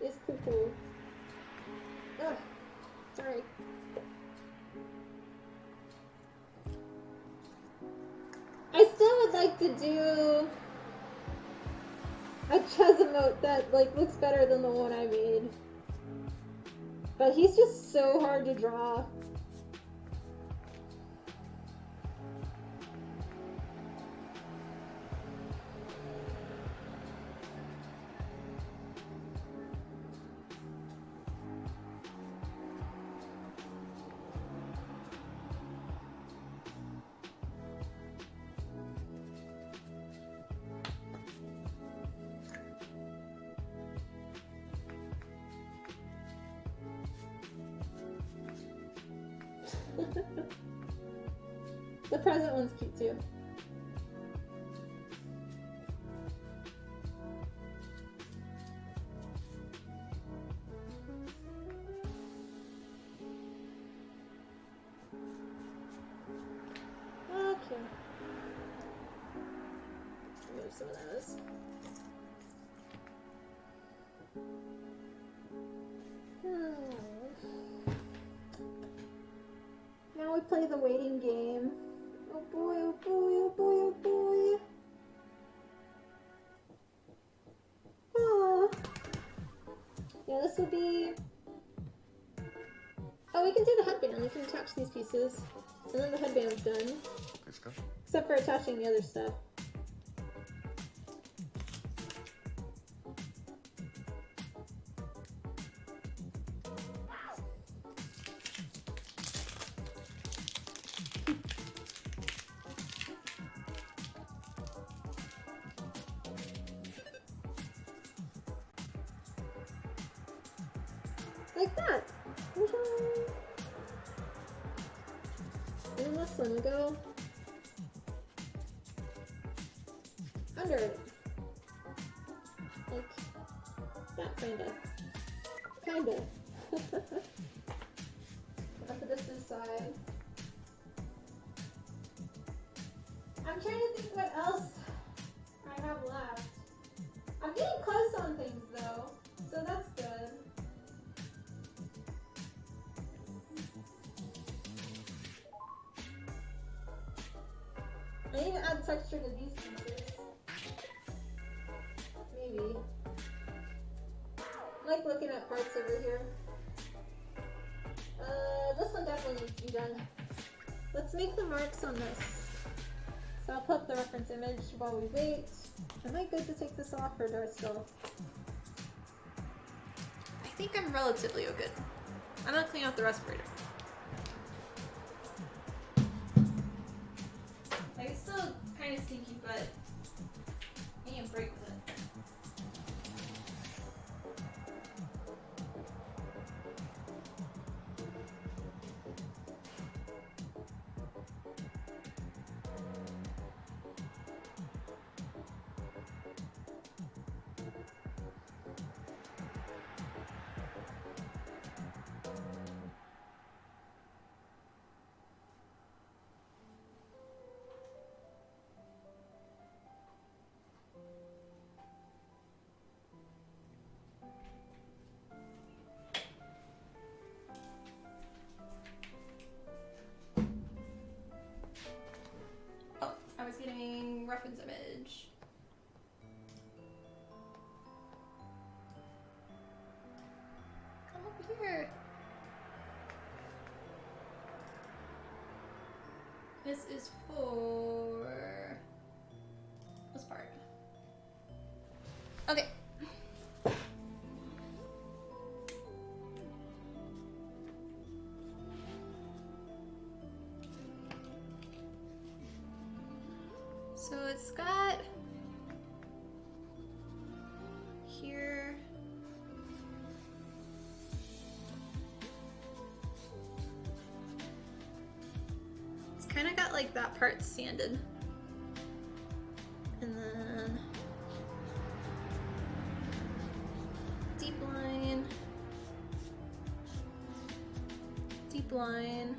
It's cool. Ugh, sorry. I still would like to do a Chaz emote that like looks better than the one I made. But he's just so hard to draw. The present one's cute too. Okay. Move some of those. Now we play the waiting game. Oh boy, oh boy, oh boy, oh boy. Aww. Yeah, this will be... Oh, we can do the headband. We can attach these pieces. And then the headband's done. Except for attaching the other stuff. Like that. And then this one will go under it. Like that, kinda. I'll put this to the side. I'm trying to think what else I have left. I'm getting close on things though, so that's good. I need to add texture to these pieces. Maybe. I like looking at parts over here. This one definitely needs to be done. Let's make the marks on this. So I'll put up the reference image while we wait. Am I good to take this off or do I still? I think I'm relatively good. I'm gonna clean out the respirator. very sneaky, but I can't break with it. I was getting reference image. Come over here. This is for this part. Okay. So it's got here. It's kind of got like that part sanded. And then deep line, deep line.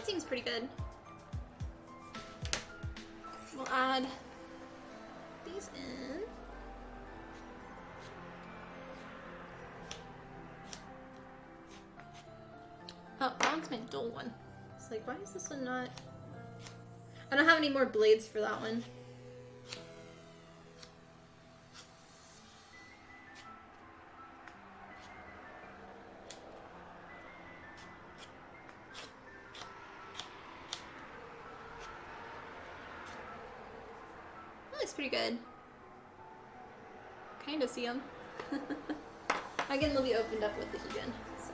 Seems pretty good. We'll add these in. Oh, that one's my dull one. It's like, why is this one not? I don't have any more blades for that one. Pretty good. Kind of see them. Again, they'll be opened up with the heat gun. So,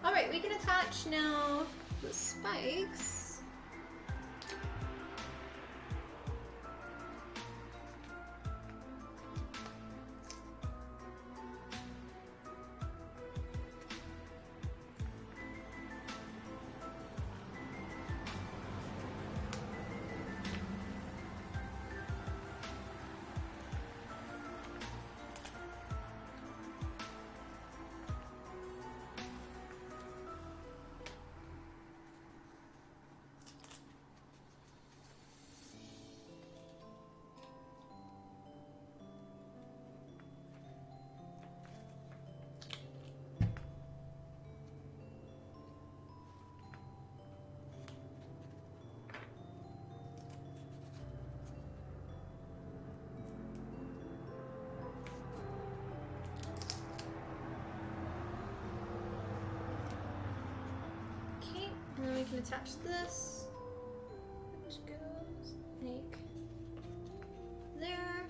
all right, we can attach now the spikes. And then we can attach this, which goes like there.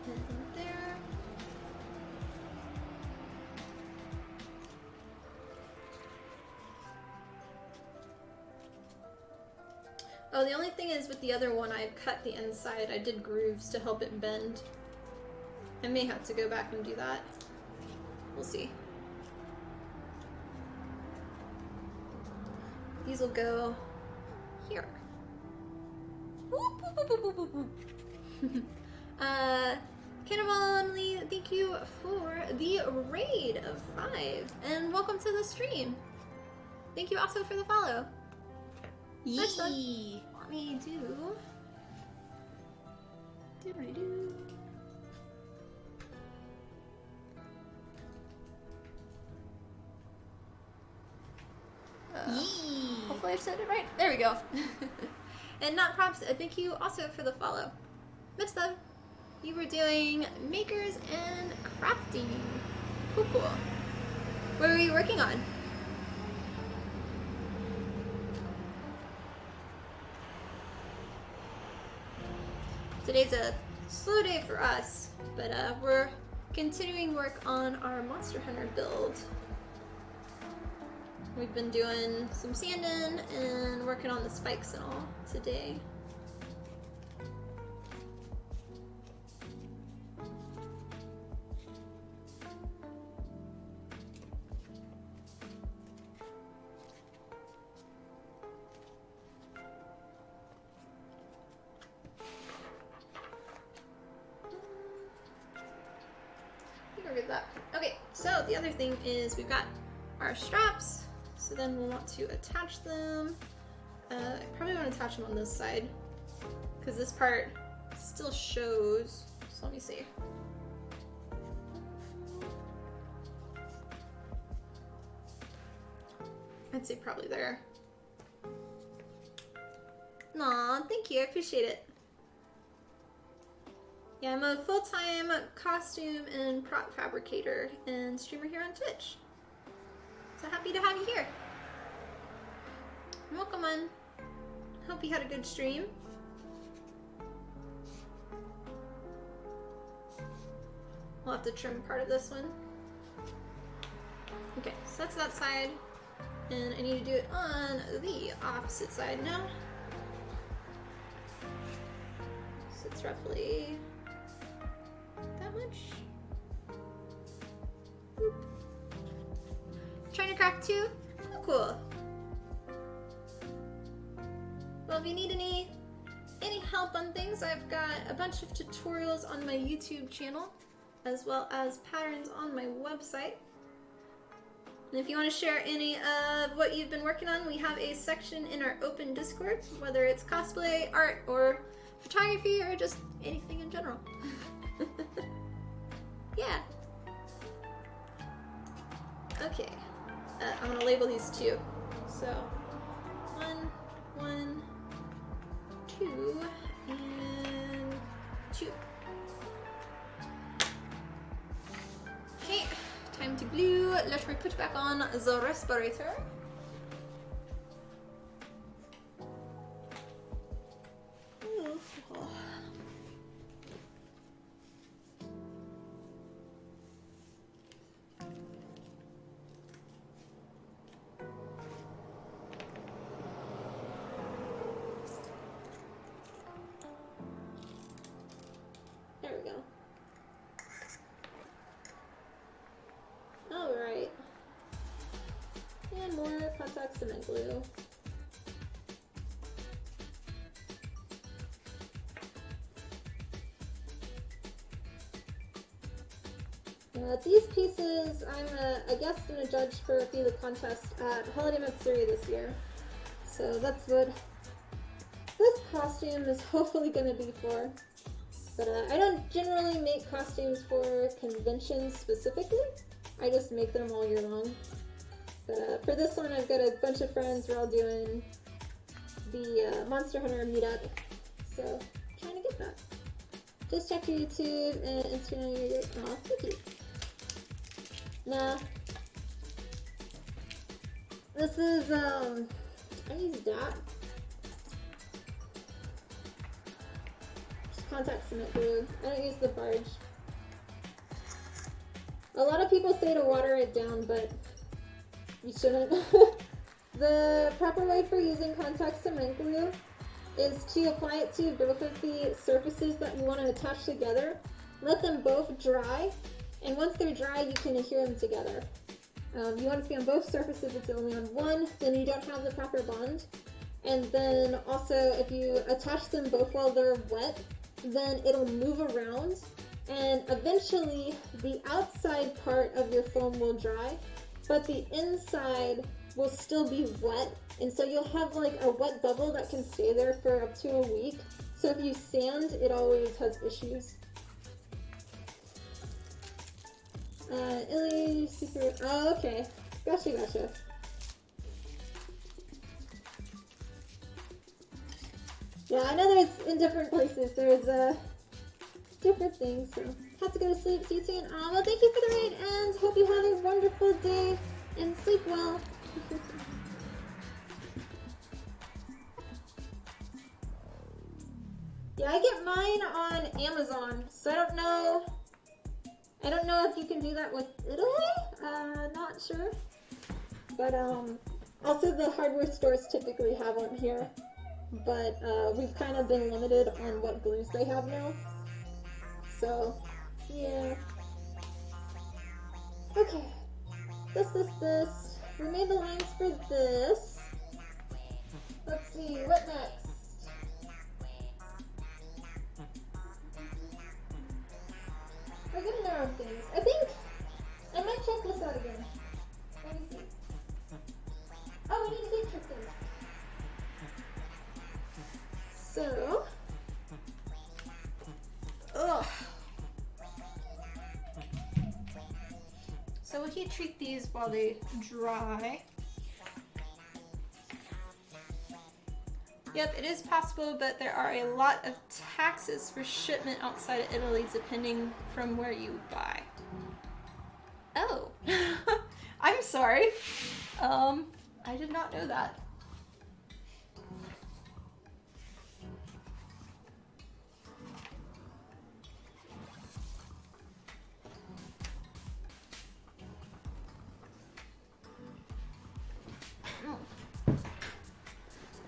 And there. Oh, the only thing is with the other one, I cut the inside. I did grooves to help it bend. I may have to go back and do that. We'll see. These will go here. Cannibal Lee, thank you for the raid of 5. And welcome to the stream. Thank you also for the follow. Next one, let me do. said it right. There we go. And not props, thank you also for the follow. Mitzvah, you were doing makers and crafting. Cool, cool. What were you working on? Today's a slow day for us, but we're continuing work on our Monster Hunter build. We've been doing some sanding and working on the spikes and all today. Okay, so the other thing is we've got our straps, so then we'll want to attach them. I probably want to attach them on this side because this part still shows, so let me see. I'd say probably there. Aw, thank you, I appreciate it. Yeah, I'm a full-time costume and prop fabricator and streamer here on Twitch. So happy to have you here. Welcome on. Hope you had a good stream. We'll have to trim part of this one. Okay, so that's that side. And I need to do it on the opposite side now. So it's roughly that much. Boop. Trying to craft too? Oh, cool. Well, if you need any help on things, I've got a bunch of tutorials on my YouTube channel, as well as patterns on my website. And if you want to share any of what you've been working on, we have a section in our open Discord, whether it's cosplay, art, or photography, or just anything in general. Yeah. Okay. I'm gonna label these two. So, 1, 2, and 2. Okay, time to glue. Let me put back on the respirator. There we go. Alright. And more contact cement glue. These pieces, I'm a guest and a judge for a few of the contests at Holiday Matsuri this year. So that's what this costume is hopefully going to be for. But I don't generally make costumes for conventions specifically. I just make them all year long. But for this one, I've got a bunch of friends. We're all doing the Monster Hunter meetup. So, trying to get that. Just check your YouTube and Instagram. Oh, thank you. Nah. This is, I use that. Just contact cement glue. I don't use the barge. A lot of people say to water it down, but you shouldn't. The proper way for using contact cement glue is to apply it to both of the surfaces that you want to attach together. Let them both dry, and once they're dry, you can adhere them together. You want it to be on both surfaces. If it's only on one, then you don't have the proper bond. And then also, if you attach them both while they're wet, then it'll move around, and eventually the outside part of your foam will dry, but the inside will still be wet, and so you'll have like a wet bubble that can stay there for up to a week. So if you sand, it always has issues. Illy super. Oh, okay. Gotcha. Yeah, I know there's in different places. There's different things. So have to go to sleep. See you soon. Well, thank you for the raid, and hope you have a wonderful day and sleep well. Yeah, I get mine on Amazon, so I don't know. I don't know if you can do that with Italy. Not sure. But also the hardware stores typically have them here. But we've kind of been limited on what glues they have now. So, yeah. Okay. This. We made the lines for this. Let's see, what next? We're gonna narrow things. I think I might check this out again. Let me see. Oh, we need to heat treat things. So, so we'll heat treat these while they dry. Yep, it is possible, but there are a lot of taxes for shipment outside of Italy depending from where you buy. Oh, I'm sorry. I did not know that.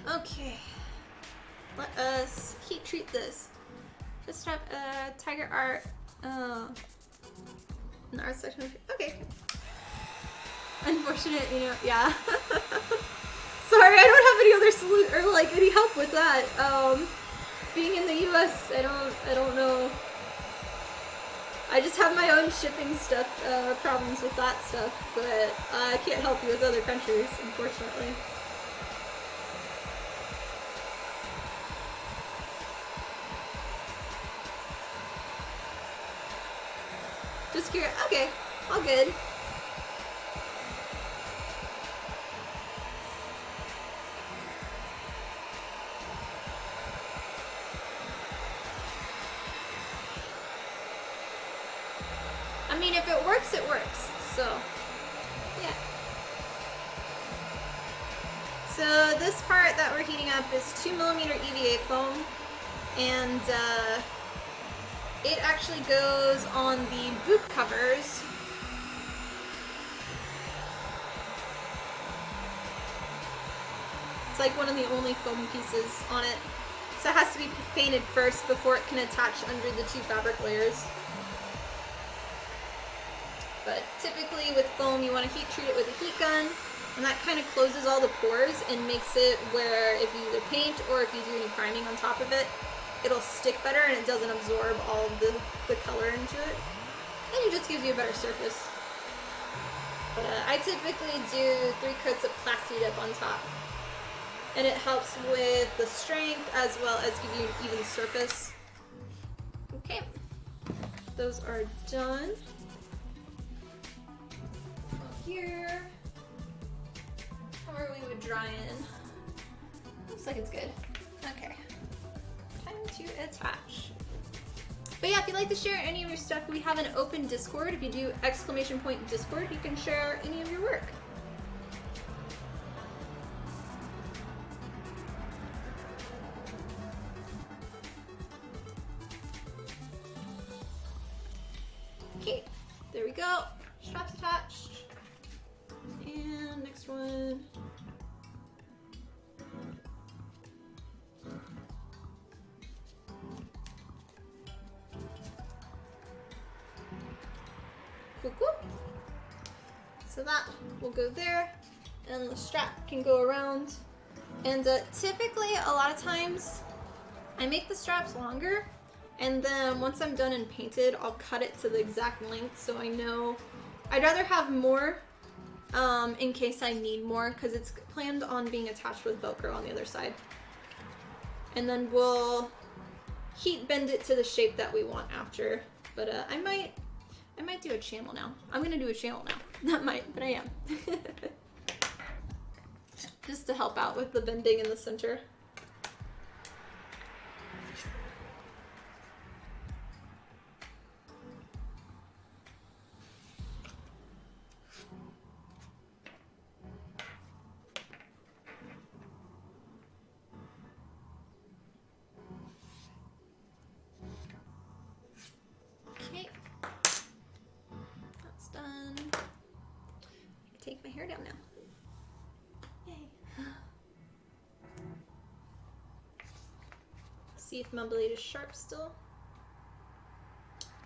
Okay, let us heat treat this. Just have tiger art in the art section. Okay. Unfortunate, you know, yeah. Sorry, I don't have any other solution or like any help with that. Being in the US, I don't know. I just have my own shipping stuff, problems with that stuff, but I can't help you with other countries, unfortunately. Just curious. Okay, all good. I mean, if it works, it works. So, yeah. So this part that we're heating up is 2mm EVA foam, and it actually goes on the boot covers. It's like one of the only foam pieces on it. So it has to be painted first before it can attach under the two fabric layers. But typically with foam, you want to heat treat it with a heat gun, and that kind of closes all the pores and makes it where if you either paint or if you do any priming on top of it, it'll stick better and it doesn't absorb all of the color into it. And it just gives you a better surface. But I typically do 3 coats of Plasti Dip on top. And it helps with the strength as well as give you an even surface. Okay, those are done. Here, or we would dry in. Looks like it's good. Okay, time to attach. But yeah, if you'd like to share any of your stuff, we have an open Discord. If you do !Discord, you can share any of your work. Okay, there we go. Straps attached. And next one. Cool, cool. So that will go there, and the strap can go around. And typically, a lot of times, I make the straps longer, and then once I'm done and painted, I'll cut it to the exact length so I know. I'd rather have more in case I need more, because it's planned on being attached with Velcro on the other side. And then we'll heat bend it to the shape that we want after. But I might do a channel now. I'm gonna do a channel now. Not might, but I am. Just to help out with the bending in the center. Okay. That's done. Take my hair down now. Yay. See if my blade is sharp still.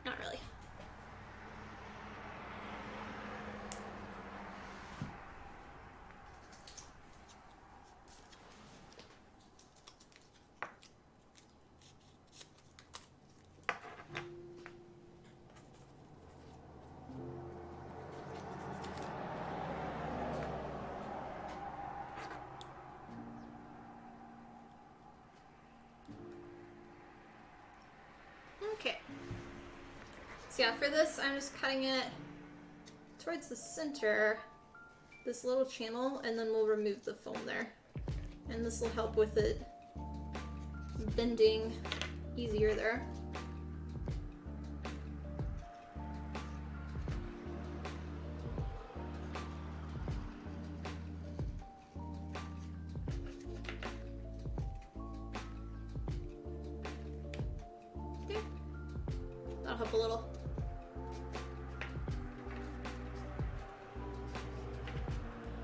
Not really. Okay. So yeah, for this, I'm just cutting it towards the center, this little channel, and then we'll remove the foam there. And this will help with it bending easier there. That'll help a little.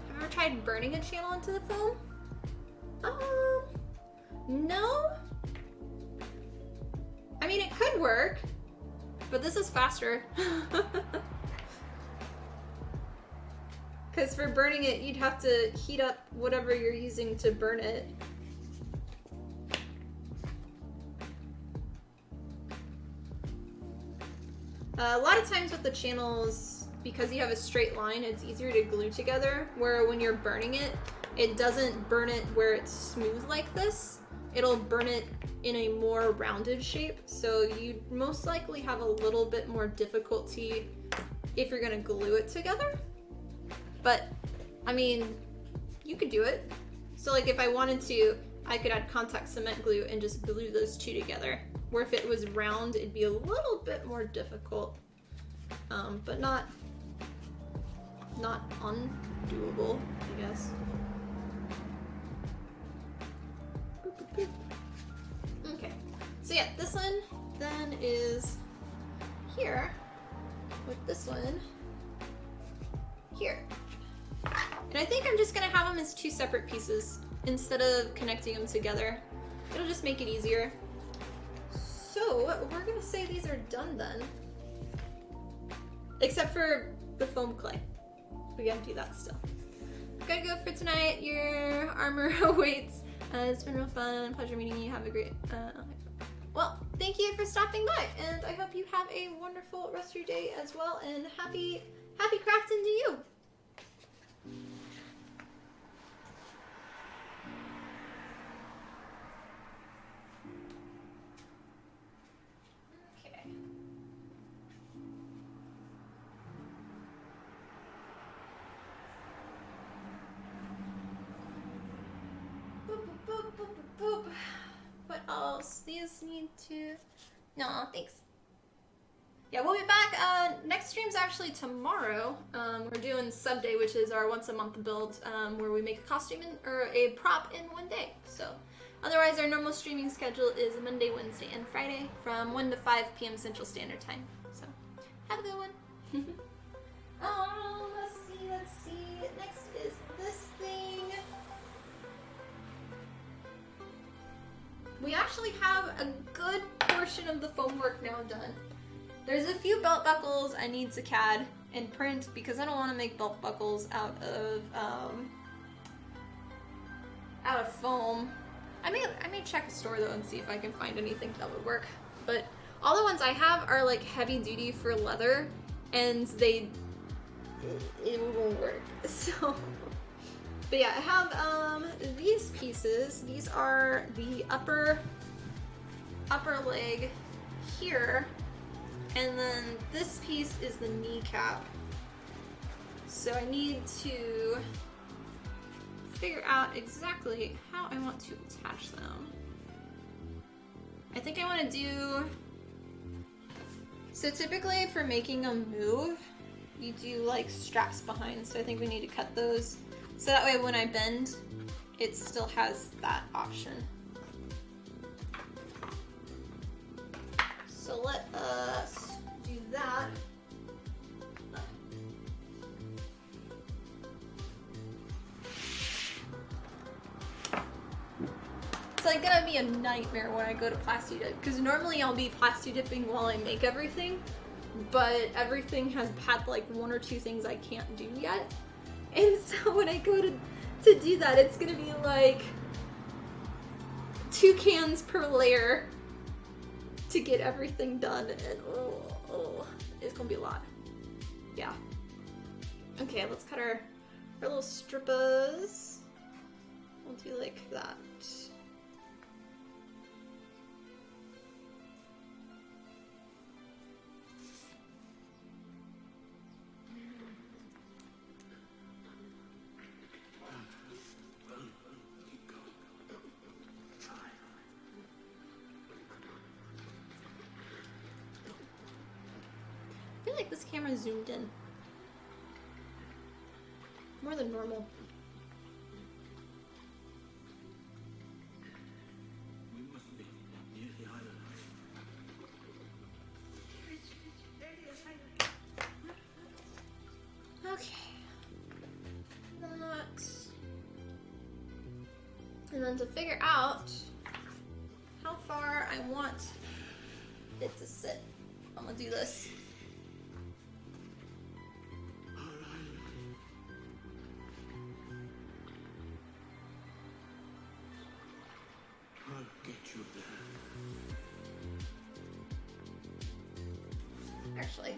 Have you ever tried burning a channel into the foam? No. I mean, it could work, but this is faster. Because for burning it, you'd have to heat up whatever you're using to burn it. A lot of times with the channels, because you have a straight line, it's easier to glue together, where when you're burning it, it doesn't burn it where it's smooth like this. It'll burn it in a more rounded shape, so you most likely have a little bit more difficulty if you're gonna glue it together. But, I mean, you could do it. So like if I wanted to, I could add contact cement glue and just glue those two together. Where if it was round, it'd be a little bit more difficult, but not undoable, I guess. Boop, boop, boop. Okay, so yeah, this one then is here, with this one here. And I think I'm just gonna have them as two separate pieces instead of connecting them together. It'll just make it easier. So we're gonna say these are done then. Except for the foam clay. We gotta do that still. Gotta go for tonight. Your armor awaits. It's been real fun. Pleasure meeting you. Have a great... Well, thank you for stopping by, and I hope you have a wonderful rest of your day as well, and happy crafting to you. Boop. What else? These need to... No, thanks. Yeah, we'll be back. Next stream's actually tomorrow. We're doing Sub Day, which is our once a month build, where we make a costume or a prop in one day. So, otherwise our normal streaming schedule is Monday, Wednesday, and Friday from 1 to 5 p.m. Central Standard Time. So, have a good one. Let's see. Next is this thing. We actually have a good portion of the foam work now done. There's a few belt buckles I need to CAD and print because I don't want to make belt buckles out of foam. I may check a store though and see if I can find anything that would work. But all the ones I have are like heavy duty for leather, and it won't work. So. But yeah, I have these pieces. These are the upper leg here, and then this piece is the kneecap. So I need to figure out exactly how I want to attach them. I think I want to do... So typically for making a move, you do like straps behind. So I think we need to cut those. So that way when I bend, it still has that option. So let us do that. It's like gonna be a nightmare when I go to plasti dip, because normally I'll be plasti dipping while I make everything, but everything has had like 1 or 2 things I can't do yet. And so when I go to do that, it's gonna be like 2 cans per layer to get everything done, and oh, it's gonna be a lot. Yeah. Okay, let's cut our little strippers. We'll do like that. I feel like this camera zoomed in more than normal. Okay. That. And then to figure out how far I want it to sit, I'm gonna do this. Actually,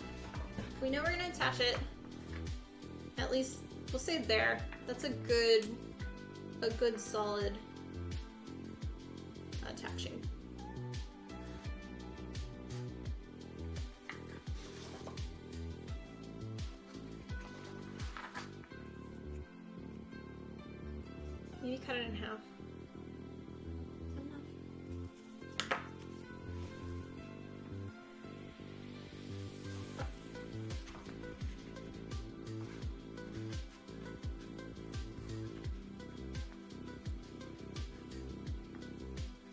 we know we're gonna attach it. At least we'll say there. That's a good solid attaching. Maybe cut it in half.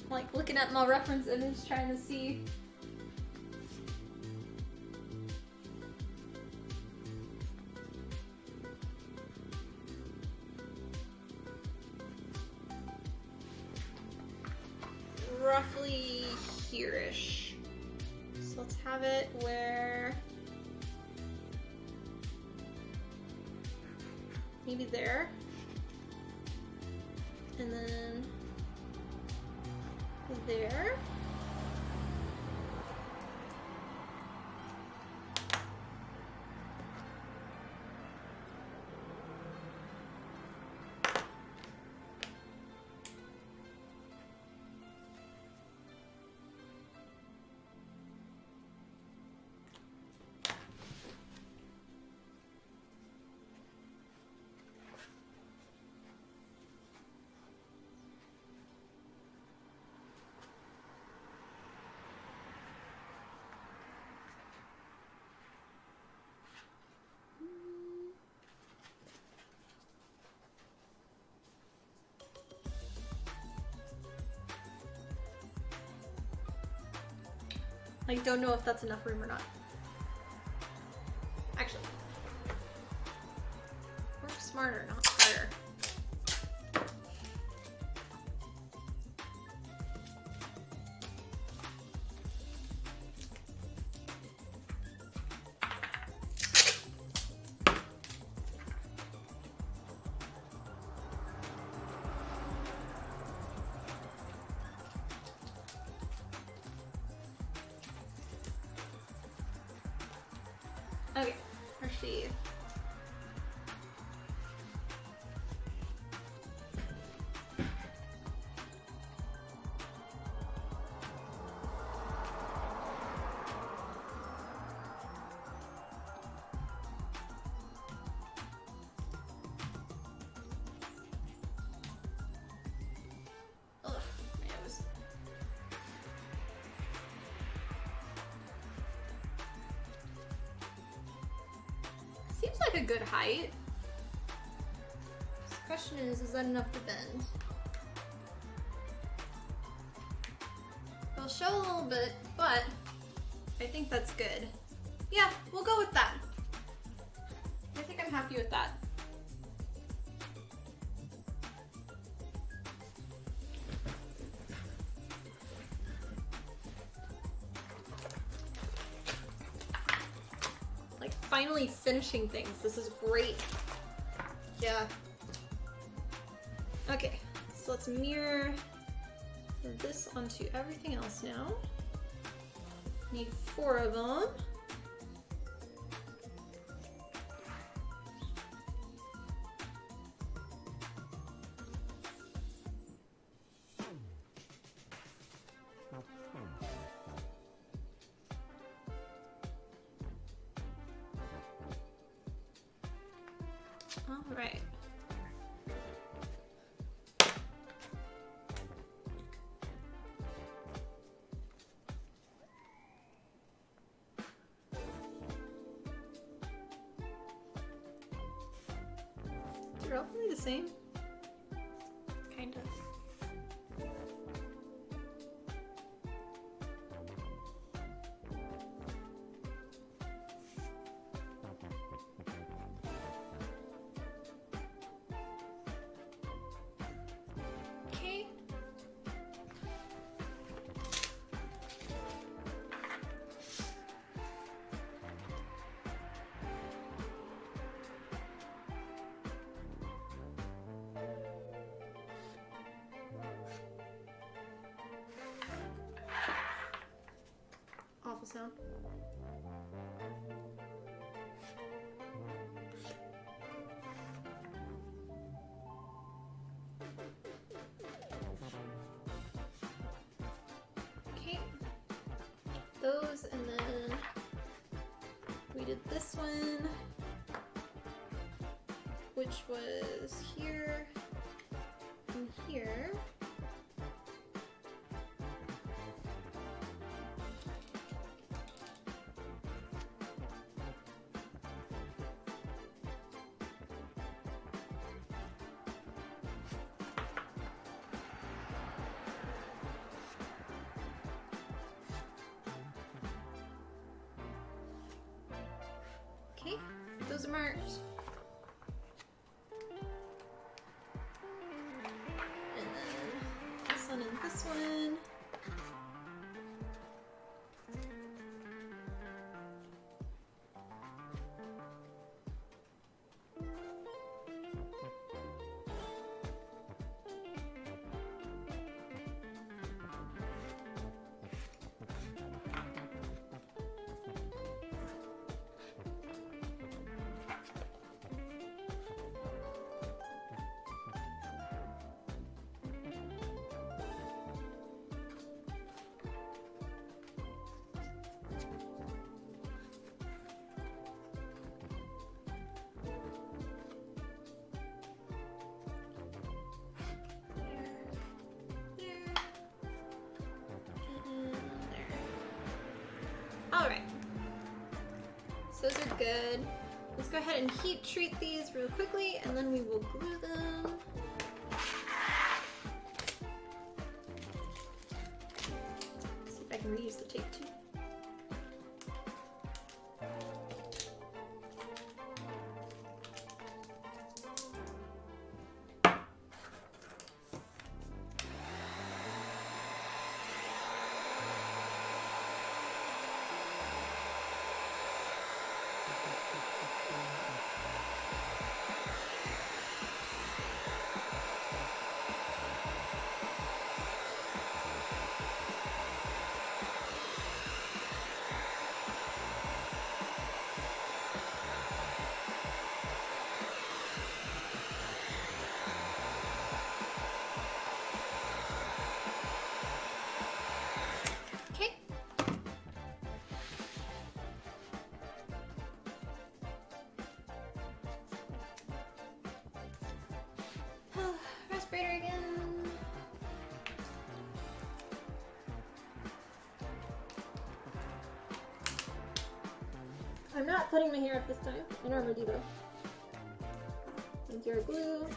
Like looking at my reference image, trying to see. Roughly here-ish. So let's have it where maybe there. And then there. I don't know if that's enough room or not. Actually, work smarter, not harder. Okay, proceed. Seems like a good height. The question is that enough to bend? It'll show a little bit, but I think that's good. Yeah, we'll go with that. I think I'm happy with that. Like finally finishing things. This is great. Yeah. Okay, so let's mirror this onto everything else now. Need 4 of them. All right. They're roughly the same. Kind of. Okay. Awful sound. Okay. Those, and then we did this one, which was here and here. Okay, those are marked. And then this one and this one. Alright, so those are good. Let's go ahead and heat treat these real quickly and then we will glue them. See if I can reuse the tape too. I'm not putting my hair up this time. I normally do though. With your glue.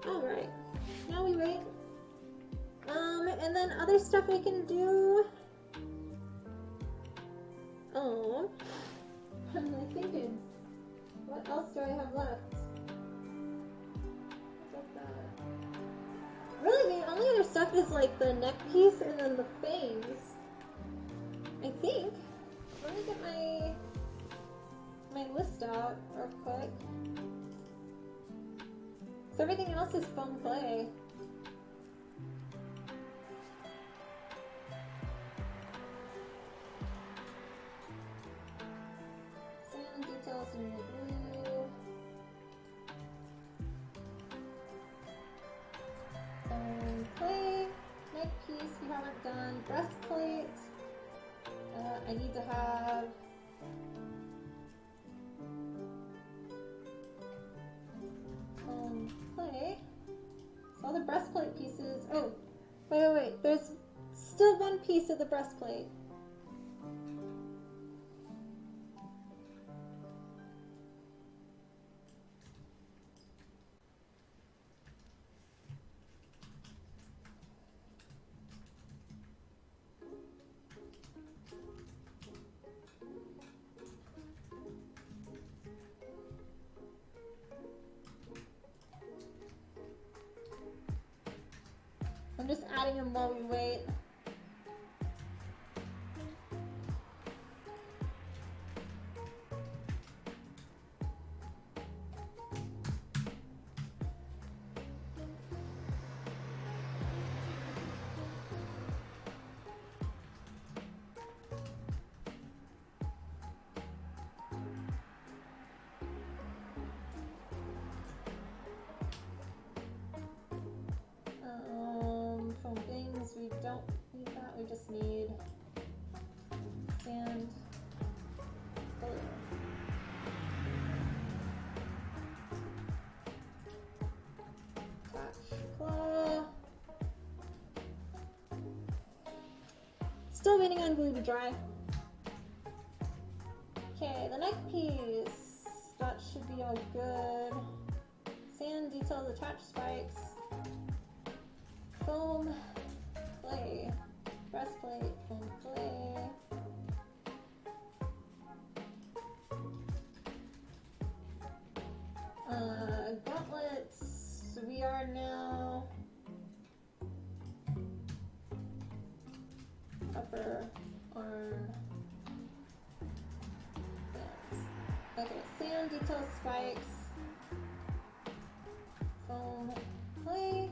Alright, now we wait. And then other stuff I can do. Oh, what am I thinking? What else do I have left? What's that? Really, the only other stuff is like the neck piece and then the fangs. I think. Let me get my list out real quick. So everything else is foam clay. Sand details in the blue. Foam clay. Neck piece we haven't done. Breastplate. I need to have play. So all the breastplate pieces. Oh, wait. There's still one piece of the breastplate. I'm just adding them while we wait. From things we don't need that, we just need sand, glue. Attach claw. Still waiting on glue to dry. Okay, the neck piece. That should be all good. Sand details, attach spikes. Foam clay, breastplate, foam clay. Gauntlets. We are now upper arm. Okay, sand detail spikes. Foam clay.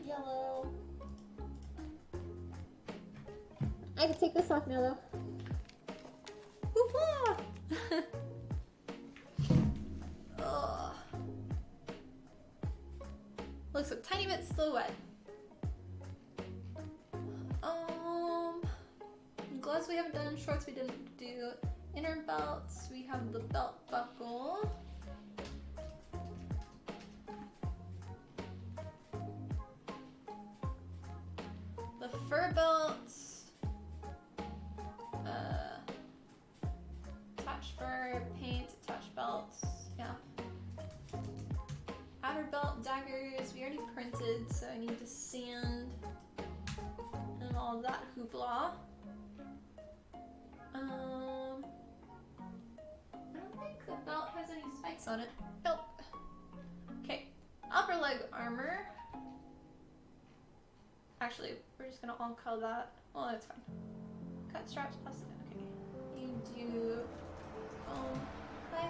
Yellow. I can take this off now though. looks a tiny bit still wet. Gloves we haven't done, shorts we didn't do. Inner belts, we have the belt buckle. The fur belts. Attached fur, paint, attached belts, yeah. Outer belt, daggers, we already printed, so I need to sand and all that hoopla. I don't think the belt has any spikes on it. Nope. Okay, upper leg armor. Actually, we're just gonna all call that. Oh, that's fine. Cut straps, plastic. Okay. You do. Okay.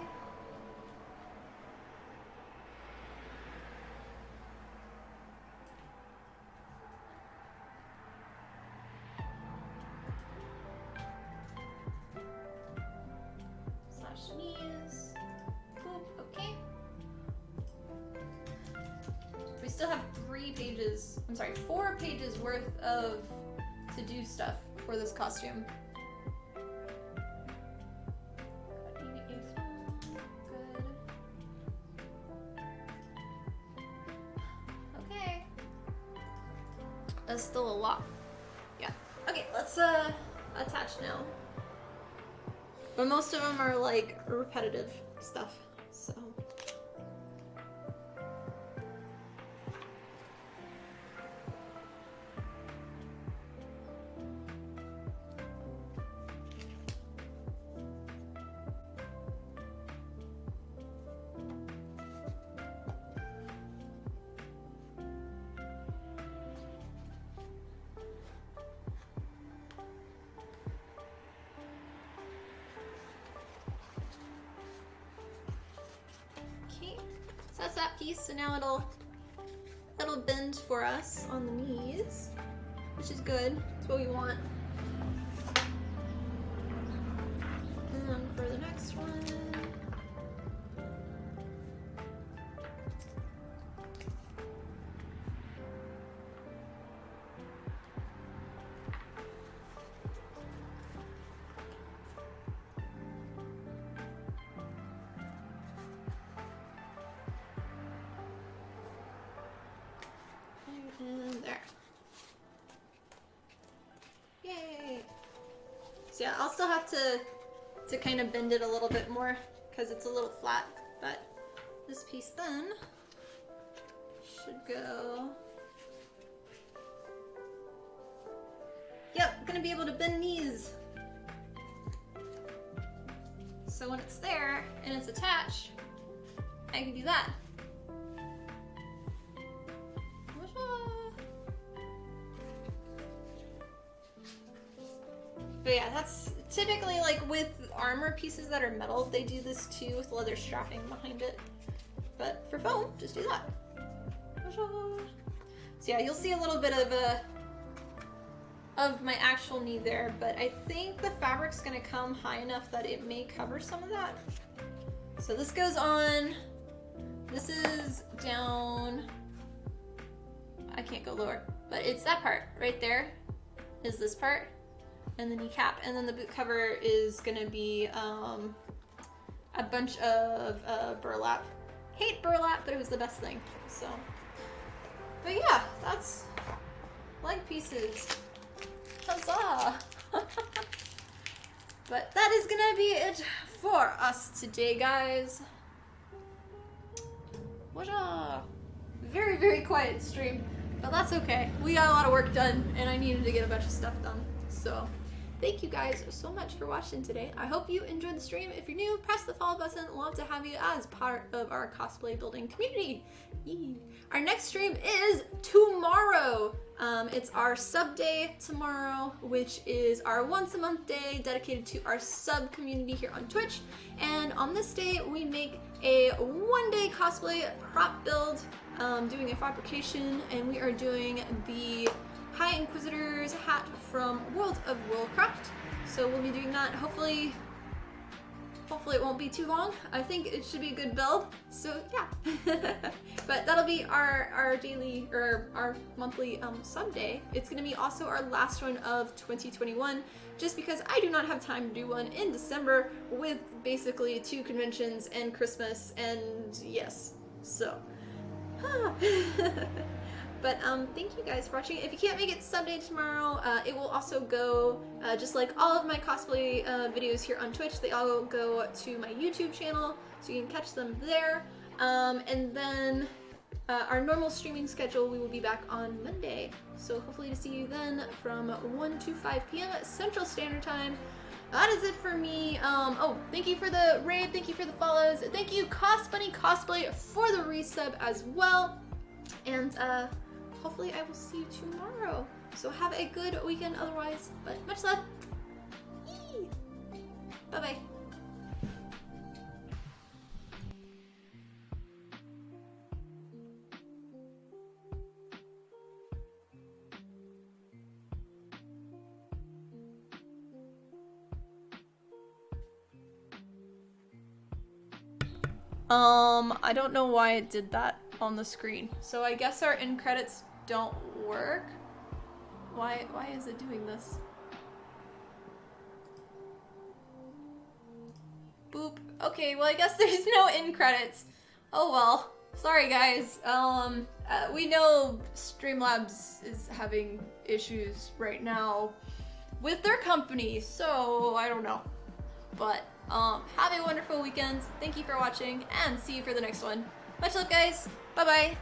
Knees. Boop. Okay. We still have 4 pages worth of to-do stuff for this costume. Good. Okay. That's still a lot. Yeah. Okay, let's attach now. But most of them are like repetitive stuff, so. That's that piece, so now it'll bend for us on the knees, which is good. That's what we want. And then for the next one. And there. Yay! So yeah, I'll still have to kind of bend it a little bit more because it's a little flat, but this piece then should go. Yep, gonna be able to bend knees. So when it's there and it's attached, I can do that. But yeah, that's typically like with armor pieces that are metal, they do this too with leather strapping behind it. But for foam, just do that. So yeah, you'll see a little bit of my actual knee there, but I think the fabric's gonna come high enough that it may cover some of that. So this goes on, this is down, I can't go lower, but it's that part right there is this part. And the kneecap, and then the boot cover is gonna be a bunch of burlap. Hate burlap, but it was the best thing. So, but yeah, that's leg pieces. Huzzah! But that is gonna be it for us today, guys. Whatcha? Very, very quiet stream, but that's okay. We got a lot of work done, and I needed to get a bunch of stuff done. So, thank you guys so much for watching today. I hope you enjoyed the stream. If you're new, press the follow button. Love to have you as part of our cosplay building community. Yee. Our next stream is tomorrow. It's our sub day tomorrow, which is our once a month day dedicated to our sub community here on Twitch. And on this day, we make a one-day cosplay prop build, doing a fabrication, and we are doing the High Inquisitor's hat from World of Warcraft. So we'll be doing that hopefully hopefully it won't be too long. I think it should be a good build, so yeah. But that'll be our daily, or our monthly sub day. It's gonna be also our last one of 2021, just because I do not have time to do one in December with basically 2 conventions and Christmas, and yes, so. But thank you guys for watching. If you can't make it Sunday tomorrow, it will also go, just like all of my cosplay videos here on Twitch, they all go to my YouTube channel, so you can catch them there. And then our normal streaming schedule, we will be back on Monday. So hopefully to see you then from 1 to 5 p.m. Central Standard Time. That is it for me. Oh, thank you for the raid, thank you for the follows, thank you Bunny Cosplay for the resub as well. And hopefully I will see you tomorrow. So have a good weekend otherwise, but much love. Yee. Bye-bye. I don't know why it did that on the screen. So I guess our end credits don't work. Why is it doing this? Boop. Okay, well I guess there's no end credits. Oh well. Sorry guys. We know Streamlabs is having issues right now with their company, so I don't know. But have a wonderful weekend. Thank you for watching, and see you for the next one. Much love, guys. Bye-bye.